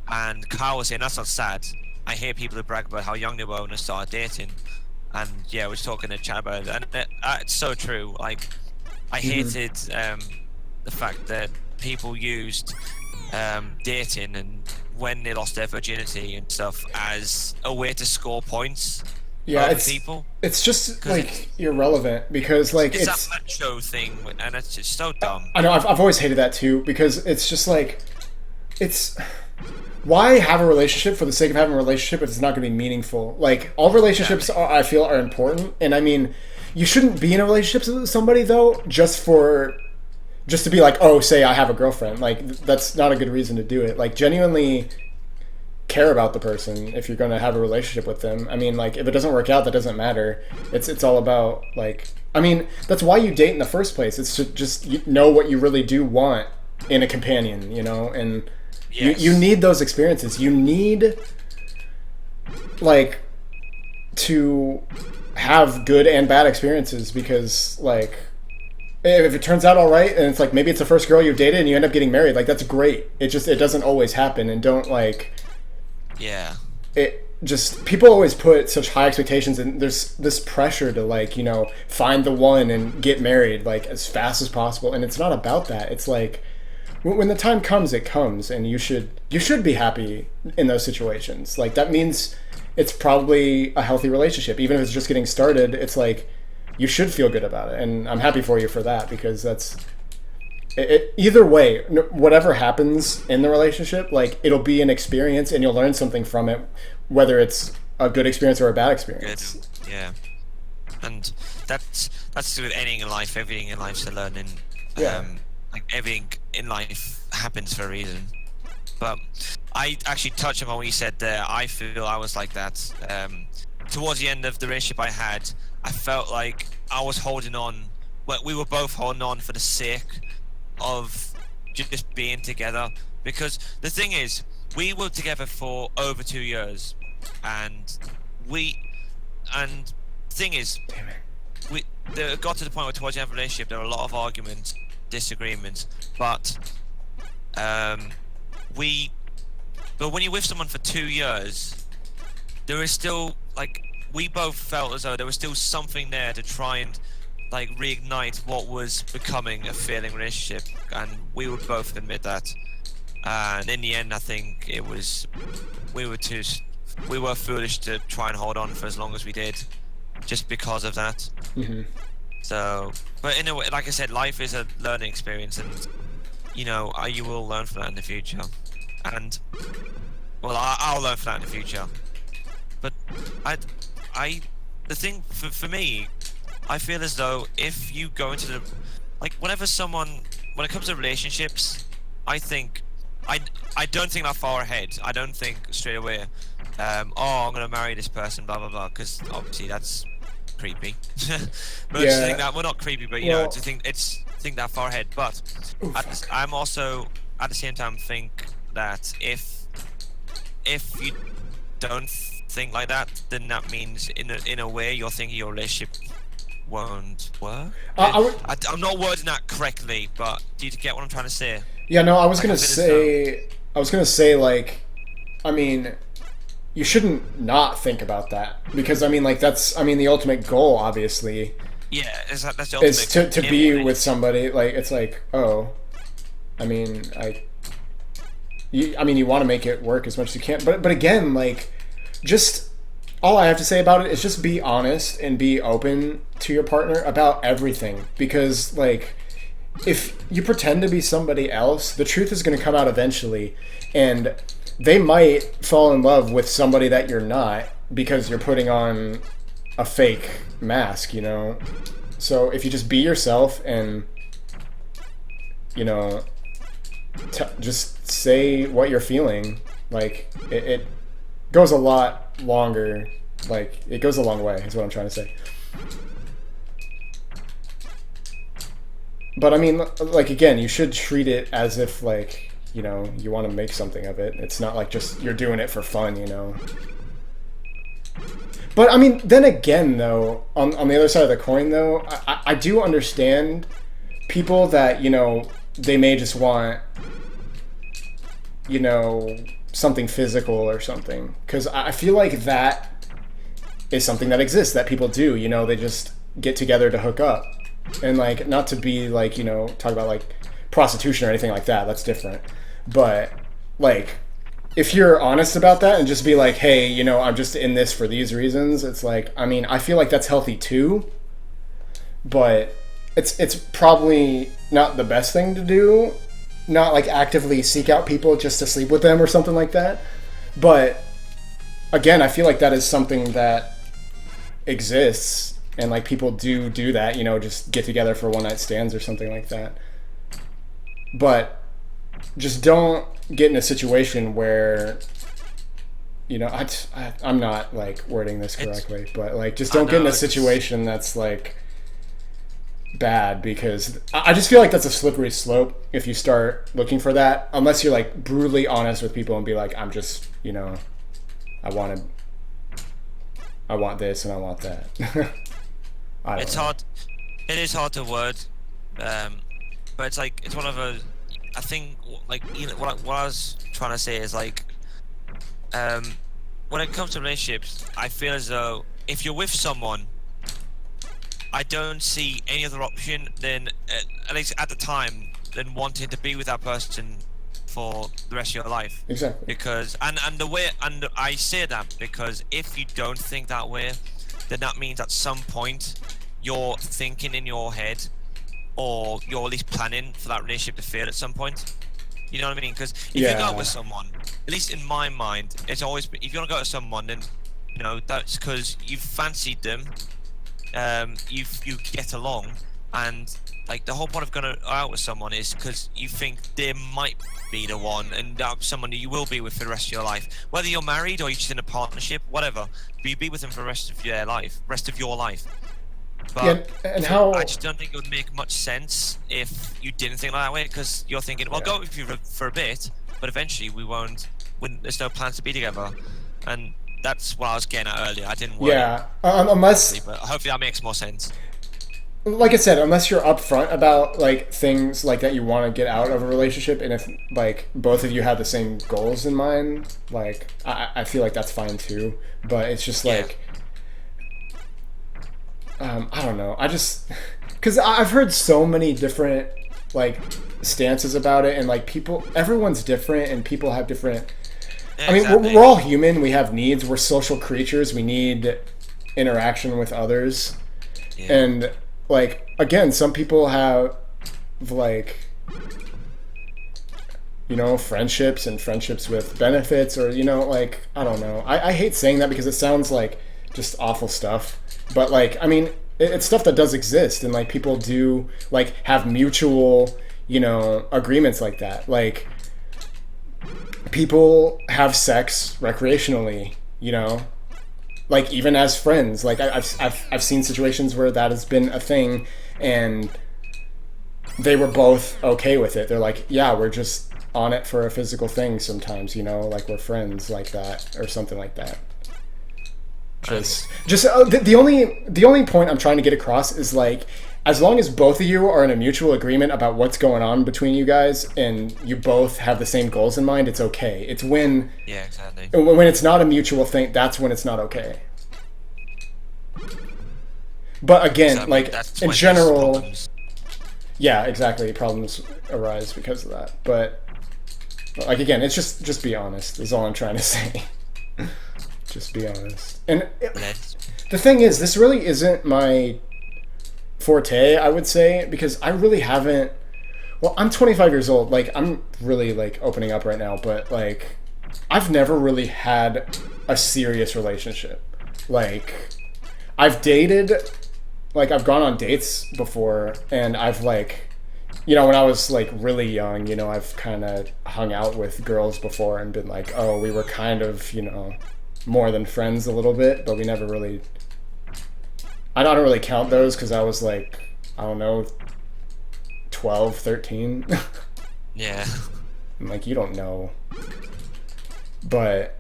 Speaker 2: and Kyle was saying that's not sad. I hear people who brag about how young they were when they started dating, and yeah, we're talking in the chat about it, and it's so true. Like, I hated the fact that people used dating and when they lost their virginity and stuff as a way to score points.
Speaker 1: Yeah,
Speaker 2: over people.
Speaker 1: It's just like irrelevant, because like
Speaker 2: it's that macho thing, and it's just so dumb.
Speaker 1: I know, I've always hated that too, because it's just like, it's, why have a relationship for the sake of having a relationship if it's not going to be meaningful? Like, all relationships I feel are important, and I mean, you shouldn't be in a relationship with somebody though just to be like, oh, say I have a girlfriend. Like, that's not a good reason to do it. Like, genuinely care about the person if you're going to have a relationship with them. I mean, like, if it doesn't work out, that doesn't matter. It's all about, like, I mean, that's why you date in the first place. It's to just know what you really do want in a companion, and you need those experiences. You need, like, to have good and bad experiences, because, like, if it turns out all right, and it's like maybe it's the first girl you've dated and you end up getting married, like that's great. It doesn't always happen, and don't like
Speaker 2: Yeah.
Speaker 1: it. Just people always put such high expectations, and there's this pressure to like find the one and get married like as fast as possible, and it's not about that. It's like when the time comes, it comes, and you should be happy in those situations. Like that means it's probably a healthy relationship, even if it's just getting started. It's like you should feel good about it, and I'm happy for you for that, because that's either way, whatever happens in the relationship, like it'll be an experience, and you'll learn something from it, whether it's a good experience or a bad experience.
Speaker 2: Good. Yeah. And that's with anything in life. Everything in life's a learning.
Speaker 1: Yeah.
Speaker 2: Like everything in life happens for a reason. But I actually touched on what you said there. I feel I was like that. Towards the end of the relationship I had, I felt like I was holding on. Well, we were both holding on for the sake of just being together. Because the thing is, we were together for over 2 years, and the thing is,
Speaker 1: Damn it.
Speaker 2: it got to the point where towards the end of the relationship there were a lot of arguments, disagreements, but when you're with someone for 2 years, there is still like we both felt as though there was still something there to try and like reignite what was becoming a failing relationship, and we would both admit that. And in the end, I think it was we were foolish to try and hold on for as long as we did, just because of that.
Speaker 1: Mm-hmm.
Speaker 2: So, but in a way, like I said, life is a learning experience, and you will learn from that in the future. And well, I'll learn from that in the future. But the thing for me, I feel as though if you go into when it comes to relationships, I think I don't think that far ahead. I don't think straight away, I'm gonna marry this person, blah blah blah, because obviously that's creepy. But
Speaker 1: Yeah.
Speaker 2: to think that, well, not creepy, but to think that far ahead. But I'm also at the same time think that if you don't think like that, then that means in a way you're thinking your relationship won't work. I'm not wording that correctly, but do you get what I'm trying to say?
Speaker 1: Yeah, no, I was
Speaker 2: Like,
Speaker 1: gonna say, like, I mean, you shouldn't not think about that, because I mean, like, the ultimate goal, obviously,
Speaker 2: Yeah, that's the ultimate
Speaker 1: is to be
Speaker 2: aim,
Speaker 1: with somebody. Like, it's like, I mean, you want to make it work as much as you can, but again, like, just all I have to say about it is just be honest and be open to your partner about everything, because like, if you pretend to be somebody else, the truth is going to come out eventually, and they might fall in love with somebody that you're not, because you're putting on a fake mask, So if you just be yourself and, just say what you're feeling, like, it goes a lot longer. Like, it goes a long way, is what I'm trying to say. But I mean, like, again, you should treat it as if, like, you want to make something of it. It's not like just you're doing it for fun, But I mean, then again, though, on the other side of the coin, though, I do understand people that, they may just want, something physical or something. Because I feel like that is something that exists, that people do, they just get together to hook up. And, like, not to be, like, talk about, like, prostitution or anything like that. That's different. But, like, if you're honest about that and just be like, hey, I'm just in this for these reasons, it's like, I mean, I feel like that's healthy too. But it's probably not the best thing to do. Not, like, actively seek out people just to sleep with them or something like that. But, again, I feel like that is something that exists. And, like, people do that, just get together for one-night stands or something like that. But just don't get in a situation where, I'm not, like, wording this correctly, but, like, just don't get in a situation that's, like, bad, because I just feel like that's a slippery slope if you start looking for that, unless you're, like, brutally honest with people and be like, I'm just, I want this and I want that.
Speaker 2: It's hard. It is hard to word, But it's like it's one of a. I think like what I was trying to say is like, um, when it comes to relationships, I feel as though if you're with someone, I don't see any other option than at least at the time than wanting to be with that person for the rest of your life.
Speaker 1: Exactly.
Speaker 2: Because and the way and I say that because if you don't think that way, then that means at some point you're thinking in your head, or you're at least planning for that relationship to fail at some point. You know what I mean? Because if you go out with someone, at least in my mind, it's always if you're gonna go out with someone, then you know that's because you fancied them, you get along, and like the whole point of going out with someone is because you think they might be the one, and that's someone that you will be with for the rest of your life. Whether you're married or you're just in a partnership, whatever, but you be with them for the rest of your life. But
Speaker 1: and how
Speaker 2: I just don't think it would make much sense if you didn't think that way, because you're thinking, well, go with you for a bit, but eventually we won't. There's no plans to be together, and that's what I was getting at earlier. I didn't worry.
Speaker 1: Yeah, unless,
Speaker 2: but hopefully that makes more sense.
Speaker 1: like I said, unless you're upfront about like things like that you want to get out of a relationship, and if like both of you have the same goals in mind, like I feel like that's fine too. But it's just like, I don't know. I just because I've heard so many different like stances about it, and like everyone's different, and people have different.
Speaker 2: Yeah,
Speaker 1: I mean,
Speaker 2: exactly.
Speaker 1: we're all human. We have needs. We're social creatures. We need interaction with others.
Speaker 2: Yeah.
Speaker 1: And, like, again, some people have, like, you know, friendships and friendships with benefits, or, you know, like, I don't know. I hate saying that because it sounds like just awful stuff. But, like, I mean, it's stuff that does exist. And, like, people do, like, have mutual, you know, agreements like that. Like, people have sex recreationally, you know, like even as friends. Like I've seen situations where that has been a thing, and they were both okay with it. They're like, yeah, we're just on it for a physical thing sometimes, you know, like we're friends like that or something like that. The only point I'm trying to get across is like, as long as both of you are in a mutual agreement about what's going on between you guys, and you both have the same goals in mind, it's okay. It's when
Speaker 2: exactly.
Speaker 1: When it's not a mutual thing, that's when it's not okay. But again,
Speaker 2: So,
Speaker 1: like
Speaker 2: that's
Speaker 1: in
Speaker 2: when there's
Speaker 1: general,
Speaker 2: problems.
Speaker 1: yeah, exactly. Problems arise because of that. But like again, it's just be honest. Is all I'm trying to say. Just be honest. And the thing is, this really isn't my forte, I would say, because I really haven't. Well, I'm 25 years old. Like, I'm really like opening up right now, but like, I've never really had a serious relationship. Like, I've dated, like, I've gone on dates before, and I've like, you know, when I was like really young, you know, I've kind of hung out with girls before and been like, oh, we were kind of, you know, more than friends a little bit, but we never really. I don't really count those because I was like, I don't know, 12, 13.
Speaker 2: Yeah.
Speaker 1: I'm like, you don't know. But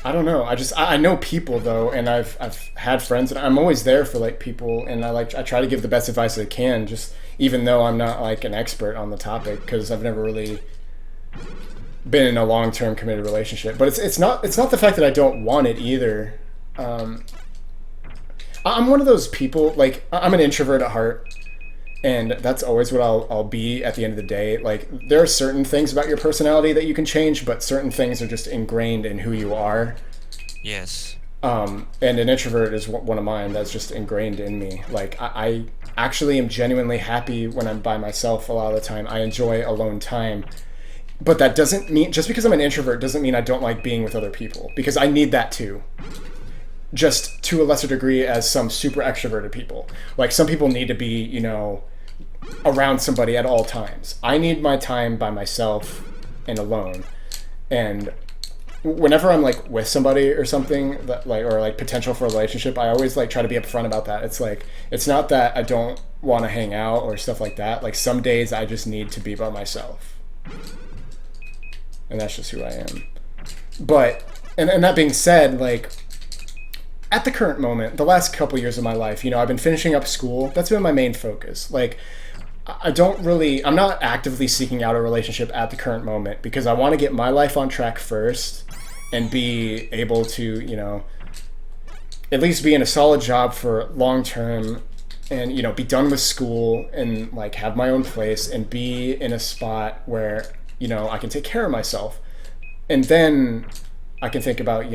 Speaker 1: I don't know. I know people though, and I've had friends, and I'm always there for like people, and I try to give the best advice I can, just even though I'm not like an expert on the topic, because I've never really been in a long-term committed relationship. But it's not the fact that I don't want it either. I'm one of those people, like, I'm an introvert at heart, and that's always what I'll be at the end of the day. Like, there are certain things about your personality that you can change, but certain things are just ingrained in who you are.
Speaker 2: Yes.
Speaker 1: And an introvert is one of mine that's just ingrained in me. Like, I actually am genuinely happy when I'm by myself a lot of the time. I enjoy alone time. But that doesn't mean, just because I'm an introvert doesn't mean I don't like being with other people, because I need that too. Just to a lesser degree as some super extroverted people. Like, some people need to be, you know, around somebody at all times. I need my time by myself and alone. And whenever I'm like with somebody or something that like, or like potential for a relationship, I always like try to be upfront about that. It's like, it's not that I don't want to hang out or stuff like that. Like, some days I just need to be by myself. And that's just who I am. But, and that being said, like, at the current moment, the last couple years of my life, I've been finishing up school. That's been my main focus. Like, I'm not actively seeking out a relationship at the current moment because I want to get my life on track first and be able to, at least be in a solid job for long term and, be done with school and like have my own place and be in a spot where, I can take care of myself. And then I can think about,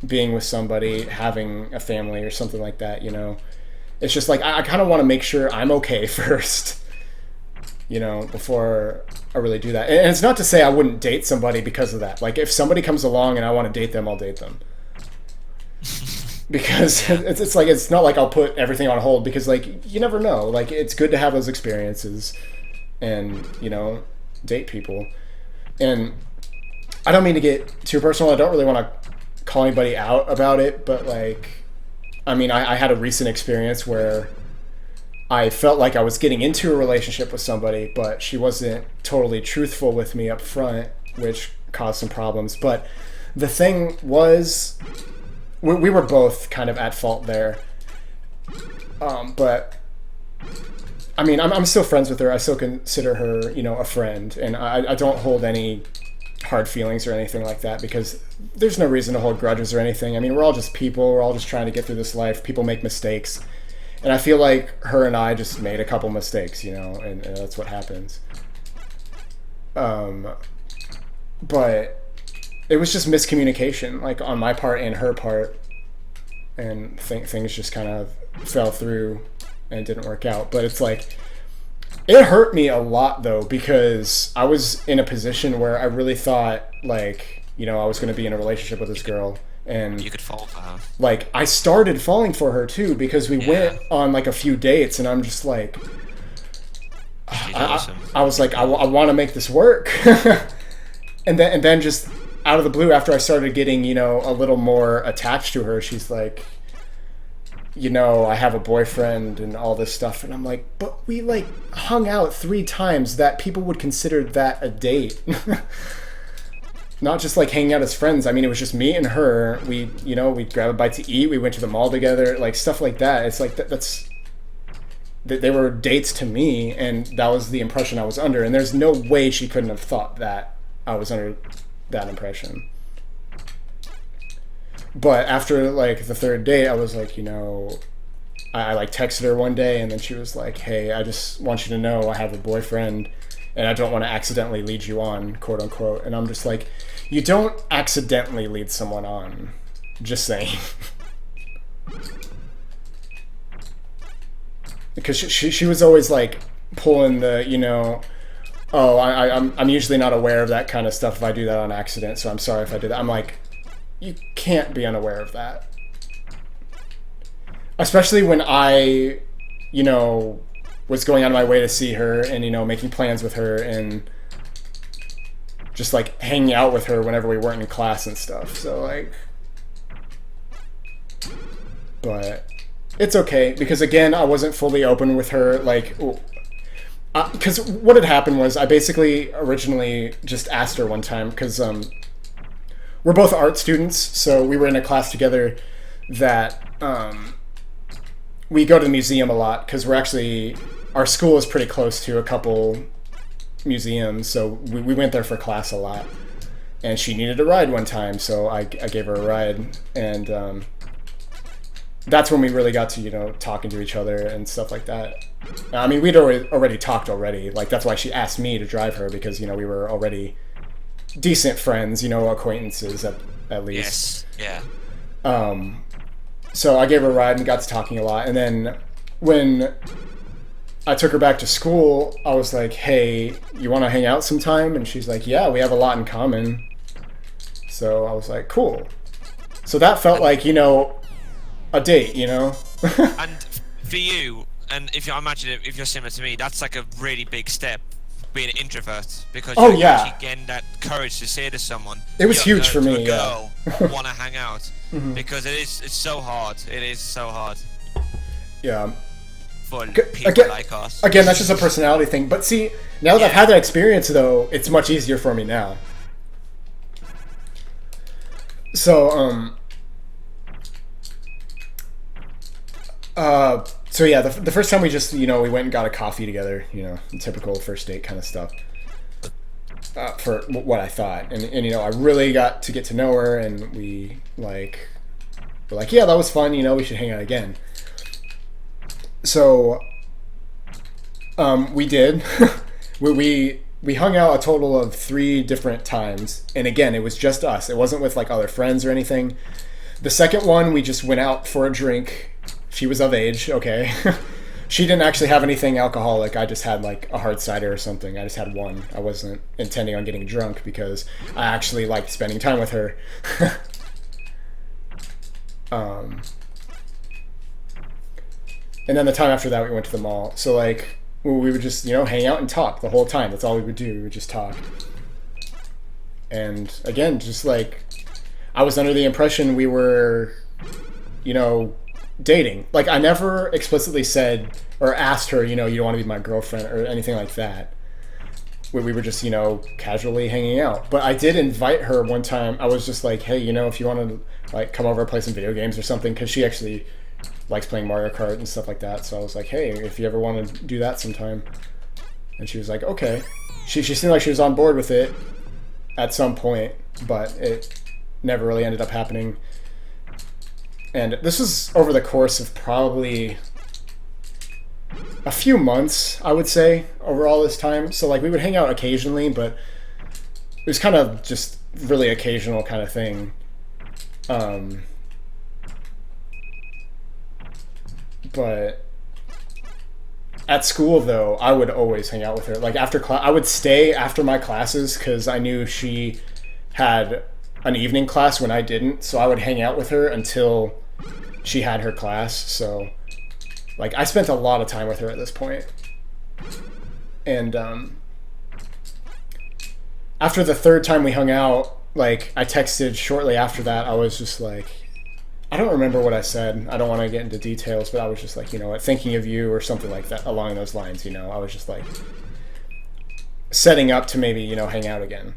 Speaker 1: being with somebody, having a family or something like that, It's just like I kind of want to make sure I'm okay first, before I really do that. And it's not to say I wouldn't date somebody because of that. Like if somebody comes along and I want to date them, I'll date them. Because it's like it's not like I'll put everything on hold because like you never know. Like it's good to have those experiences and, date people. And I don't mean to get too personal. I don't really want to call anybody out about it, but like I had a recent experience where I felt like I was getting into a relationship with somebody, but she wasn't totally truthful with me up front, which caused some problems. But the thing was, we were both kind of at fault there. But I'm still friends with her. I still consider her, a friend, and I don't hold any hard feelings or anything like that because there's no reason to hold grudges or anything. We're all just people. We're all just trying to get through this life. People make mistakes. And I feel like her and I just made a couple mistakes, and that's what happens. But it was just miscommunication, like on my part and her part. And things just kind of fell through and it didn't work out. But it's like, it hurt me a lot though, because I was in a position where I really thought like, I was going to be in a relationship with this girl. And
Speaker 2: you could fall for her.
Speaker 1: Like I started falling for her too because we went on like a few dates and I'm just like, I was like, I want to make this work. and then just out of the blue, after I started getting, a little more attached to her, she's like, I have a boyfriend and all this stuff. And I'm like, but we like hung out 3 times that people would consider that a date. Not just like hanging out as friends. It was just me and her. We grabbed a bite to eat. We went to the mall together, like stuff like that. It's like they were dates to me, and that was the impression I was under. And there's no way she couldn't have thought that I was under that impression. But after like the 3rd date, I was like, I like texted her one day, and then she was like, "Hey, I just want you to know I have a boyfriend, and I don't want to accidentally lead you on, quote unquote." And I'm just like, you don't accidentally lead someone on. Just saying. Because she was always like pulling the, oh, I'm usually not aware of that kind of stuff if I do that on accident, so I'm sorry if I did that. I'm like, you can't be unaware of that. Especially when I, was going out of my way to see her and, making plans with her and just like hanging out with her whenever we weren't in class and stuff. So like, but it's okay because again, I wasn't fully open with her. Like, because what had happened was I basically originally just asked her one time because we're both art students, so we were in a class together that we go to the museum a lot because our school is pretty close to a couple museums, so we went there for class a lot. And she needed a ride one time, so I gave her a ride, and that's when we really got to, talking to each other and stuff like that. We'd already talked already. Like, that's why she asked me to drive her, because, we were already decent friends, acquaintances at least.
Speaker 2: Yes, yeah.
Speaker 1: So I gave her a ride and got to talking a lot. And then when I took her back to school, I was like, "Hey, you want to hang out sometime?" And she's like, "Yeah, we have a lot in common." So I was like, "Cool." So that felt like, a date,
Speaker 2: And for you, and I imagine if you're similar to me, that's like a really big step, being an introvert, because you're actually getting that courage to say to someone.
Speaker 1: It was huge for me,
Speaker 2: girl, want to hang out, because it's so hard. It is so hard.
Speaker 1: Yeah.
Speaker 2: For people like us.
Speaker 1: Again, that's just a personality thing. But see, now that I've had that experience, though, it's much easier for me now. So, So yeah, the first time we just, we went and got a coffee together, typical first date kind of stuff. For what I thought, and I really got to get to know her, and we were like, yeah, that was fun. We should hang out again. So, we did. we hung out a total of 3 different times, and again, it was just us. It wasn't with like other friends or anything. The second one, we just went out for a drink. She was of age, okay. She didn't actually have anything alcoholic. I just had like a hard cider or something. I just had one. I wasn't intending on getting drunk because I actually liked spending time with her. And then the time after that, we went to the mall. So like we would just hang out and talk the whole time. That's all we would do. We would just talk. And again, just like I was under the impression we were, dating. Like I never explicitly said or asked her, you don't want to be my girlfriend or anything like that. We were just, casually hanging out. But I did invite her one time. I was just like, hey, if you want to like come over and play some video games or something, because she actually likes playing Mario Kart and stuff like that. So I was like, hey, if you ever want to do that sometime. And she was like, okay. She seemed like she was on board with it at some point, but it never really ended up happening. And this was over the course of probably a few months, I would say, over all this time. So like we would hang out occasionally, but it was kind of just really occasional kind of thing. But at school, though, I would always hang out with her. Like after class, I would stay after my classes because I knew she had an evening class when I didn't. So I would hang out with her until she had her class. So like I spent a lot of time with her at this point. And after the third time we hung out, like I texted shortly after that. I was just like, I don't remember what I said. I don't want to get into details, but I was just like, thinking of you or something like that along those lines. I was just like setting up to maybe, hang out again.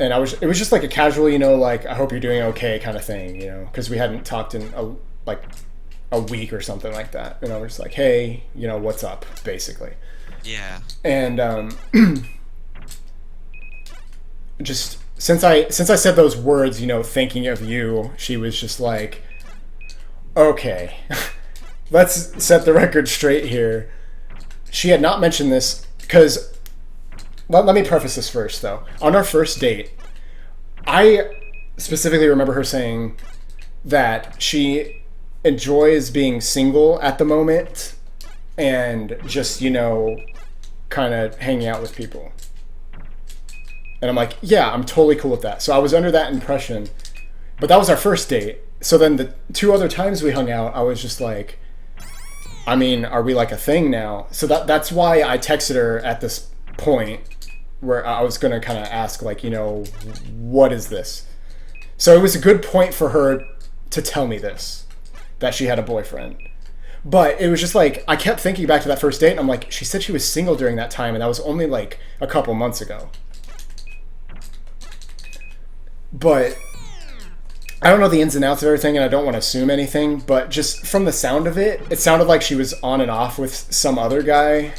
Speaker 1: And it was just like a casual, like, I hope you're doing okay kind of thing, because we hadn't talked in a week or something like that. And I was like, hey, what's up, basically.
Speaker 2: Yeah.
Speaker 1: And just since I said those words, thinking of you, she was just like, okay, let's set the record straight here. She had not mentioned this because, let me preface this first, though. On our first date, I specifically remember her saying that she enjoys being single at the moment and just, kind of hanging out with people. And I'm like, yeah, I'm totally cool with that. So I was under that impression. But that was our first date. So then the 2 other times we hung out, I was just like, I mean, are we like a thing now? So that's why I texted her at this point where I was going to kind of ask, like, what is this? So it was a good point for her to tell me this, that she had a boyfriend. But it was just like, I kept thinking back to that first date, and I'm like, she said she was single during that time, and that was only like a couple months ago. But I don't know the ins and outs of everything, and I don't want to assume anything, but just from the sound of it, it sounded like she was on and off with some other guy,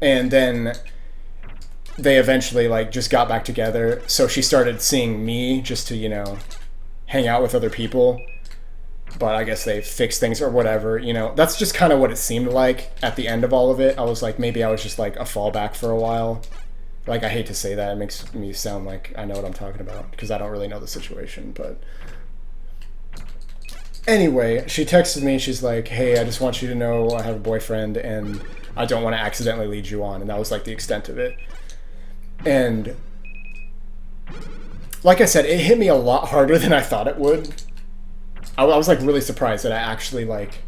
Speaker 1: and then they eventually like just got back together. So she started seeing me just to, hang out with other people. But I guess they fixed things or whatever, That's just kind of what it seemed like at the end of all of it. I was like, maybe I was just like a fallback for a while. Like, I hate to say that. It makes me sound like I know what I'm talking about because I don't really know the situation. But anyway, she texted me. She's like, hey, I just want you to know I have a boyfriend and I don't want to accidentally lead you on. And that was like the extent of it. And like I said, it hit me a lot harder than I thought it would. I was like really surprised that I actually like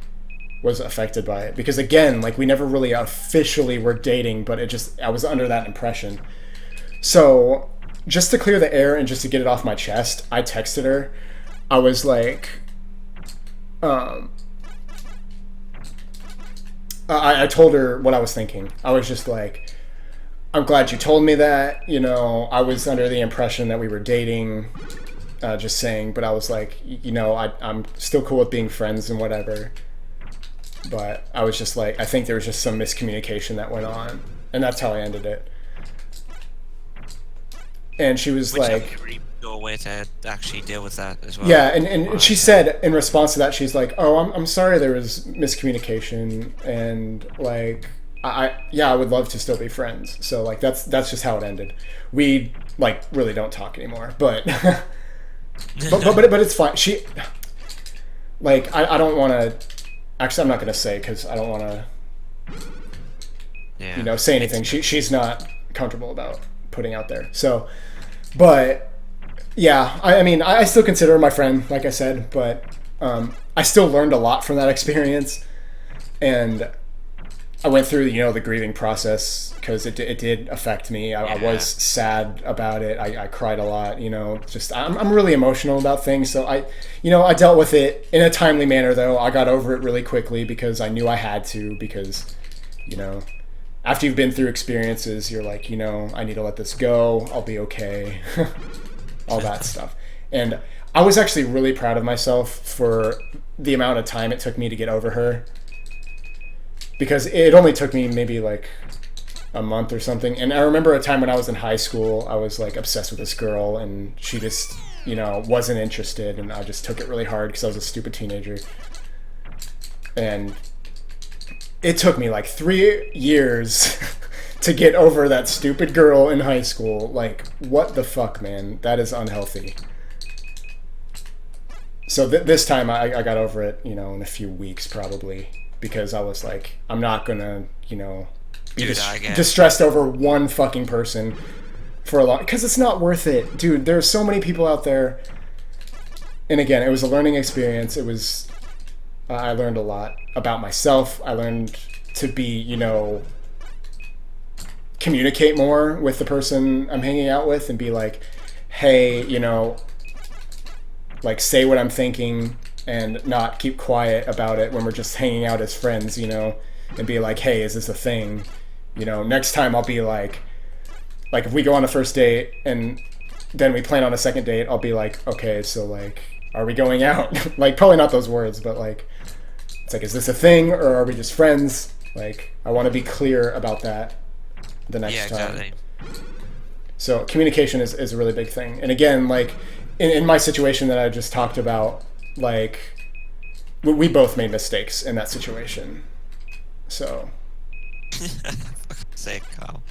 Speaker 1: was affected by it, because again, like we never really officially were dating, but I was under that impression. So just to clear the air and just to get it off my chest, I texted her. I was like, I told her what I was thinking. I was just like, I'm glad you told me that. I was under the impression that we were dating, just saying, but I was like, I'm still cool with being friends and whatever. but I was just like, I think there was just some miscommunication that went on, and that's how I ended it. And she was
Speaker 2: Which
Speaker 1: like,
Speaker 2: is a really cool way to actually deal with that as well.
Speaker 1: yeah, and she said in response to that, she's like, "Oh, I'm sorry there was miscommunication, and like, I would love to still be friends." So like that's just how it ended. We like really don't talk anymore, but but it's fine. She like I don't want to. Actually, I'm not gonna say because I don't want to
Speaker 2: Yeah.
Speaker 1: say anything. She's not comfortable about putting out there. So, but yeah, I mean, I still consider her my friend, like I said, but I still learned a lot from that experience, and I went through the grieving process because it did affect me. I was sad about it. I cried a lot. Just I'm really emotional about things. So I dealt with it in a timely manner. Though I got over it really quickly because I knew I had to. Because after you've been through experiences, you're like, I need to let this go. I'll be okay. All that stuff. And I was actually really proud of myself for the amount of time it took me to get over her. Because it only took me maybe like a month or something. And I remember a time when I was in high school, I was like obsessed with this girl, and she just, wasn't interested. And I just took it really hard because I was a stupid teenager. And it took me like 3 years to get over that stupid girl in high school. Like, what the fuck, man? That is unhealthy. So this time I got over it, in a few weeks probably. Because I was like, I'm not gonna, be distressed over one fucking person for a long... Because it's not worth it. Dude, there's so many people out there. And again, it was a learning experience. It was... I learned a lot about myself. I learned to be, communicate more with the person I'm hanging out with and be like, hey, like say what I'm thinking and not keep quiet about it when we're just hanging out as friends, and be like, hey, is this a thing? Next time I'll be like if we go on a first date and then we plan on a second date, I'll be like, okay, so like, are we going out? Like, probably not those words, but like, it's like, is this a thing or are we just friends? Like, I want to be clear about that the next time.
Speaker 2: Exactly.
Speaker 1: So communication is a really big thing. And again, like in my situation that I just talked about, like we both made mistakes in that situation. So
Speaker 2: Say, Carl.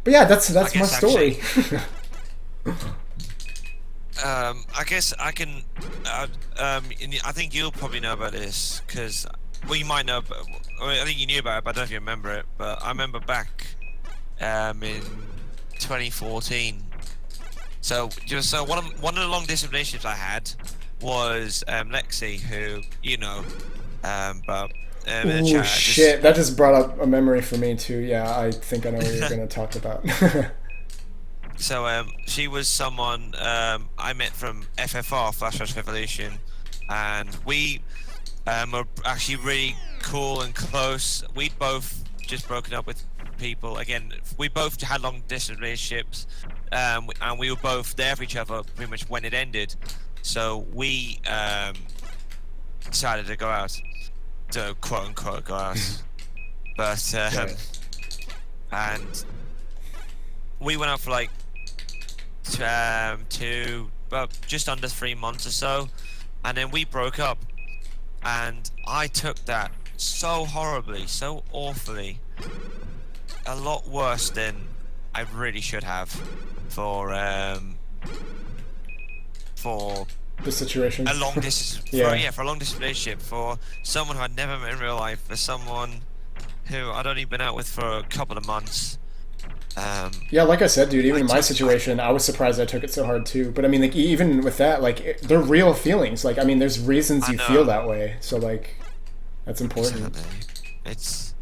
Speaker 1: but yeah, that's my
Speaker 2: guess
Speaker 1: story.
Speaker 2: I guess I can. I think you'll probably know about this because, well, you might know. I think you knew about it, but I don't know if you remember it. But I remember back in 2014. So one of the long distance relationships I had was Lexi, who but in the
Speaker 1: Ooh,
Speaker 2: chat,
Speaker 1: shit, that just brought up a memory for me too. Yeah, I think I know what you're gonna talk about.
Speaker 2: So she was someone I met from FFR, Flash Revolution, and we were actually really cool and close. We'd both just broken up with people. Again, we both had long distance relationships, and we were both there for each other pretty much when it ended. So we decided to go out, to quote unquote go out. But and we went out for like just under 3 months or so, and then we broke up, and I took that so horribly, so awfully, a lot worse than I really should have for
Speaker 1: The situation.
Speaker 2: a long distance for a long distance relationship, for someone who I'd never met in real life, for someone who I'd only been out with for a couple of months.
Speaker 1: Yeah, like I said, dude, even in my situation, I was surprised I took it so hard too. But I mean, like, even with that, like, they're real feelings. Like, I mean, there's reasons you feel that way. So, like, that's important.
Speaker 2: Exactly.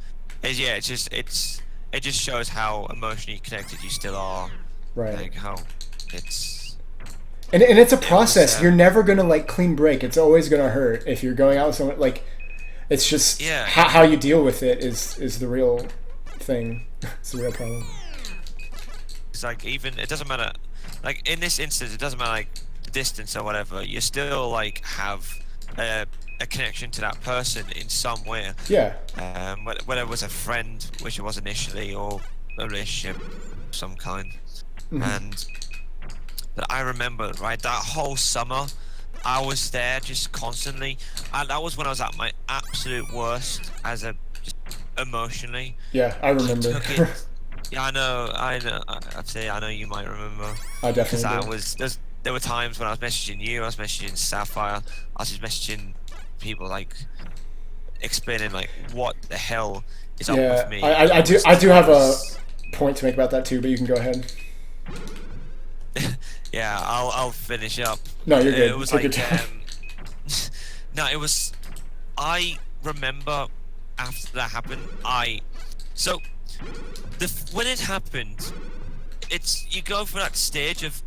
Speaker 2: It just shows how emotionally connected you still are.
Speaker 1: Right.
Speaker 2: Like how it's.
Speaker 1: And it's a process. You're never gonna like clean break. It's always gonna hurt if you're going out with someone. Like, it's just how you deal with it is the real thing. It's the real problem.
Speaker 2: Because like even it doesn't matter, like in this instance, it doesn't matter like the distance or whatever. You still like have a connection to that person in some way.
Speaker 1: Yeah.
Speaker 2: Whether it was a friend, which it was initially, or a relationship of some kind. And but I remember, right, that whole summer, I was there just constantly, and that was when I was at my absolute worst just emotionally.
Speaker 1: Yeah, I remember.
Speaker 2: Took it. Yeah, I know. I'd say I know you might remember.
Speaker 1: I
Speaker 2: Because
Speaker 1: definitely do.
Speaker 2: there were times when I was messaging you, I was messaging Sapphire, I was just messaging people like explaining like what the hell is up
Speaker 1: Yeah,
Speaker 2: with me.
Speaker 1: I do have a point to make about that too, but you can go ahead.
Speaker 2: Yeah, I'll finish up.
Speaker 1: No, you're good.
Speaker 2: It was
Speaker 1: Take
Speaker 2: like
Speaker 1: your time.
Speaker 2: no, it was. I remember after that happened. When it happened, it's you go for that stage of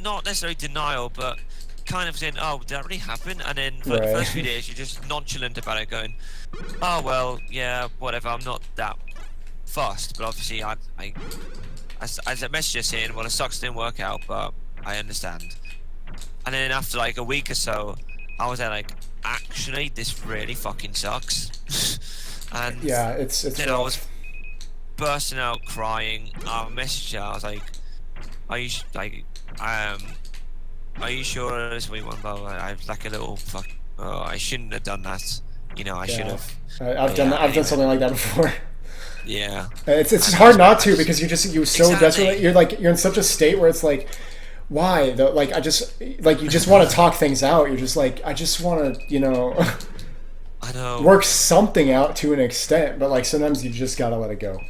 Speaker 2: not necessarily denial, but kind of saying, "Oh, did that really happen?" And then for the
Speaker 1: Right.
Speaker 2: first few days, you're just nonchalant about it, going, "Oh well, yeah, whatever. I'm not that fussed." But obviously, as a messenger saying, "Well, it sucks, didn't work out, but I understand." And then after like a week or so, I was there like, "Actually, this really fucking sucks." And
Speaker 1: Yeah, it's
Speaker 2: then
Speaker 1: rough.
Speaker 2: I was bursting out crying. I messaged her. I was like, "Are you are you sure this is what you want?" Blah, blah, blah. I was like a little fuck. Oh, I shouldn't have done that. You know, I should
Speaker 1: Yeah.
Speaker 2: have.
Speaker 1: I've done
Speaker 2: Yeah,
Speaker 1: I've done something like that before.
Speaker 2: Yeah.
Speaker 1: It's hard not to because you're so
Speaker 2: Exactly.
Speaker 1: desperate. You're in such a state where it's like, why? Like I just like you just want to talk things out. You're just like I just want to
Speaker 2: I know.
Speaker 1: work something out to an extent, but like sometimes you just gotta let it go.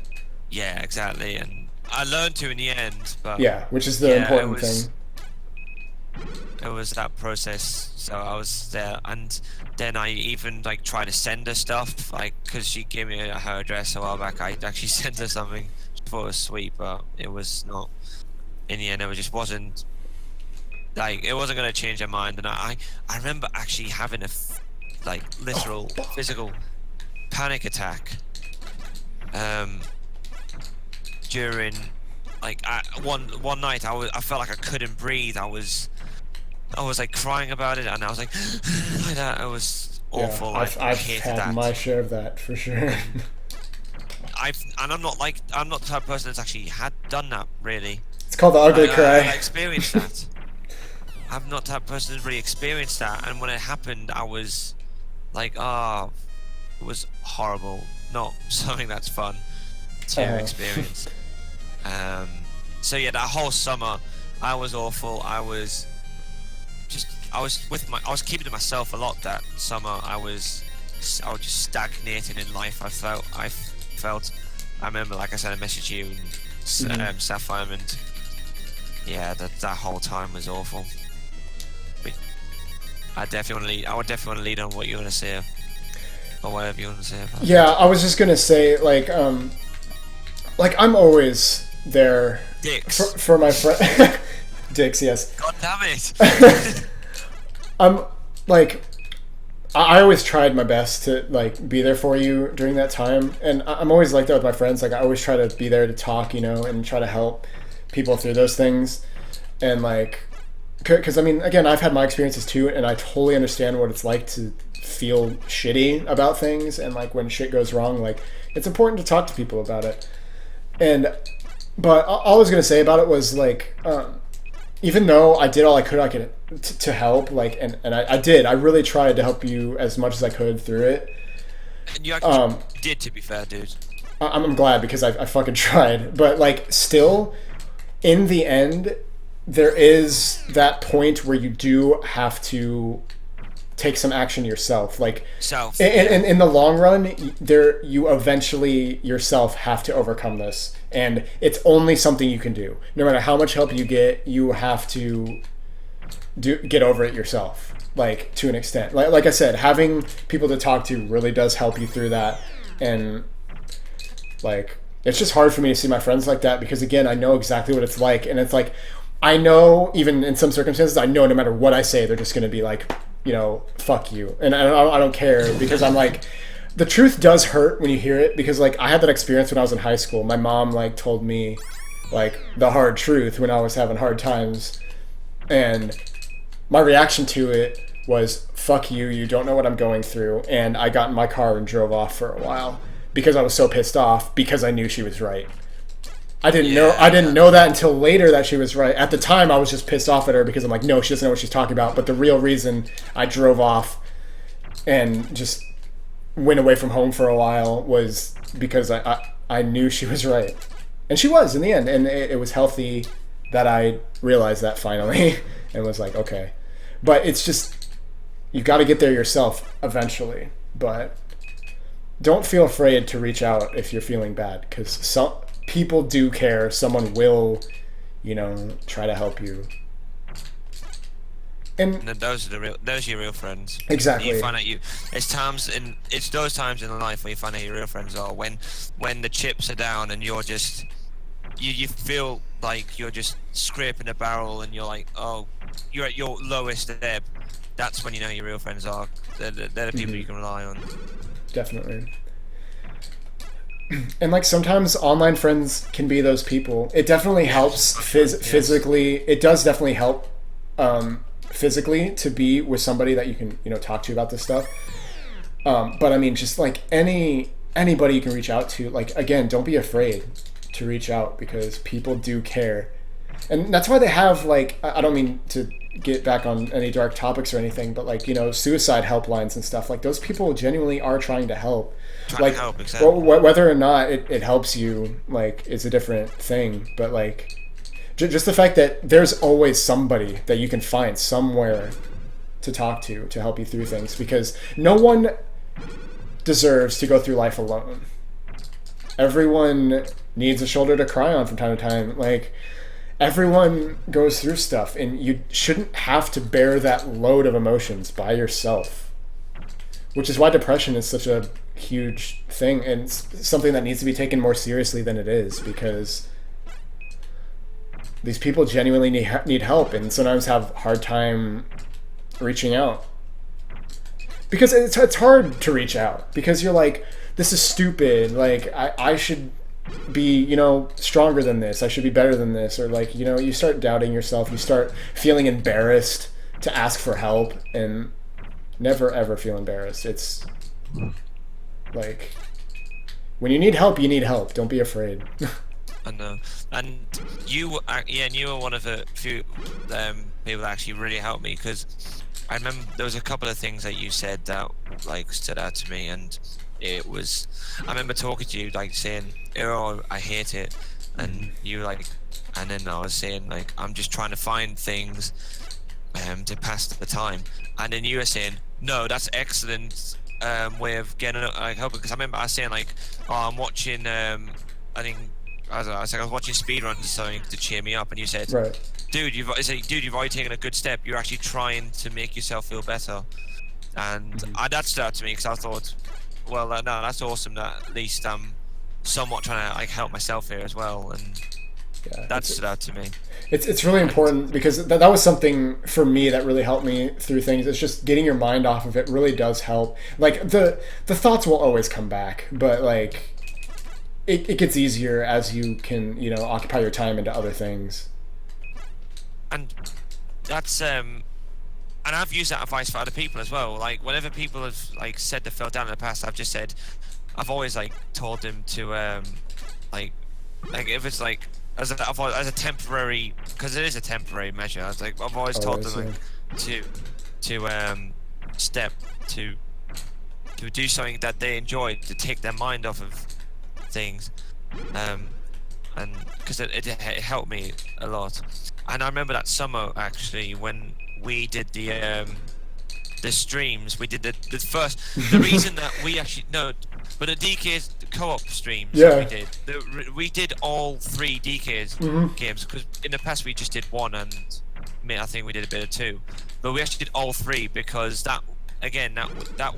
Speaker 2: Yeah, exactly. And I learned to in the end, but
Speaker 1: Yeah, which is the
Speaker 2: Yeah,
Speaker 1: important
Speaker 2: it was-
Speaker 1: thing.
Speaker 2: it was that process. So I was there, and then I even like tried to send her stuff, like because she gave me her address a while back. I actually sent her something. She thought it was sweet, but it was not. In the end, it just wasn't. Like it wasn't gonna change her mind, and I remember actually having a literal physical panic attack. During one night I felt like I couldn't breathe. I was like crying about it, and I was like like that. It was awful.
Speaker 1: Yeah,
Speaker 2: I
Speaker 1: I've
Speaker 2: hated
Speaker 1: had
Speaker 2: that.
Speaker 1: my share of that for sure.
Speaker 2: I'm not the type of person that's actually had done that really.
Speaker 1: It's called the ugly
Speaker 2: I
Speaker 1: cry.
Speaker 2: experienced that. I'm not the type of person who's really experienced that, and when it happened, I was like, it was horrible. Not something that's fun to experience. So yeah, that whole summer, I was awful. I was keeping to myself a lot that summer. I was just stagnating in life. I felt. I remember, like I said, I messaged you and Sapphire, and yeah, that whole time was awful. But I would definitely want to lead on what you want to say, or whatever you want to say about it.
Speaker 1: Yeah, I was just gonna say like I'm always there
Speaker 2: Dicks.
Speaker 1: for my friend. Dicks, yes.
Speaker 2: God damn it.
Speaker 1: I'm like I always tried my best to like be there for you during that time, and I'm always like that with my friends. Like I always try to be there to talk, and try to help people through those things, and like because I mean, again, I've had my experiences too, and I totally understand what it's like to feel shitty about things, and like when shit goes wrong, like it's important to talk to people about it. But all I was gonna say about it was like, even though I did all I could to help, like, and I did, I really tried to help you as much as I could through it.
Speaker 2: And you actually did, to be fair, dude.
Speaker 1: I'm glad because I fucking tried, but like still, in the end, there is that point where you do have to take some action yourself. Like,
Speaker 2: Self.
Speaker 1: in the long run, you eventually yourself have to overcome this, and it's only something you can do. No matter how much help you get, you have to get over it yourself. Like to an extent. Like I said, having people to talk to really does help you through that, and like it's just hard for me to see my friends like that because again, I know exactly what it's like, and it's like I know even in some circumstances, I know no matter what I say, they're just going to be like, fuck you, and I don't care because I'm like, the truth does hurt when you hear it because like I had that experience when I was in high school. My mom like told me like the hard truth when I was having hard times. And my reaction to it was, fuck you, you don't know what I'm going through. And I got in my car and drove off for a while because I was so pissed off because I knew she was right. I didn't know that until later that she was right. At the time, I was just pissed off at her because I'm like, no, she doesn't know what she's talking about. But the real reason I drove off and just went away from home for a while was because I knew she was right. And she was in the end. And it was healthy that I realized that finally and was like, okay. But it's just, you've got to get there yourself eventually. But don't feel afraid to reach out if you're feeling bad, because some people do care. Someone will, try to help you. And
Speaker 2: those are your real friends.
Speaker 1: Exactly.
Speaker 2: You find out it's those times in life where you find out your real friends are when the chips are down and you're just you feel like you're just scraping a barrel and you're like, oh, you're at your lowest ebb. That's when you know your real friends are. They're the people you can rely on.
Speaker 1: Definitely. And like sometimes online friends can be those people. It definitely helps physically. It does definitely help physically to be with somebody that you can talk to about this stuff. But I mean, just like anybody you can reach out to. Like, again, don't be afraid to reach out because people do care. And that's why they have, like, I don't mean to get back on any dark topics or anything, but like, suicide helplines and stuff. Like, those people genuinely are trying to help.
Speaker 2: Trying to help, exactly.
Speaker 1: Whether or not it helps you, like, is a different thing. But like, just the fact that there's always somebody that you can find somewhere to talk to help you through things, because no one deserves to go through life alone. Everyone needs a shoulder to cry on from time to time. Like, everyone goes through stuff, and you shouldn't have to bear that load of emotions by yourself, which is why depression is such a huge thing and something that needs to be taken more seriously than it is, because these people genuinely need help and sometimes have a hard time reaching out, because it's hard to reach out because you're like, this is stupid, like I should be stronger than this, I should be better than this, or like you start doubting yourself, you start feeling embarrassed to ask for help. And never ever feel embarrassed. It's like, when you need help, don't be afraid.
Speaker 2: I know, and you were one of the few people that actually really helped me, because I remember there was a couple of things that you said that like stood out to me, and it was, I remember talking to you like saying, oh, I hate it, and you like, and then I was saying like, I'm just trying to find things to pass the time, and then you were saying, no, that's excellent way of getting like help, because I remember I was saying like, oh, I'm watching I think I was watching speedruns or something to cheer me up, and you said,
Speaker 1: right,
Speaker 2: dude, you've already taken a good step, you're actually trying to make yourself feel better. And that stood out to me, because I thought, well, no, that's awesome that at least I'm somewhat trying to like help myself here as well, and that stood out to me.
Speaker 1: It's really important, because that was something for me that really helped me through things. It's just getting your mind off of it really does help. Like, the thoughts will always come back, but like it gets easier as you can occupy your time into other things.
Speaker 2: And that's and I've used that advice for other people as well. Like, whenever people have like said they fell down in the past, I've always like told them to like if it's like as a temporary, because it is a temporary measure. I've always told them like, to step to do something that they enjoy, to take their mind off of things, and because it helped me a lot. And I remember that summer actually when we did the streams, we did the reason that we actually but the DK's co-op streams we did all 3 DK's games, because in the past we just did 1, and I think we did a bit of 2, but we actually did all 3 because that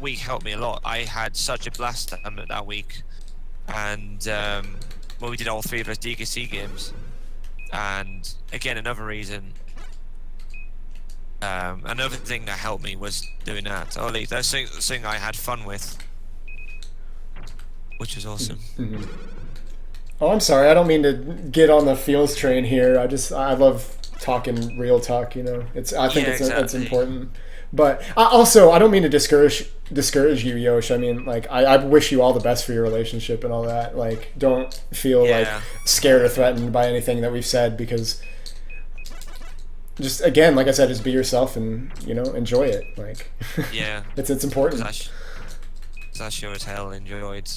Speaker 2: week helped me a lot. I had such a blast that week, and we did all 3 of those DKC games. And again, another reason, another thing that helped me was doing that, or at least that's something I had fun with, which was awesome.
Speaker 1: Oh, I'm sorry. I don't mean to get on the feels train here. I love talking real talk. I think
Speaker 2: Yeah,
Speaker 1: it's
Speaker 2: exactly.
Speaker 1: important. But I don't mean to discourage you, Yosh. I mean, like, I wish you all the best for your relationship and all that. Like, don't feel like
Speaker 2: Yeah,
Speaker 1: scared or threatened by anything that we've said, because just, again, like I said, just be yourself and enjoy it. Like,
Speaker 2: yeah.
Speaker 1: it's
Speaker 2: Because
Speaker 1: important.
Speaker 2: 'cause I sure as hell enjoyed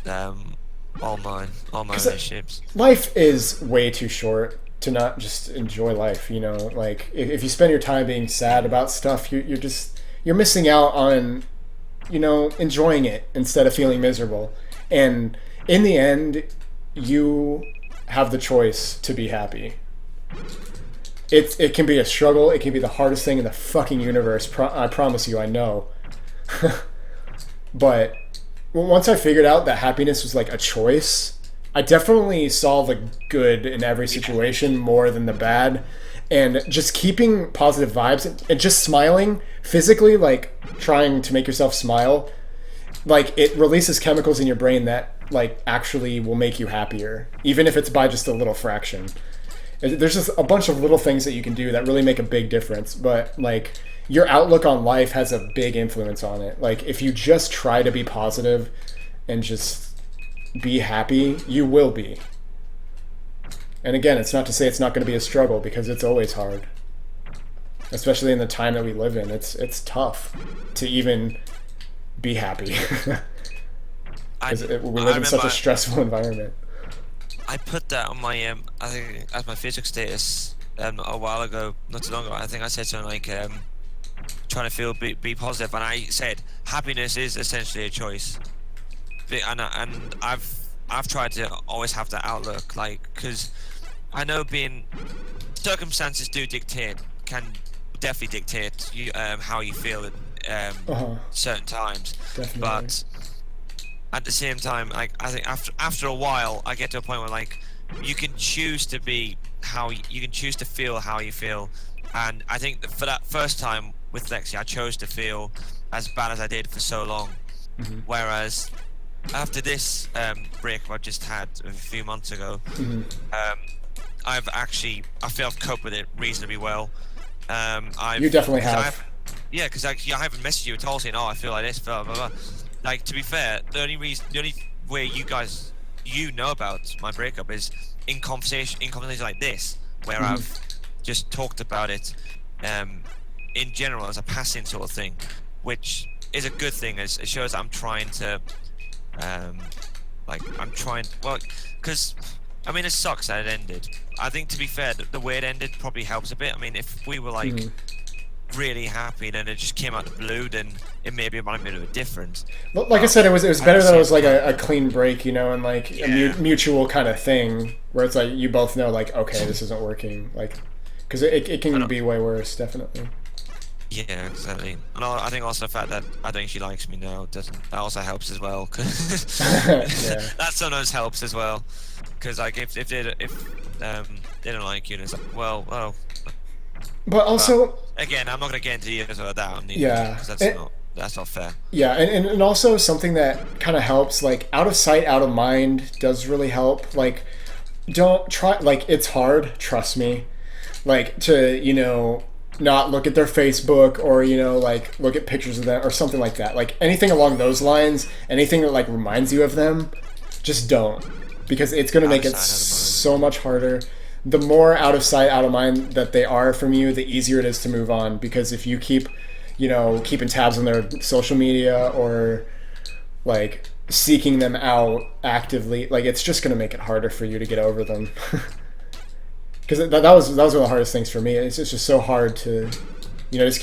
Speaker 2: um, all my
Speaker 1: 'Cause
Speaker 2: relationships.
Speaker 1: life is way too short to not just enjoy life. Like, if you spend your time being sad about stuff, you're missing out on enjoying it instead of feeling miserable. And in the end, you have the choice to be happy. It can be a struggle. It can be the hardest thing in the fucking universe. I promise you, I know. But once I figured out that happiness was like a choice, I definitely saw the good in every situation more than the bad. And just keeping positive vibes and just smiling physically, like trying to make yourself smile, like it releases chemicals in your brain that like actually will make you happier, even if it's by just a little fraction. There's just a bunch of little things that you can do that really make a big difference. But like your outlook on life has a big influence on it. Like if you just try to be positive and just be happy, you will be. And again, it's not to say it's not going to be a struggle, because it's always hard, especially in the time that we live in. It's tough to even be happy
Speaker 2: I,
Speaker 1: because we
Speaker 2: I
Speaker 1: live in such a
Speaker 2: remember
Speaker 1: stressful environment.
Speaker 2: I put that on my I think as my Facebook status a while ago, not too long ago. I think I said something like trying to be positive, and I said happiness is essentially a choice. And I've tried to always have that outlook, like, because I know being circumstances do dictate, can definitely dictate you how you feel at
Speaker 1: Uh-huh.
Speaker 2: certain times,
Speaker 1: Definitely.
Speaker 2: but at the same time, like, I think after a while, I get to a point where, like, you can choose to be you can choose to feel how you feel, and I think that for that first time with Lexi, I chose to feel as bad as I did for so long, whereas after this break I just had a few months ago, I feel I've coped with it reasonably well.
Speaker 1: You definitely
Speaker 2: 'Cause
Speaker 1: have.
Speaker 2: yeah, because I haven't messaged you at all saying, "Oh, I feel like this," blah blah blah. Like, to be fair, the only way you know about my breakup is in conversation like this, where I've just talked about it, in general as a passing sort of thing, which is a good thing. It shows that I'm trying to, well, because I mean, it sucks that it ended. I think, to be fair, the way it ended probably helps a bit. I mean, if we were like really happy, then it just came out of the blue, then it maybe might be a bit different.
Speaker 1: Like I said, it was
Speaker 2: At
Speaker 1: better
Speaker 2: the
Speaker 1: that it
Speaker 2: same
Speaker 1: was like
Speaker 2: time,
Speaker 1: a clean break, and like a
Speaker 2: Yeah.
Speaker 1: mutual kind of thing where it's like you both know, like, okay, this isn't working, like, because it can be way worse, definitely.
Speaker 2: Yeah, exactly. And I think also the fact that I think she likes me now doesn't, that also helps as well. 'Cause
Speaker 1: Yeah.
Speaker 2: that sometimes helps as well. Because, like, if they don't like you, and it's like, well,
Speaker 1: But also,
Speaker 2: again, I'm not gonna get into details about that.
Speaker 1: Yeah.
Speaker 2: Because that's not fair.
Speaker 1: yeah, and also something that kind of helps, like, out of sight, out of mind does really help. Like, don't try, like, it's hard, trust me, like, to, not look at their Facebook, or, like, look at pictures of them or something like that. Like, anything along those lines, anything that, like, reminds you of them, just don't. Because it's going to make it
Speaker 2: Out of sight, out of mind.
Speaker 1: so much harder. The more out of sight, out of mind that they are from you, the easier it is to move on. Because if you keep, keeping tabs on their social media, or like seeking them out actively, like, it's just going to make it harder for you to get over them. Because that was one of the hardest things for me. It's just so hard to,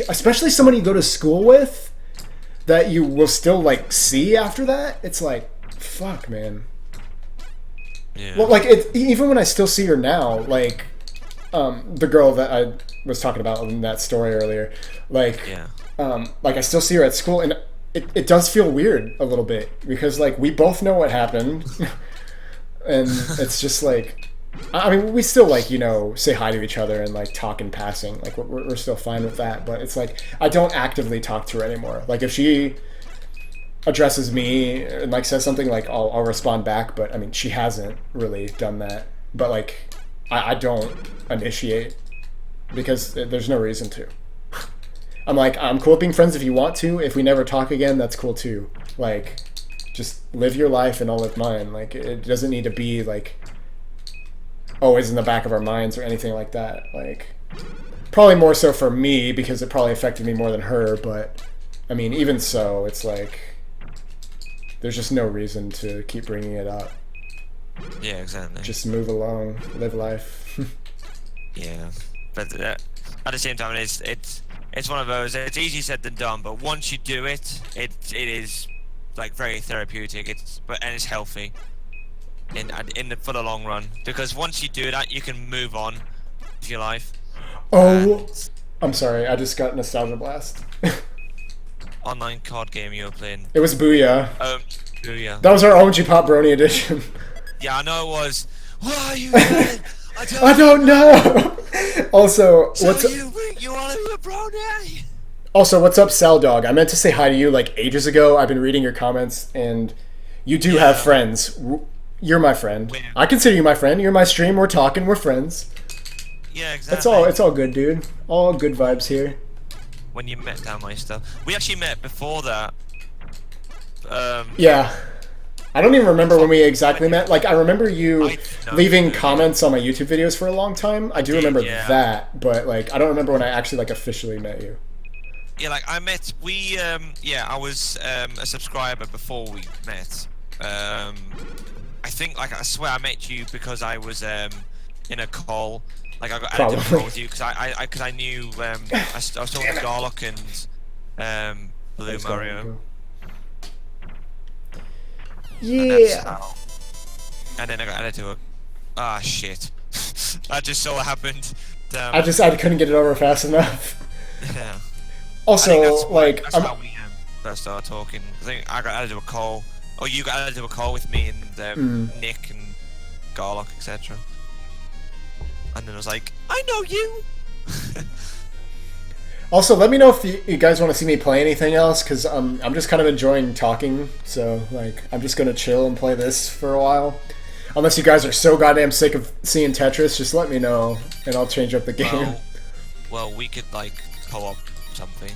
Speaker 1: especially someone you go to school with that you will still like see after that. It's like, fuck, man.
Speaker 2: Yeah.
Speaker 1: Well, like, even when I still see her now, like, the girl that I was talking about in that story earlier, like,
Speaker 2: Yeah.
Speaker 1: like, I still see her at school, and it does feel weird a little bit, because, like, we both know what happened, and it's just like, I mean, we still, like, say hi to each other and, like, talk in passing, like, we're still fine with that, but it's like, I don't actively talk to her anymore. Like, if she addresses me and like says something, like I'll respond back. But I mean, she hasn't really done that. But like, I don't initiate because there's no reason to. I'm like, I'm cool with being friends if you want to. If we never talk again, that's cool too. Like, just live your life and I'll live mine. Like, it doesn't need to be like always in the back of our minds or anything like that. Like, probably more so for me because it probably affected me more than her. But I mean, even so, it's like there's just no reason to keep bringing it up.
Speaker 2: Yeah, exactly.
Speaker 1: Just move along, live life.
Speaker 2: Yeah, but at the same time, it's one of those. It's easier said than done, but once you do it, it is like very therapeutic. And it's healthy for the long run, because once you do that, you can move on with your life.
Speaker 1: Oh, I'm sorry. I just got Nostalgia Blast.
Speaker 2: Online card game you were playing.
Speaker 1: It was Booyah.
Speaker 2: Yeah.
Speaker 1: That was our OG Pop Brony edition.
Speaker 2: Yeah, I know it was. Why are you doing?
Speaker 1: I don't know. Also,
Speaker 2: So
Speaker 1: what's
Speaker 2: you want to be a brony?
Speaker 1: also what's up, Sal Dog? I meant to say hi to you like ages ago. I've been reading your comments, and you do have friends. You're my friend.
Speaker 2: Where?
Speaker 1: I consider you my friend. You're my stream. We're talking. We're friends.
Speaker 2: Yeah, exactly.
Speaker 1: It's all good, dude. All good vibes here.
Speaker 2: When you met Downmeister, we actually met before that.
Speaker 1: Yeah. I don't even remember when we exactly met. Like, I remember you leaving comments on my YouTube videos for a long time. I do remember that, but like, I don't remember when I actually like officially met you.
Speaker 2: Yeah, like I was a subscriber before we met. I think, like, I swear I met you because I was in a call. Like, I got added to a call with you because I knew I was talking to Garlock and Blue Mario.
Speaker 1: Yeah.
Speaker 2: And then I got added to a. Ah, shit. That just so happened. Damn.
Speaker 1: I couldn't get it over fast enough.
Speaker 2: Yeah.
Speaker 1: Also,
Speaker 2: That's how we first started talking. I think I got added to a call. Oh, you got added to a call with me and Nick and Garlock, etc. And then I was like, I know you!
Speaker 1: Also, let me know if you guys want to see me play anything else, because I'm just kind of enjoying talking, so like I'm just going to chill and play this for a while. Unless you guys are so goddamn sick of seeing Tetris, just let me know, and I'll change up the game.
Speaker 2: Well, we could, like, co-op something.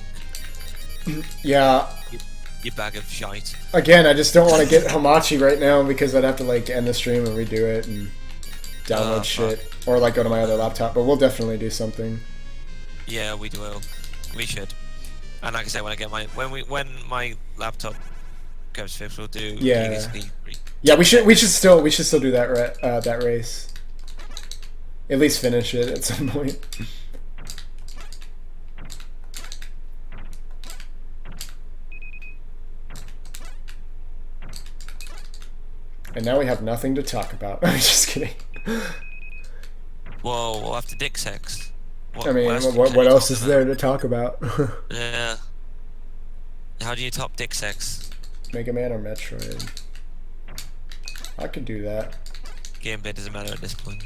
Speaker 1: Yeah.
Speaker 2: You bag of shite.
Speaker 1: Again, I just don't want to get Hamachi right now, because I'd have to like end the stream and redo it and download shit. Or like go to my other laptop, but we'll definitely do something.
Speaker 2: Yeah, we will. We should. And like I said, when I get when my laptop gets fixed, we'll do.
Speaker 1: Yeah. Yeah, we should still do that race. At least finish it at some point. And now we have nothing to talk about. I'm just kidding.
Speaker 2: Well, we'll have to dick sex.
Speaker 1: What else is there to talk about?
Speaker 2: Yeah. How do you top dick sex?
Speaker 1: Mega Man or Metroid? I could do that.
Speaker 2: Gameplay doesn't matter at this point.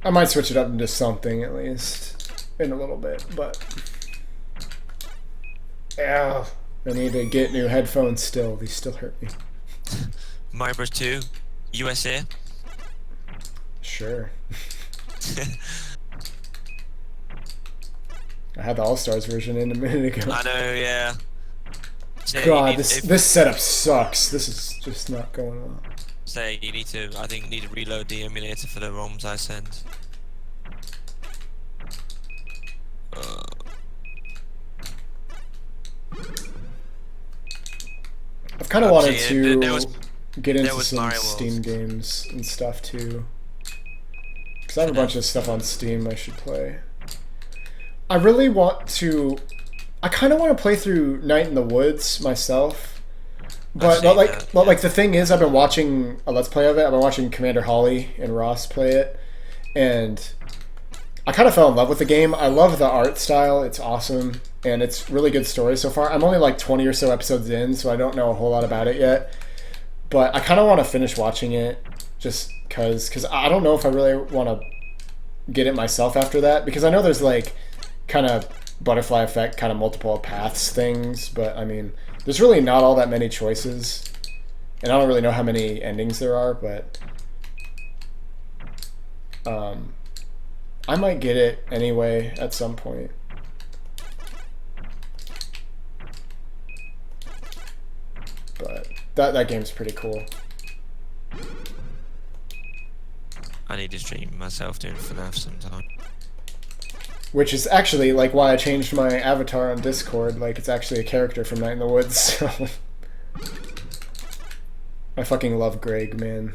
Speaker 1: I might switch it up into something at least in a little bit, but yeah, I need to get new headphones still. These still hurt me.
Speaker 2: Mario Bros 2, USA.
Speaker 1: Sure. I had the All-Stars version in a minute ago.
Speaker 2: I know, yeah. So
Speaker 1: God, this setup sucks. This is just not going on.
Speaker 2: Say you need to. I think you need to reload the emulator for the ROMs I sent.
Speaker 1: I've kind of wanted to get into
Speaker 2: was
Speaker 1: some
Speaker 2: Mario
Speaker 1: Steam
Speaker 2: World.
Speaker 1: games and stuff too. Because I have a bunch of stuff on Steam I should play. I really want to. I kind of want to play through Night in the Woods myself. But the thing is, I've been watching a Let's Play of it. I've been watching Commander Holly and Ross play it, and I kind of fell in love with the game. I love the art style. It's awesome, and it's really good story so far. I'm only like 20 or so episodes in, so I don't know a whole lot about it yet. But I kind of want to finish watching it just because I don't know if I really want to get it myself after that, because I know there's like kind of butterfly effect kind of multiple paths things, but I mean, there's really not all that many choices. And I don't really know how many endings there are, but I might get it anyway at some point. But that game's pretty cool.
Speaker 2: I need to stream myself doing FNAF sometime.
Speaker 1: Which is actually like why I changed my avatar on Discord. Like it's actually a character from Night in the Woods. So I fucking love Greg, man.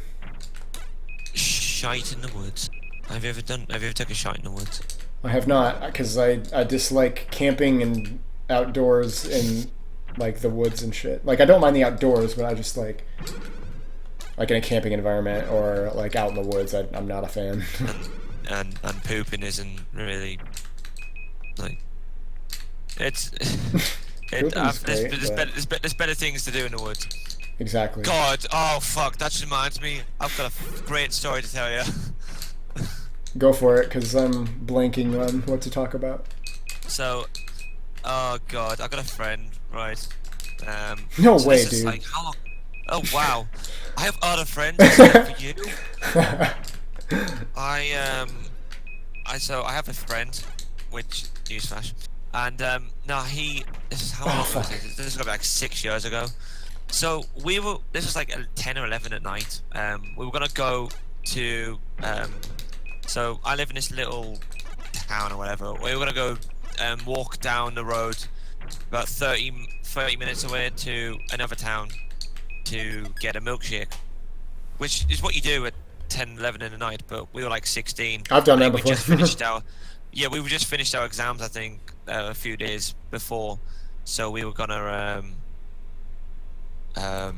Speaker 2: Shite in the woods. Have you ever taken a shite in the woods?
Speaker 1: I have not, because I dislike camping and outdoors in like the woods and shit. Like I don't mind the outdoors, but I just like in a camping environment or like out in the woods. I'm not a fan.
Speaker 2: and pooping isn't really like it's
Speaker 1: Pooping's great,
Speaker 2: there's better things to do in the woods.
Speaker 1: Exactly.
Speaker 2: God, oh fuck, that just reminds me. I've got a great story to tell you.
Speaker 1: Go for it, because I'm blanking on what to talk about.
Speaker 2: So, oh god, I've got a friend, right?
Speaker 1: No
Speaker 2: so
Speaker 1: way,
Speaker 2: this is
Speaker 1: dude.
Speaker 2: like, how long? Oh wow, I have other friends except for you. I have a friend, which newsflash, and no, this is how long was
Speaker 1: fuck.
Speaker 2: this? This is like 6 years ago. So this was like 10 or 11 at night. We were gonna go to so I live in this little town or whatever. We were gonna go walk down the road about 30 minutes away to another town to get a milkshake, which is what you do at 10, 11 in the night. But we were like 16.
Speaker 1: I've done
Speaker 2: I
Speaker 1: that
Speaker 2: think we
Speaker 1: before.
Speaker 2: just finished we just finished our exams, I think, a few days before. So we were gonna I'm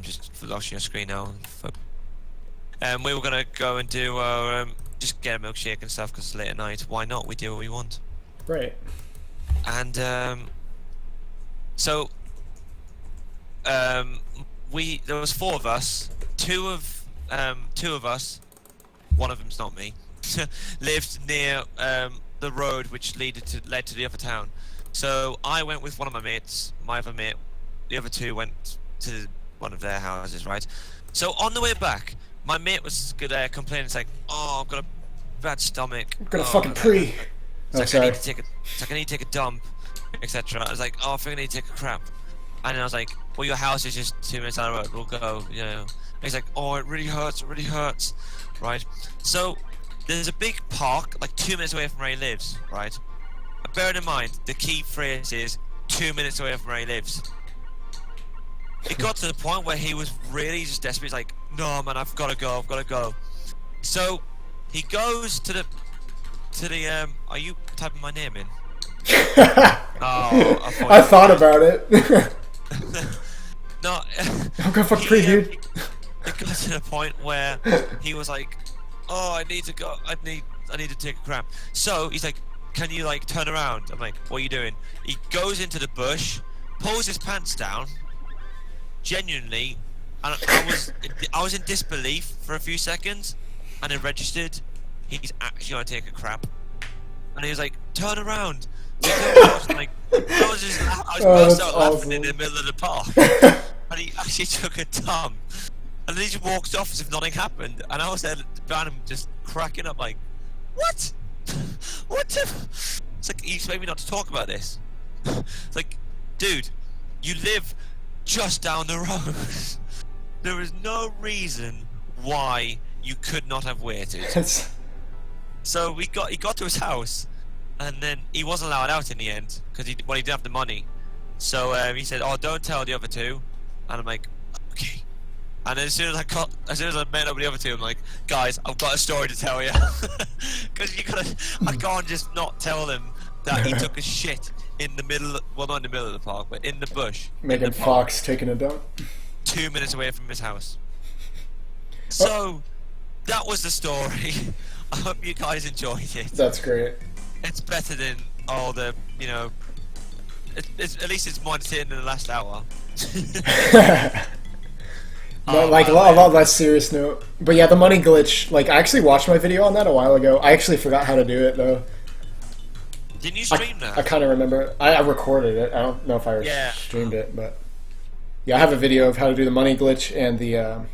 Speaker 2: just flashing your screen now. We were gonna go and do just get a milkshake and stuff because it's late at night. Why not? We do what we want.
Speaker 1: Right.
Speaker 2: And so there was 4 of us. Two of us, one of them's not me, lived near the road which led to the other town. So I went with one of my mates, my other mate. The other 2 went to one of their houses, right? So on the way back, my mate was complaining, it's like, oh, I've got a bad stomach.
Speaker 1: I'm gonna fucking pee.
Speaker 2: It's
Speaker 1: Oh,
Speaker 2: like,
Speaker 1: sorry.
Speaker 2: I need to take a dump, etc. I was like, oh, I think I need to take a crap. And then I was like, well, your house is just 2 minutes down the road, we'll go, you know. And he's like, oh, it really hurts, right? So there's a big park, like 2 minutes away from where he lives, right? Bear in mind, the key phrase is 2 minutes away from where he lives. It got to the point where he was really just desperate. He's like, no, man, I've got to go. So he goes to the are you typing my name in? Oh,
Speaker 1: I thought about it.
Speaker 2: No.
Speaker 1: I'm gonna fucking pee, dude.
Speaker 2: It got to the point where he was like, oh, I need to go. I need to take a crap. So he's like, can you like turn around? I'm like, what are you doing? He goes into the bush, pulls his pants down, genuinely, and I was in disbelief for a few seconds, and it registered. He's actually gonna take a crap, and he was like, turn around. I was like, I was burst out laughing in the middle of the park, and he actually took a dump, and then he just walked off as if nothing happened, and I was there behind him just cracking up like, what? What the? It's like, you expect me not to talk about this? It's like, dude, you live just down the road. There is no reason why you could not have waited. So he got to his house, and then he wasn't allowed out in the end because he didn't have the money. So he said, "Oh, don't tell the other 2." And I'm like, "Okay." And then as soon as I met up with the other 2, I'm like, "Guys, I've got a story to tell you." Because I can't just not tell them that he took a shit in the middle. Well, not in the middle of the park, but in the bush.
Speaker 1: Megan Fox taking a dump.
Speaker 2: 2 minutes away from his house. So that was the story. I hope you guys enjoyed it.
Speaker 1: That's great.
Speaker 2: It's better than all the, you know. At least it's more entertaining than the last hour.
Speaker 1: No, like a lot less serious note. But yeah, the money glitch. Like I actually watched my video on that a while ago. I actually forgot how to do it though.
Speaker 2: Didn't you stream that?
Speaker 1: I kind of remember. I recorded it. I don't know if I
Speaker 2: Yeah.
Speaker 1: streamed it, but yeah, I have a video of how to do the money glitch and the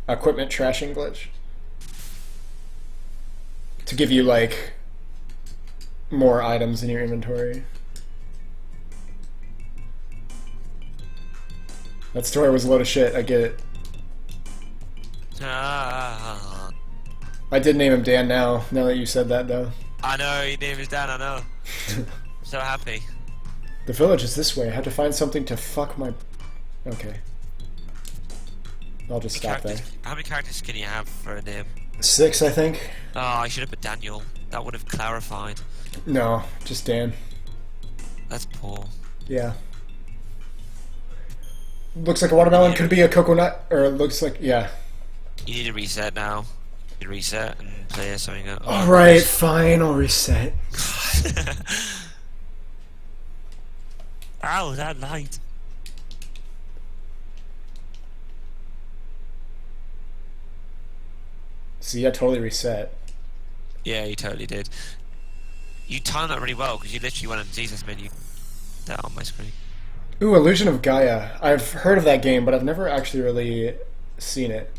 Speaker 1: equipment trashing glitch to give you like more items in your inventory. That story was a load of shit. I get it.
Speaker 2: Ah.
Speaker 1: I did name him Dan now. Now that you said that, though.
Speaker 2: I know, your name is Dan, I know. So happy.
Speaker 1: The village is this way. I have to find something to fuck my... Okay. I'll just stop there.
Speaker 2: How many characters can you have for a name?
Speaker 1: 6, I think.
Speaker 2: Oh, I should have put Daniel. That would have clarified.
Speaker 1: No, just Dan.
Speaker 2: That's poor.
Speaker 1: Yeah. Looks like a watermelon. Could be a coconut. Or it looks like... Yeah.
Speaker 2: You need to reset now. You reset and play something else.
Speaker 1: Alright, fine. I'll reset.
Speaker 2: Ow, that light.
Speaker 1: See, I totally reset.
Speaker 2: Yeah, you totally did. You timed that really well because you literally went and Jesus menu that on my screen.
Speaker 1: Ooh, Illusion of Gaia. I've heard of that game, but I've never actually really seen it.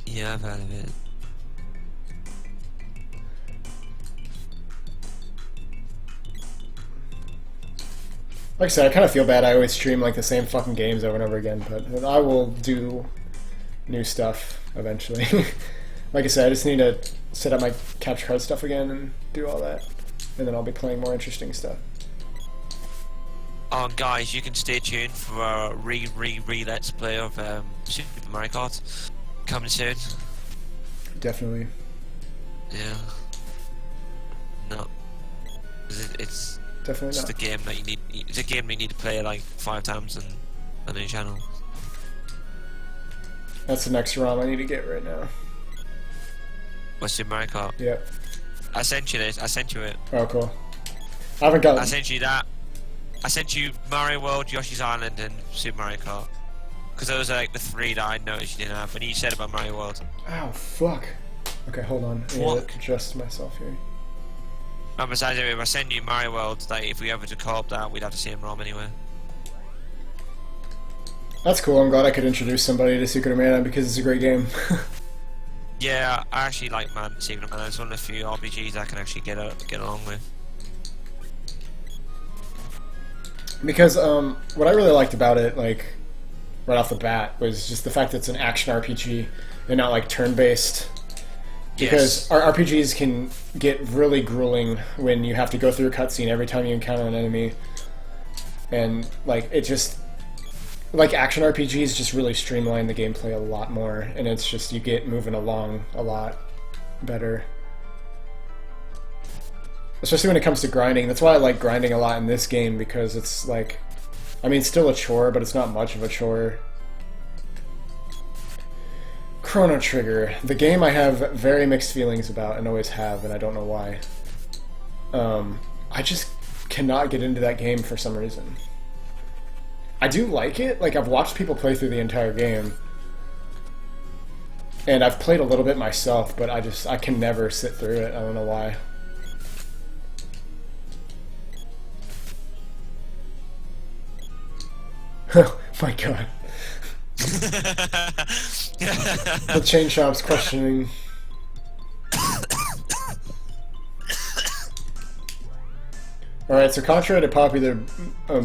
Speaker 2: Yeah, I've heard of it.
Speaker 1: Like I said, I kind of feel bad. I always stream like the same fucking games over and over again, but I will do new stuff eventually. Like I said, I just need to set up my capture card stuff again and do all that, and then I'll be playing more interesting stuff.
Speaker 2: Oh, guys, you can stay tuned for a let's play of Super Mario Kart coming soon.
Speaker 1: Definitely.
Speaker 2: Yeah. No. It's
Speaker 1: Definitely
Speaker 2: just
Speaker 1: not.
Speaker 2: a game that you need. It's a game you need to play like 5 times on your channel.
Speaker 1: That's the next ROM I need to get right now.
Speaker 2: What's Super Mario Kart?
Speaker 1: Yeah.
Speaker 2: I sent you this. I sent you it.
Speaker 1: Oh, cool. I haven't got.
Speaker 2: I sent you that. I sent you Mario World, Yoshi's Island, and Super Mario Kart. Because those are like the 3 that I noticed you didn't have. And you said about Mario World.
Speaker 1: Ow, fuck. Okay, hold on. I need
Speaker 2: What?
Speaker 1: to adjust myself here.
Speaker 2: And besides, if I send you Mario World, like if we ever to co-op that, we'd have to see him ROM anyway.
Speaker 1: That's cool. I'm glad I could introduce somebody to Secret of Mana because it's a great game.
Speaker 2: Yeah, I actually like Secret of Mana. It's one of the few RPGs I can actually get along with.
Speaker 1: Because what I really liked about it, like right off the bat, was just the fact that it's an action RPG and not like turn-based. Because
Speaker 2: Yes.
Speaker 1: our RPGs can get really grueling when you have to go through a cutscene every time you encounter an enemy, and like it just like action RPGs just really streamline the gameplay a lot more, and it's just you get moving along a lot better. Especially when it comes to grinding. That's why I like grinding a lot in this game, because it's like, I mean, it's still a chore, but it's not much of a chore. Chrono Trigger, the game I have very mixed feelings about and always have, and I don't know why. I just cannot get into that game for some reason. I do like it. Like, I've watched people play through the entire game, and I've played a little bit myself, but I can never sit through it. I don't know why. Oh my god. The chain shop's questioning. Alright, so contrary to popular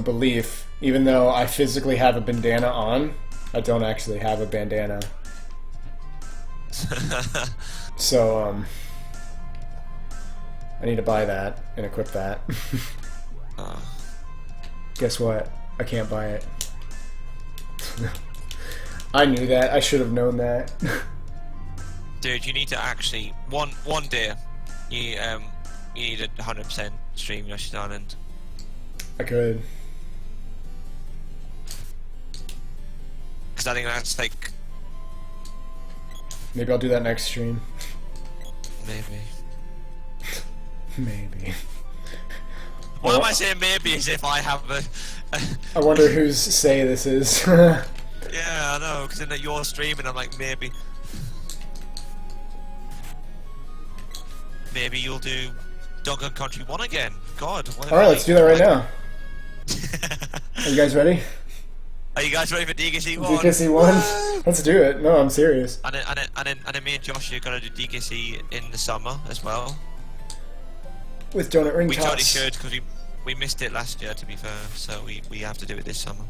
Speaker 1: belief, even though I physically have a bandana on, I don't actually have a bandana. So, I need to buy that and equip that. Guess what? I can't buy it. I knew that. I should have known that.
Speaker 2: Dude, you need to actually one day you need to 100% stream Yoshi's Island.
Speaker 1: I could.
Speaker 2: Because I think that's like
Speaker 1: Maybe I'll do that next stream.
Speaker 2: maybe.
Speaker 1: Maybe.
Speaker 2: Why am I saying maybe as if I have a
Speaker 1: I wonder whose say this is.
Speaker 2: yeah, I know, because then you're streaming, I'm like, maybe you'll do Donkey Country 1 again. God. What
Speaker 1: Alright, let's do that right now. Are you guys ready?
Speaker 2: Are you guys ready for DKC 1?
Speaker 1: DKC 1? Let's do it. No, I'm serious.
Speaker 2: And then me and Josh are gonna do DKC in the summer as well.
Speaker 1: With donut ring
Speaker 2: We
Speaker 1: toss.
Speaker 2: totally should because we missed it last year, to be fair. So we have to do it this summer.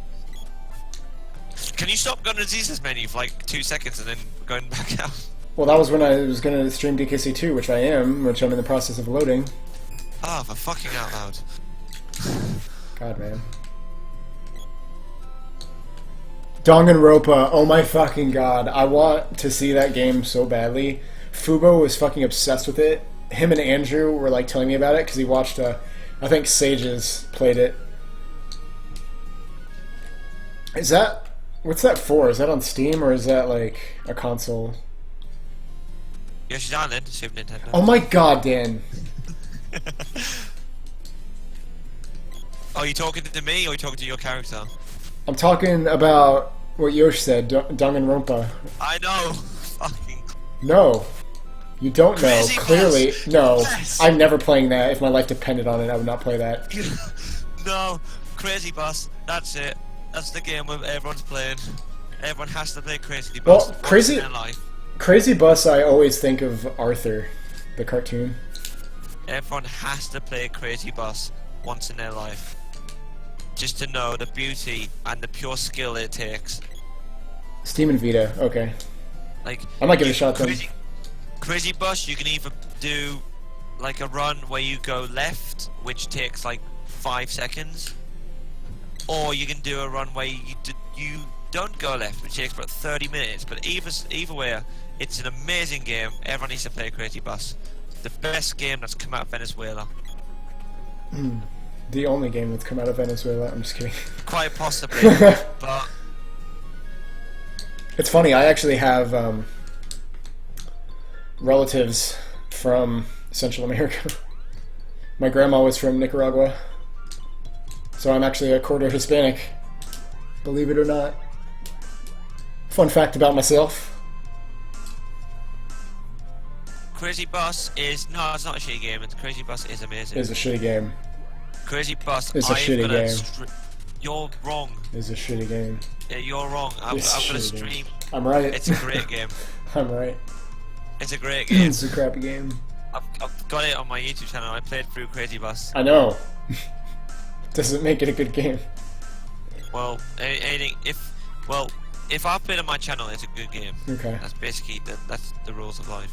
Speaker 2: Can you stop going to Ziz's menu for like 2 seconds and then going back out?
Speaker 1: Well, that was when I was going to stream DKC 2, which I am, which I'm in the process of loading.
Speaker 2: Oh, for fucking out loud.
Speaker 1: God, man. Danganronpa, oh my fucking god. I want to see that game so badly. Fubo was fucking obsessed with it. Him and Andrew were like telling me about it because he watched, I think Sages played it. Is that, what's that for? Is that on Steam or is that like a console?
Speaker 2: Yoshi's Island, Super Nintendo.
Speaker 1: Oh my god, Dan.
Speaker 2: Oh, you talking to me or are you talking to your character?
Speaker 1: I'm talking about what Yosh said, Danganronpa.
Speaker 2: I know. Fucking.
Speaker 1: No. You don't know.
Speaker 2: Crazy
Speaker 1: Clearly,
Speaker 2: Bus.
Speaker 1: no.
Speaker 2: Yes.
Speaker 1: I'm never playing that. If my life depended on it, I would not play that.
Speaker 2: No, Crazy Bus. That's it. That's the game where everyone's playing. Everyone has to play Crazy Bus.
Speaker 1: Well,
Speaker 2: once
Speaker 1: Crazy-
Speaker 2: in their life.
Speaker 1: Crazy Bus, I always think of Arthur, the cartoon.
Speaker 2: Everyone has to play Crazy Bus once in their life. Just to know the beauty and the pure skill it takes.
Speaker 1: Steam and Vita, okay.
Speaker 2: Like
Speaker 1: I might give it a shot then.
Speaker 2: Crazy Bus, you can either do like a run where you go left, which takes like 5 seconds, or you can do a run where you don't go left, which takes about 30 minutes. But either way, it's an amazing game. Everyone needs to play Crazy Bus. The best game that's come out of Venezuela.
Speaker 1: The only game that's come out of Venezuela. I'm just kidding.
Speaker 2: Quite possibly, but
Speaker 1: It's funny, I actually have relatives from Central America. My grandma was from Nicaragua. So I'm actually a quarter Hispanic. Believe it or not. Fun fact about myself.
Speaker 2: Crazy Bus is no, it's not a shitty game. Crazy Bus is amazing.
Speaker 1: It's a shitty game.
Speaker 2: Crazy Bus.
Speaker 1: It's a shitty game.
Speaker 2: You're wrong.
Speaker 1: It's a shitty game.
Speaker 2: Yeah, you're wrong. I've
Speaker 1: It's a
Speaker 2: got a
Speaker 1: shitty game.
Speaker 2: stream.
Speaker 1: I'm right.
Speaker 2: It's a great game.
Speaker 1: I'm right.
Speaker 2: It's a great game.
Speaker 1: It's a crappy game.
Speaker 2: I've got it on my YouTube channel. I played through Crazy Bus.
Speaker 1: I know. Doesn't make it a good game.
Speaker 2: Well, anything if I played on my channel, it's a good game.
Speaker 1: Okay.
Speaker 2: That's basically that's the rules of life.